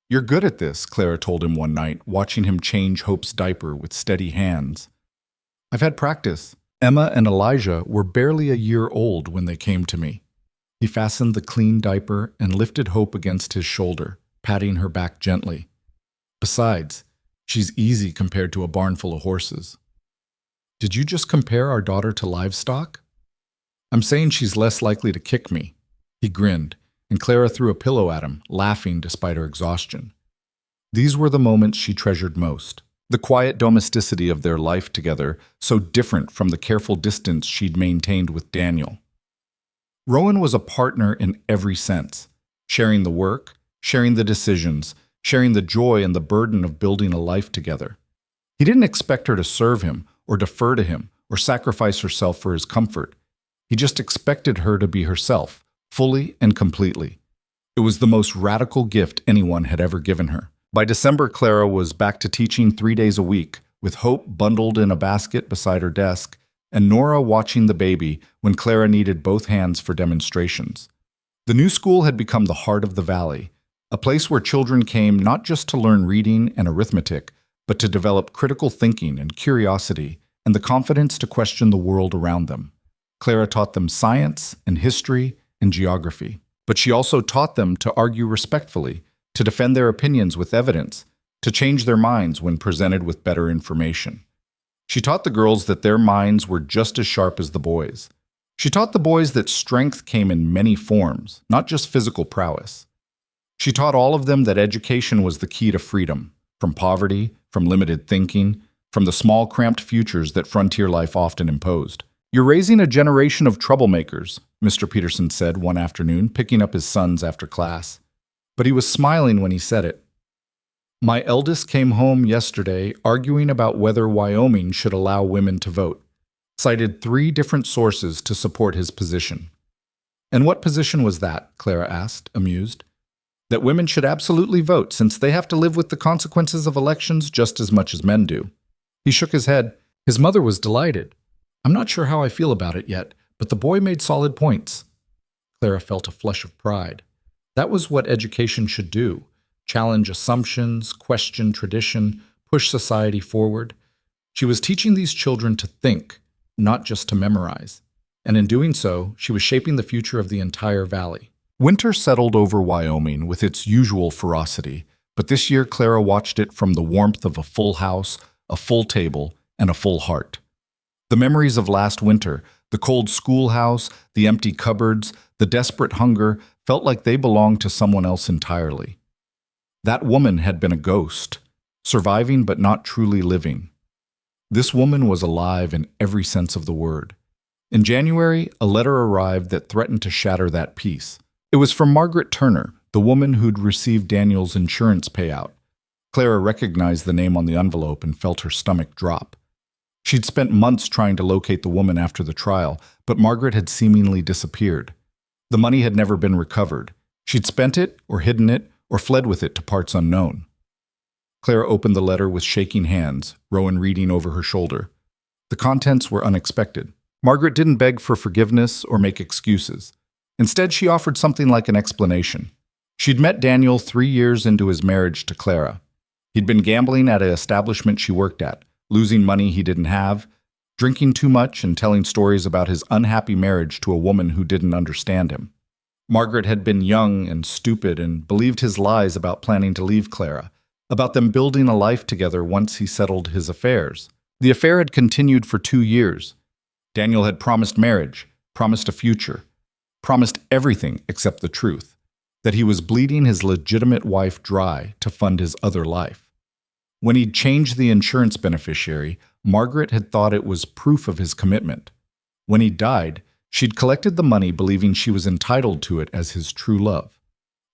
"You're good at this," Clara told him one night, watching him change Hope's diaper with steady hands. "I've had practice." Emma and Elijah were barely a year old when they came to me. He fastened the clean diaper and lifted Hope against his shoulder, patting her back gently. "Besides, she's easy compared to a barn full of horses." "Did you just compare our daughter to livestock?" "I'm saying she's less likely to kick me." He grinned, and Clara threw a pillow at him, laughing despite her exhaustion. These were the moments she treasured most. The quiet domesticity of their life together, so different from the careful distance she'd maintained with Daniel. Rowan was a partner in every sense, sharing the work, sharing the decisions, sharing the joy and the burden of building a life together. He didn't expect her to serve him, or defer to him, or sacrifice herself for his comfort. He just expected her to be herself, fully and completely. It was the most radical gift anyone had ever given her. By December, Clara was back to teaching 3 days a week, with Hope bundled in a basket beside her desk, and Nora watching the baby when Clara needed both hands for demonstrations. The new school had become the heart of the valley, a place where children came not just to learn reading and arithmetic, but to develop critical thinking and curiosity and the confidence to question the world around them. Clara taught them science and history and geography, but she also taught them to argue respectfully, to defend their opinions with evidence, to change their minds when presented with better information. She taught the girls that their minds were just as sharp as the boys. She taught the boys that strength came in many forms, not just physical prowess. She taught all of them that education was the key to freedom, from poverty, from limited thinking, from the small, cramped futures that frontier life often imposed. "You're raising a generation of troublemakers," Mr. Peterson said one afternoon, picking up his sons after class. But he was smiling when he said it. "My eldest came home yesterday arguing about whether Wyoming should allow women to vote, cited 3 different sources to support his position." "And what position was that?" Clara asked, amused. "That women should absolutely vote since they have to live with the consequences of elections just as much as men do." He shook his head. His mother was delighted. "I'm not sure how I feel about it yet, but the boy made solid points." Clara felt a flush of pride. That was what education should do: challenge assumptions, question tradition, push society forward. She was teaching these children to think, not just to memorize. And in doing so, she was shaping the future of the entire valley. Winter settled over Wyoming with its usual ferocity, but this year Clara watched it from the warmth of a full house, a full table, and a full heart. The memories of last winter, the cold schoolhouse, the empty cupboards, the desperate hunger, felt like they belonged to someone else entirely. That woman had been a ghost, surviving but not truly living. This woman was alive in every sense of the word. In January, a letter arrived that threatened to shatter that peace. It was from Margaret Turner, the woman who'd received Daniel's insurance payout. Clara recognized the name on the envelope and felt her stomach drop. She'd spent months trying to locate the woman after the trial, but Margaret had seemingly disappeared. The money had never been recovered. She'd spent it, or hidden it, or fled with it to parts unknown. Clara opened the letter with shaking hands, Rowan reading over her shoulder. The contents were unexpected. Margaret didn't beg for forgiveness or make excuses. Instead, she offered something like an explanation. She'd met Daniel 3 years into his marriage to Clara. He'd been gambling at an establishment she worked at, losing money he didn't have, drinking too much and telling stories about his unhappy marriage to a woman who didn't understand him. Margaret had been young and stupid and believed his lies about planning to leave Clara, about them building a life together once he settled his affairs. The affair had continued for 2 years. Daniel had promised marriage, promised a future, promised everything except the truth, that he was bleeding his legitimate wife dry to fund his other life. When he'd changed the insurance beneficiary, Margaret had thought it was proof of his commitment. When he died, she'd collected the money believing she was entitled to it as his true love.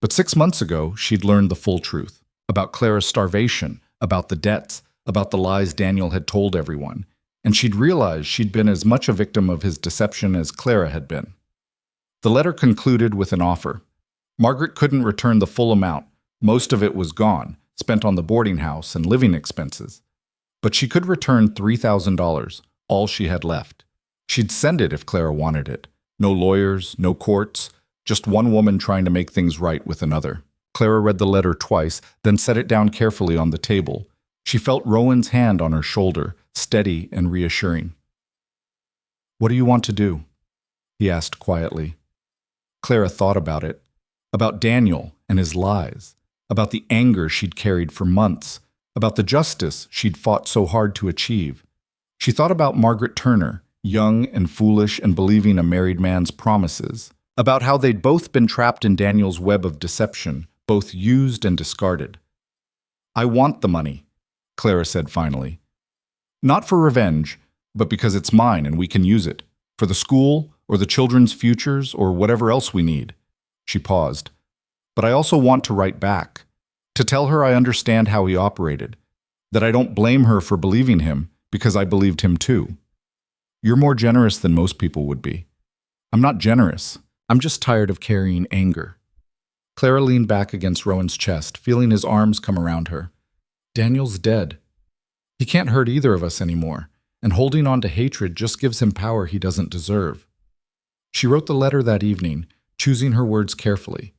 But 6 months ago, she'd learned the full truth about Clara's starvation, about the debts, about the lies Daniel had told everyone, and she'd realized she'd been as much a victim of his deception as Clara had been. The letter concluded with an offer. Margaret couldn't return the full amount. Most of it was gone, spent on the boarding house and living expenses. But she could return $3,000, all she had left. She'd send it if Clara wanted it. No lawyers, no courts, just one woman trying to make things right with another. Clara read the letter twice, then set it down carefully on the table. She felt Rowan's hand on her shoulder, steady and reassuring. "What do you want to do?" he asked quietly. Clara thought about it, about Daniel and his lies, about the anger she'd carried for months, about the justice she'd fought so hard to achieve. She thought about Margaret Turner, young and foolish and believing a married man's promises, about how they'd both been trapped in Daniel's web of deception, both used and discarded. "I want the money," Clara said finally. "Not for revenge, but because it's mine and we can use it, for the school or the children's futures or whatever else we need." She paused. "But I also want to write back, to tell her I understand how he operated, that I don't blame her for believing him because I believed him too. You're more generous than most people would be." "I'm not generous. I'm just tired of carrying anger." Clara leaned back against Rowan's chest, feeling his arms come around her. "Daniel's dead. He can't hurt either of us anymore, and holding on to hatred just gives him power he doesn't deserve." She wrote the letter that evening, choosing her words carefully.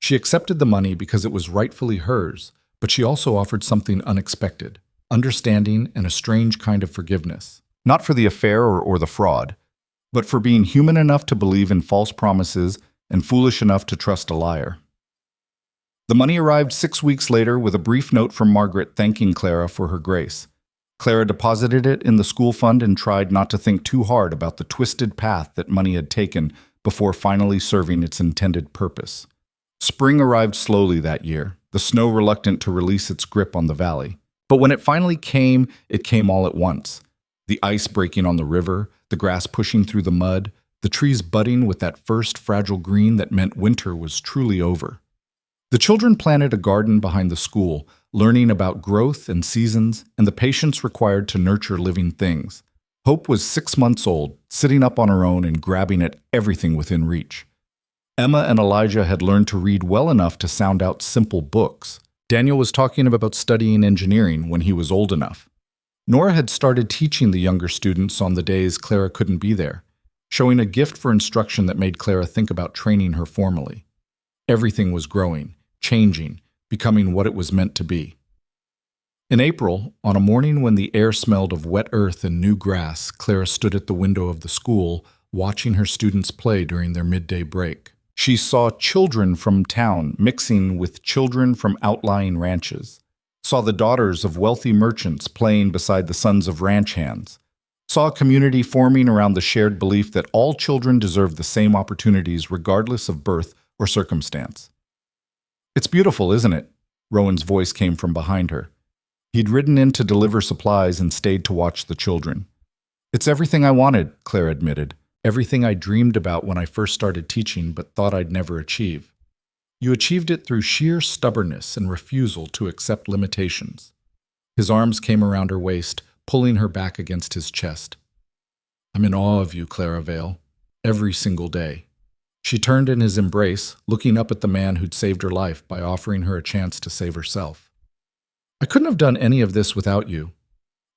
She accepted the money because it was rightfully hers, but she also offered something unexpected, understanding and a strange kind of forgiveness. Not for the affair or the fraud, but for being human enough to believe in false promises and foolish enough to trust a liar. The money arrived 6 weeks later with a brief note from Margaret thanking Clara for her grace. Clara deposited it in the school fund and tried not to think too hard about the twisted path that money had taken before finally serving its intended purpose. Spring arrived slowly that year, the snow reluctant to release its grip on the valley. But when it finally came, it came all at once. The ice breaking on the river, the grass pushing through the mud, the trees budding with that first fragile green that meant winter was truly over. The children planted a garden behind the school, learning about growth and seasons and the patience required to nurture living things. Hope was 6 months old, sitting up on her own and grabbing at everything within reach. Emma and Elijah had learned to read well enough to sound out simple books. Daniel was talking about studying engineering when he was old enough. Nora had started teaching the younger students on the days Clara couldn't be there, showing a gift for instruction that made Clara think about training her formally. Everything was growing, changing, becoming what it was meant to be. In April, on a morning when the air smelled of wet earth and new grass, Clara stood at the window of the school, watching her students play during their midday break. She saw children from town mixing with children from outlying ranches, saw the daughters of wealthy merchants playing beside the sons of ranch hands, saw a community forming around the shared belief that all children deserve the same opportunities regardless of birth or circumstance. "It's beautiful, isn't it?" Rowan's voice came from behind her. He'd ridden in to deliver supplies and stayed to watch the children. "It's everything I wanted," Clara admitted. "Everything I dreamed about when I first started teaching but thought I'd never achieve. You achieved it through sheer stubbornness and refusal to accept limitations." His arms came around her waist, pulling her back against his chest. "I'm in awe of you, Clara Vale, every single day." She turned in his embrace, looking up at the man who'd saved her life by offering her a chance to save herself. I couldn't have done any of this without you.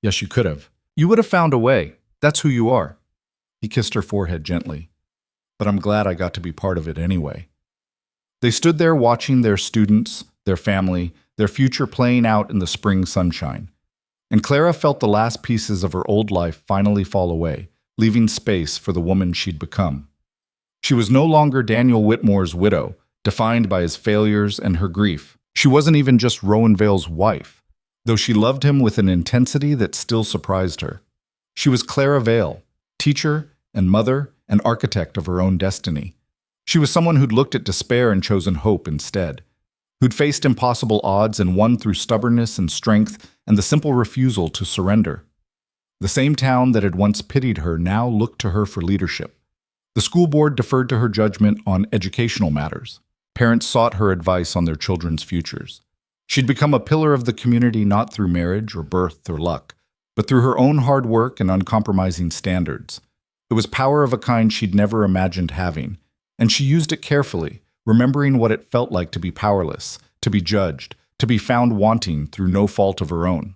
Yes, you could have. You would have found a way. That's who you are. He kissed her forehead gently. But I'm glad I got to be part of it anyway. They stood there watching their students, their family, their future playing out in the spring sunshine. And Clara felt the last pieces of her old life finally fall away, leaving space for the woman she'd become. She was no longer Daniel Whitmore's widow, defined by his failures and her grief. She wasn't even just Rowan Vale's wife, though she loved him with an intensity that still surprised her. She was Clara Vale, teacher and mother and architect of her own destiny. She was someone who'd looked at despair and chosen hope instead, who'd faced impossible odds and won through stubbornness and strength and the simple refusal to surrender. The same town that had once pitied her now looked to her for leadership. The school board deferred to her judgment on educational matters. Parents sought her advice on their children's futures. She'd become a pillar of the community not through marriage or birth or luck, but through her own hard work and uncompromising standards. It was power of a kind she'd never imagined having, and she used it carefully, remembering what it felt like to be powerless, to be judged, to be found wanting through no fault of her own.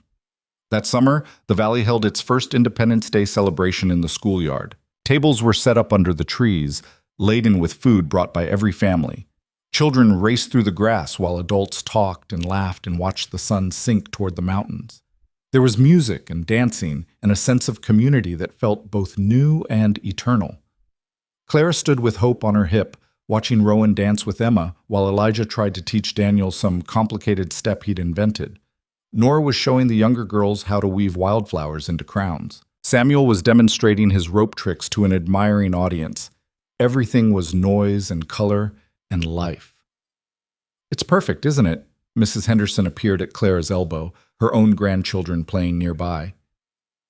That summer, the Valley held its first Independence Day celebration in the schoolyard. Tables were set up under the trees, laden with food brought by every family. Children raced through the grass while adults talked and laughed and watched the sun sink toward the mountains. There was music and dancing and a sense of community that felt both new and eternal. Clara stood with Hope on her hip, watching Rowan dance with Emma while Elijah tried to teach Daniel some complicated step he'd invented. Nora was showing the younger girls how to weave wildflowers into crowns. Samuel was demonstrating his rope tricks to an admiring audience. Everything was noise and color and life. "It's perfect, isn't it?" Mrs. Henderson appeared at Clara's elbow, her own grandchildren playing nearby.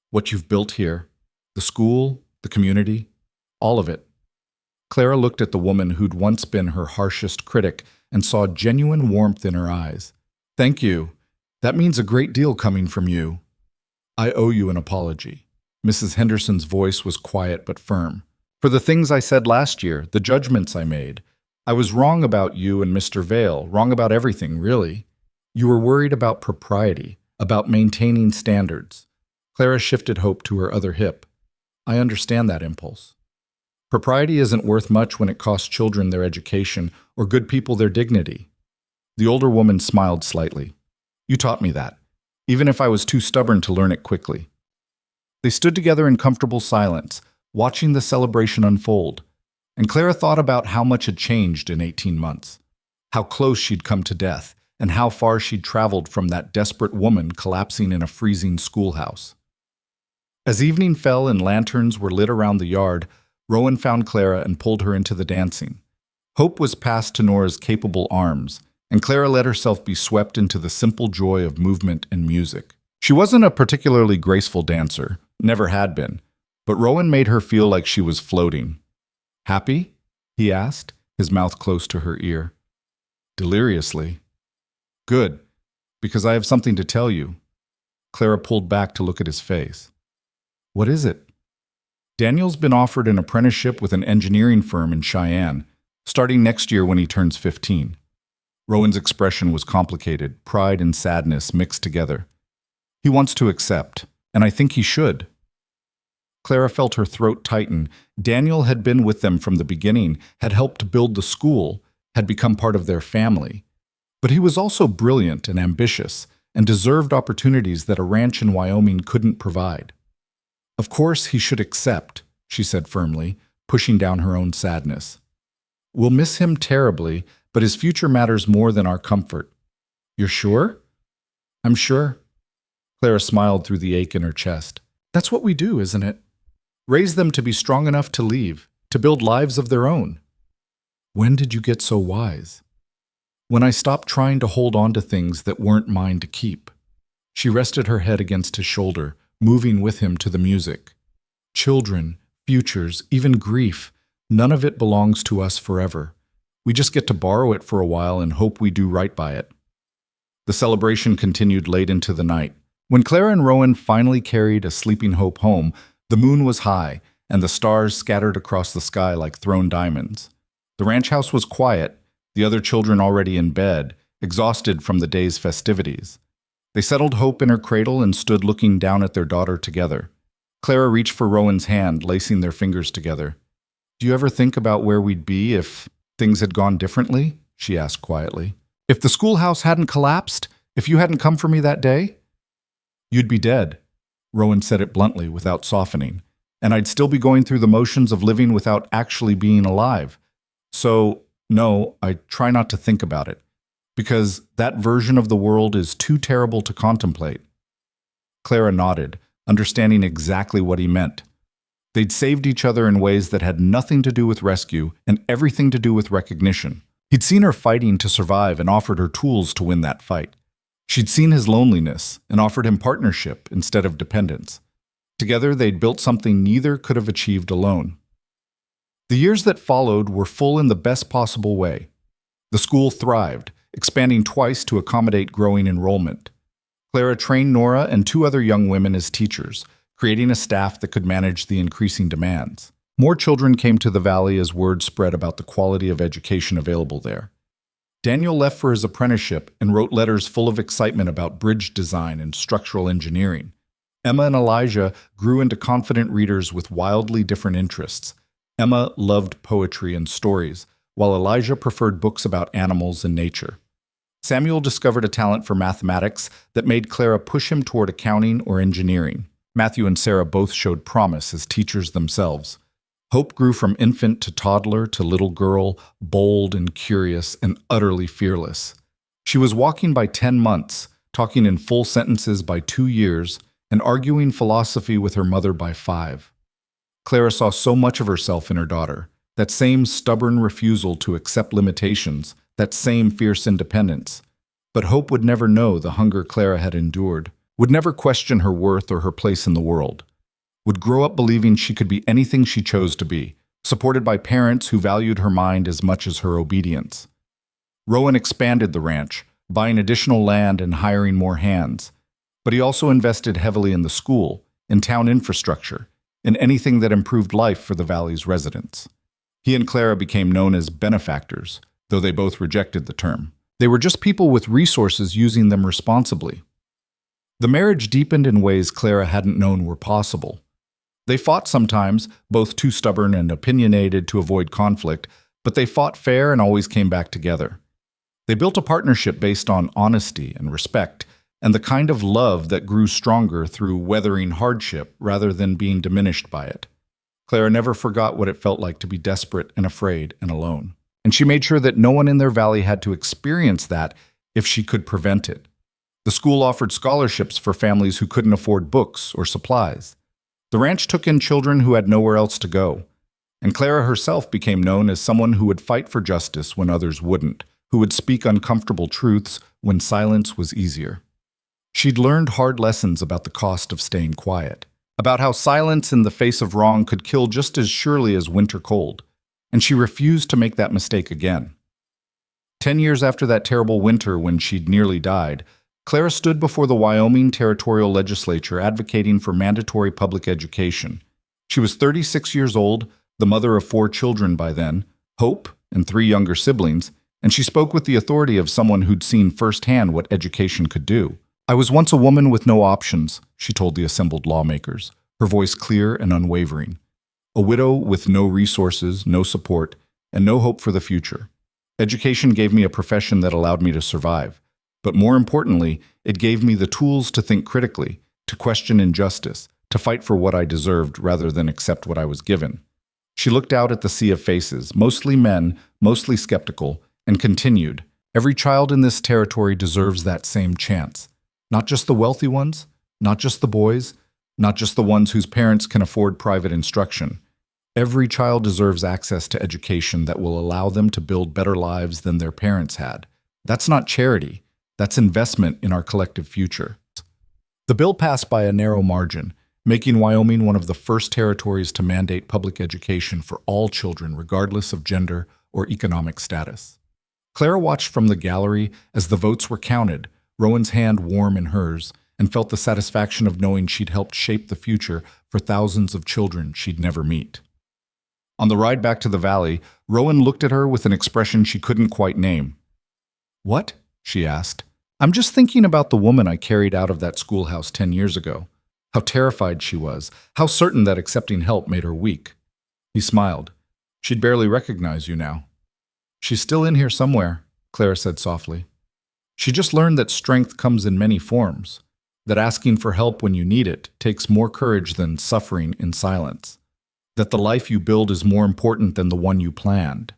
"What you've built here, the school, the community, all of it." Clara looked at the woman who'd once been her harshest critic and saw genuine warmth in her eyes. "Thank you. That means a great deal coming from you. I owe you an apology." Mrs. Henderson's voice was quiet but firm. "For the things I said last year, the judgments I made. I was wrong about you and Mr. Vale, wrong about everything, really. You were worried about propriety, about maintaining standards." Clara shifted Hope to her other hip. "I understand that impulse. Propriety isn't worth much when it costs children their education or good people their dignity." The older woman smiled slightly. "You taught me that, even if I was too stubborn to learn it quickly." They stood together in comfortable silence, watching the celebration unfold, and Clara thought about how much had changed in 18 months, how close she'd come to death, and how far she'd traveled from that desperate woman collapsing in a freezing schoolhouse. As evening fell and lanterns were lit around the yard, Rowan found Clara and pulled her into the dancing. Hope was passed to Nora's capable arms, and Clara let herself be swept into the simple joy of movement and music. She wasn't a particularly graceful dancer, never had been, but Rowan made her feel like she was floating. "Happy?" he asked, his mouth close to her ear. "Deliriously." "Good, because I have something to tell you." Clara pulled back to look at his face. "What is it?" "Daniel's been offered an apprenticeship with an engineering firm in Cheyenne, starting next year when he turns 15. Rowan's expression was complicated, pride and sadness mixed together. "He wants to accept, and I think he should." Clara felt her throat tighten. Daniel had been with them from the beginning, had helped build the school, had become part of their family. But he was also brilliant and ambitious, and deserved opportunities that a ranch in Wyoming couldn't provide. "Of course he should accept," she said firmly, pushing down her own sadness. "We'll miss him terribly, but his future matters more than our comfort." "You're sure?" "I'm sure." Clara smiled through the ache in her chest. "That's what we do, isn't it? Raise them to be strong enough to leave, to build lives of their own." "When did you get so wise?" "When I stopped trying to hold on to things that weren't mine to keep." She rested her head against his shoulder, moving with him to the music. "Children, futures, even grief, none of it belongs to us forever. We just get to borrow it for a while and hope we do right by it." The celebration continued late into the night. When Clara and Rowan finally carried a sleeping Hope home, the moon was high, and the stars scattered across the sky like thrown diamonds. The ranch house was quiet, the other children already in bed, exhausted from the day's festivities. They settled Hope in her cradle and stood looking down at their daughter together. Clara reached for Rowan's hand, lacing their fingers together. "Do you ever think about where we'd be if things had gone differently?" she asked quietly. "If the schoolhouse hadn't collapsed? If you hadn't come for me that day?" "You'd be dead," Rowan said it bluntly, without softening. "And I'd still be going through the motions of living without actually being alive. So, no, I try not to think about it, because that version of the world is too terrible to contemplate." Clara nodded, understanding exactly what he meant. They'd saved each other in ways that had nothing to do with rescue and everything to do with recognition. He'd seen her fighting to survive and offered her tools to win that fight. She'd seen his loneliness and offered him partnership instead of dependence. Together, they'd built something neither could have achieved alone. The years that followed were full in the best possible way. The school thrived, expanding twice to accommodate growing enrollment. Clara trained Nora and 2 other young women as teachers, creating a staff that could manage the increasing demands. More children came to the valley as word spread about the quality of education available there. Daniel left for his apprenticeship and wrote letters full of excitement about bridge design and structural engineering. Emma and Elijah grew into confident readers with wildly different interests. Emma loved poetry and stories, while Elijah preferred books about animals and nature. Samuel discovered a talent for mathematics that made Clara push him toward accounting or engineering. Matthew and Sarah both showed promise as teachers themselves. Hope grew from infant to toddler to little girl, bold and curious and utterly fearless. She was walking by 10 months, talking in full sentences by 2 years, and arguing philosophy with her mother by 5. Clara saw so much of herself in her daughter, that same stubborn refusal to accept limitations, that same fierce independence. But Hope would never know the hunger Clara had endured, would never question her worth or her place in the world, would grow up believing she could be anything she chose to be, supported by parents who valued her mind as much as her obedience. Rowan expanded the ranch, buying additional land and hiring more hands. But he also invested heavily in the school, in town infrastructure, in anything that improved life for the valley's residents. He and Clara became known as benefactors, though they both rejected the term. They were just people with resources using them responsibly. The marriage deepened in ways Clara hadn't known were possible. They fought sometimes, both too stubborn and opinionated to avoid conflict, but they fought fair and always came back together. They built a partnership based on honesty and respect, and the kind of love that grew stronger through weathering hardship rather than being diminished by it. Clara never forgot what it felt like to be desperate and afraid and alone, and she made sure that no one in their valley had to experience that if she could prevent it. The school offered scholarships for families who couldn't afford books or supplies. The ranch took in children who had nowhere else to go, and Clara herself became known as someone who would fight for justice when others wouldn't, who would speak uncomfortable truths when silence was easier. She'd learned hard lessons about the cost of staying quiet, about how silence in the face of wrong could kill just as surely as winter cold, and she refused to make that mistake again. 10 years after that terrible winter when she'd nearly died, Clara stood before the Wyoming Territorial Legislature advocating for mandatory public education. She was 36 years old, the mother of 4 children by then, Hope and 3 younger siblings, and she spoke with the authority of someone who'd seen firsthand what education could do. "I was once a woman with no options," she told the assembled lawmakers, her voice clear and unwavering. "A widow with no resources, no support, and no hope for the future. Education gave me a profession that allowed me to survive. But more importantly, it gave me the tools to think critically, to question injustice, to fight for what I deserved rather than accept what I was given." She looked out at the sea of faces, mostly men, mostly skeptical, and continued, "Every child in this territory deserves that same chance. Not just the wealthy ones, not just the boys, not just the ones whose parents can afford private instruction. Every child deserves access to education that will allow them to build better lives than their parents had. That's not charity. That's investment in our collective future." The bill passed by a narrow margin, making Wyoming one of the first territories to mandate public education for all children regardless of gender or economic status. Clara watched from the gallery as the votes were counted, Rowan's hand warm in hers, and felt the satisfaction of knowing she'd helped shape the future for thousands of children she'd never meet. On the ride back to the valley, Rowan looked at her with an expression she couldn't quite name. "What?" she asked. I'm just thinking about the woman I carried out of that schoolhouse 10 years ago. How terrified she was, how certain that accepting help made her weak. He smiled. She'd barely recognize you now. She's still in here somewhere, Clara said softly. She just learned that strength comes in many forms, that asking for help when you need it takes more courage than suffering in silence, that the life you build is more important than the one you planned.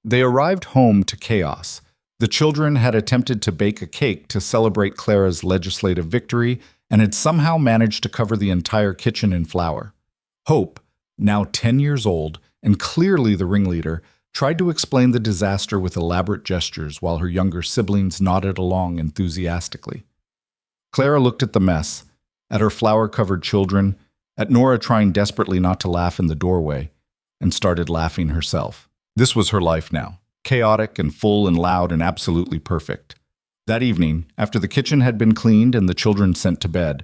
They arrived home to chaos. The children had attempted to bake a cake to celebrate Clara's legislative victory and had somehow managed to cover the entire kitchen in flour. Hope, now 10 years old and clearly the ringleader, tried to explain the disaster with elaborate gestures while her younger siblings nodded along enthusiastically. Clara looked at the mess, at her flour-covered children, at Nora trying desperately not to laugh in the doorway, and started laughing herself. This was her life now, chaotic and full and loud and absolutely perfect. That evening, after the kitchen had been cleaned and the children sent to bed,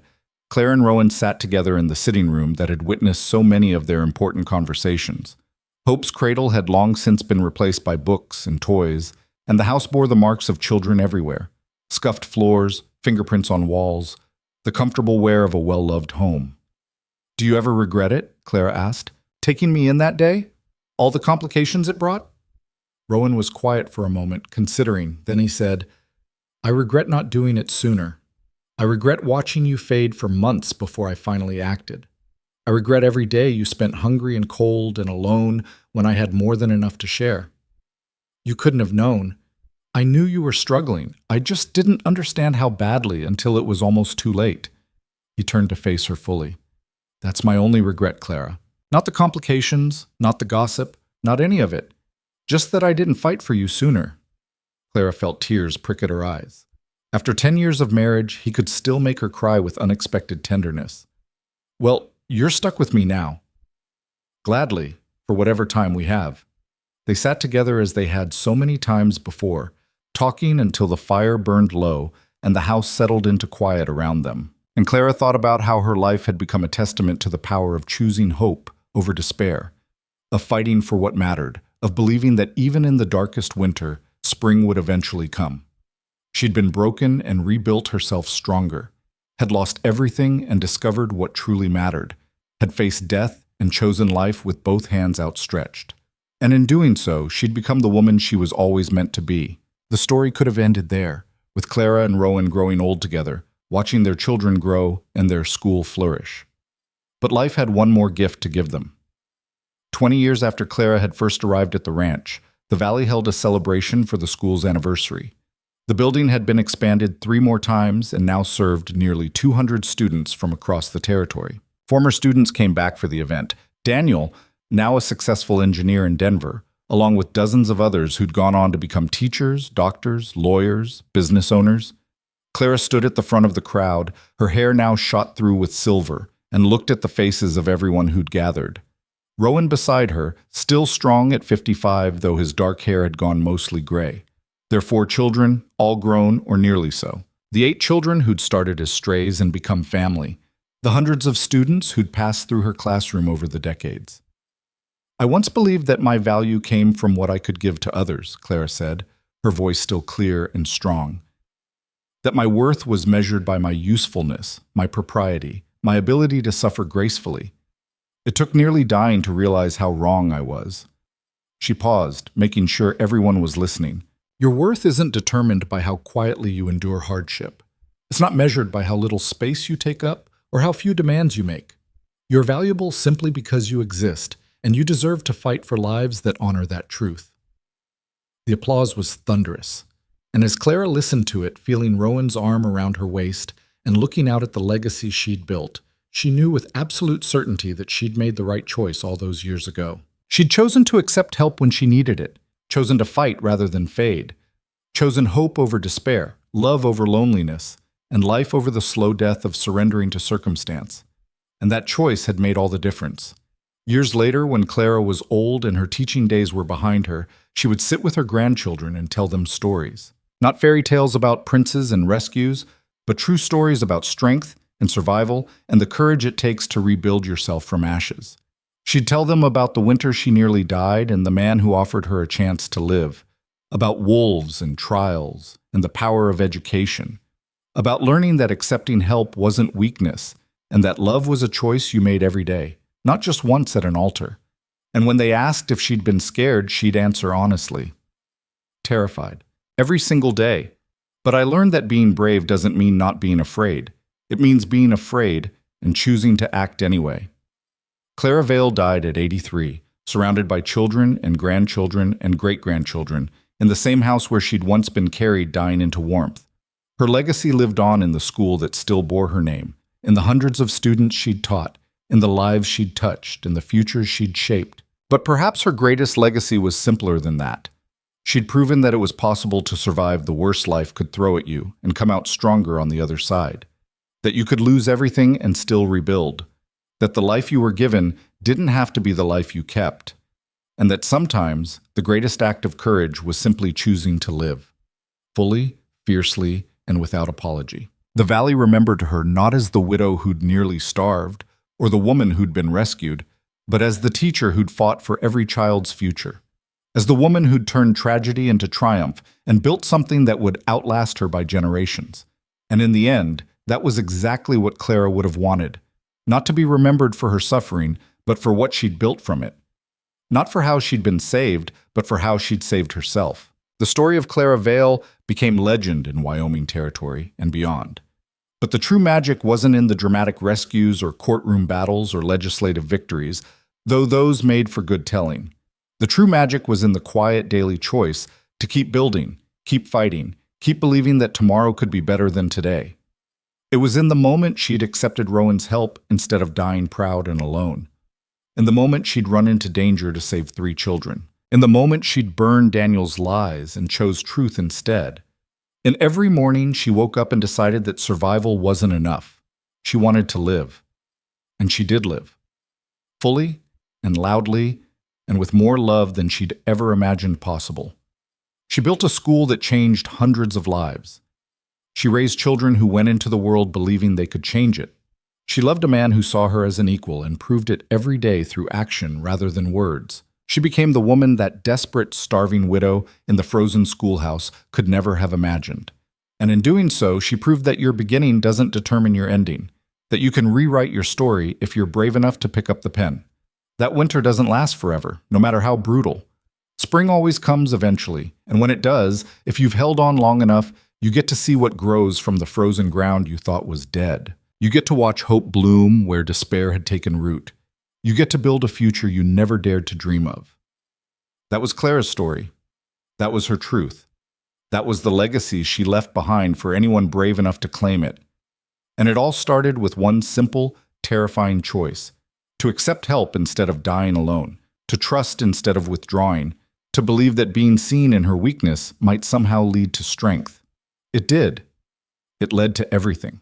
Claire and Rowan sat together in the sitting room that had witnessed so many of their important conversations. Hope's cradle had long since been replaced by books and toys, and the house bore the marks of children everywhere. Scuffed floors, fingerprints on walls, the comfortable wear of a well-loved home. "Do you ever regret it?" Clara asked. "Taking me in that day? All the complications it brought?" Rowan was quiet for a moment, considering. Then he said, "I regret not doing it sooner. I regret watching you fade for months before I finally acted. I regret every day you spent hungry and cold and alone when I had more than enough to share. You couldn't have known. I knew you were struggling. I just didn't understand how badly until it was almost too late." He turned to face her fully. "That's my only regret, Clara. Not the complications, not the gossip, not any of it. Just that I didn't fight for you sooner." Clara felt tears prick at her eyes. After 10 years of marriage, he could still make her cry with unexpected tenderness. "Well, you're stuck with me now." "Gladly, for whatever time we have." They sat together as they had so many times before, talking until the fire burned low and the house settled into quiet around them. And Clara thought about how her life had become a testament to the power of choosing hope over despair, of fighting for what mattered, of believing that even in the darkest winter, spring would eventually come. She'd been broken and rebuilt herself stronger, had lost everything and discovered what truly mattered, had faced death and chosen life with both hands outstretched. And in doing so, she'd become the woman she was always meant to be. The story could have ended there, with Clara and Rowan growing old together, watching their children grow and their school flourish. But life had one more gift to give them. 20 years after Clara had first arrived at the ranch, the valley held a celebration for the school's anniversary. The building had been expanded 3 more times and now served nearly 200 students from across the territory. Former students came back for the event. Daniel, now a successful engineer in Denver, along with dozens of others who'd gone on to become teachers, doctors, lawyers, business owners. Clara stood at the front of the crowd, her hair now shot through with silver, and looked at the faces of everyone who'd gathered. Rowan beside her, still strong at 55, though his dark hair had gone mostly gray. Their 4 children, all grown or nearly so. The 8 children who'd started as strays and become family. The hundreds of students who'd passed through her classroom over the decades. "I once believed that my value came from what I could give to others," Clara said, her voice still clear and strong. "That my worth was measured by my usefulness, my propriety, my ability to suffer gracefully. It took nearly dying to realize how wrong I was." She paused, making sure everyone was listening. "Your worth isn't determined by how quietly you endure hardship. It's not measured by how little space you take up or how few demands you make. You're valuable simply because you exist, and you deserve to fight for lives that honor that truth." The applause was thunderous, and as Clara listened to it, feeling Rowan's arm around her waist and looking out at the legacy she'd built, she knew with absolute certainty that she'd made the right choice all those years ago. She'd chosen to accept help when she needed it, chosen to fight rather than fade, chosen hope over despair, love over loneliness, and life over the slow death of surrendering to circumstance. And that choice had made all the difference. Years later, when Clara was old and her teaching days were behind her, she would sit with her grandchildren and tell them stories. Not fairy tales about princes and rescues, but true stories about strength and survival and the courage it takes to rebuild yourself from ashes. She'd tell them about the winter she nearly died and the man who offered her a chance to live. about wolves and trials and the power of education, about learning that accepting help wasn't weakness and that love was a choice you made every day, not just once at an altar. And when they asked if she'd been scared, she'd answer honestly, terrified, every single day. But I learned that being brave doesn't mean not being afraid. It means being afraid and choosing to act anyway. Clara Vale died at 83, surrounded by children and grandchildren and great-grandchildren, in the same house where she'd once been carried dying into warmth. Her legacy lived on in the school that still bore her name, in the hundreds of students she'd taught, in the lives she'd touched, in the futures she'd shaped. But perhaps her greatest legacy was simpler than that. She'd proven that it was possible to survive the worst life could throw at you and come out stronger on the other side. That you could lose everything and still rebuild. That the life you were given didn't have to be the life you kept. And that sometimes the greatest act of courage was simply choosing to live. Fully, fiercely, and without apology. The valley remembered her not as the widow who'd nearly starved, or the woman who'd been rescued, but as the teacher who'd fought for every child's future. As the woman who'd turned tragedy into triumph and built something that would outlast her by generations. And in the end, that was exactly what Clara would have wanted. Not to be remembered for her suffering, but for what she'd built from it. Not for how she'd been saved, but for how she'd saved herself. The story of Clara Vale became legend in Wyoming territory and beyond. But the true magic wasn't in the dramatic rescues or courtroom battles or legislative victories, though those made for good telling. The true magic was in the quiet daily choice to keep building, keep fighting, keep believing that tomorrow could be better than today. It was in the moment she'd accepted Rowan's help instead of dying proud and alone. In the moment she'd run into danger to save 3 children. In the moment she'd burned Daniel's lies and chose truth instead. In every morning she woke up and decided that survival wasn't enough. She wanted to live. And she did live. Fully and loudly and with more love than she'd ever imagined possible. She built a school that changed hundreds of lives. She raised children who went into the world believing they could change it. She loved a man who saw her as an equal and proved it every day through action rather than words. She became the woman that desperate, starving widow in the frozen schoolhouse could never have imagined. And in doing so, she proved that your beginning doesn't determine your ending, that you can rewrite your story if you're brave enough to pick up the pen. That winter doesn't last forever, no matter how brutal. Spring always comes eventually, and when it does, if you've held on long enough, you get to see what grows from the frozen ground you thought was dead. You get to watch hope bloom where despair had taken root. You get to build a future you never dared to dream of. That was Clara's story. That was her truth. That was the legacy she left behind for anyone brave enough to claim it. And it all started with one simple, terrifying choice: to accept help instead of dying alone, to trust instead of withdrawing, to believe that being seen in her weakness might somehow lead to strength. It did. It led to everything.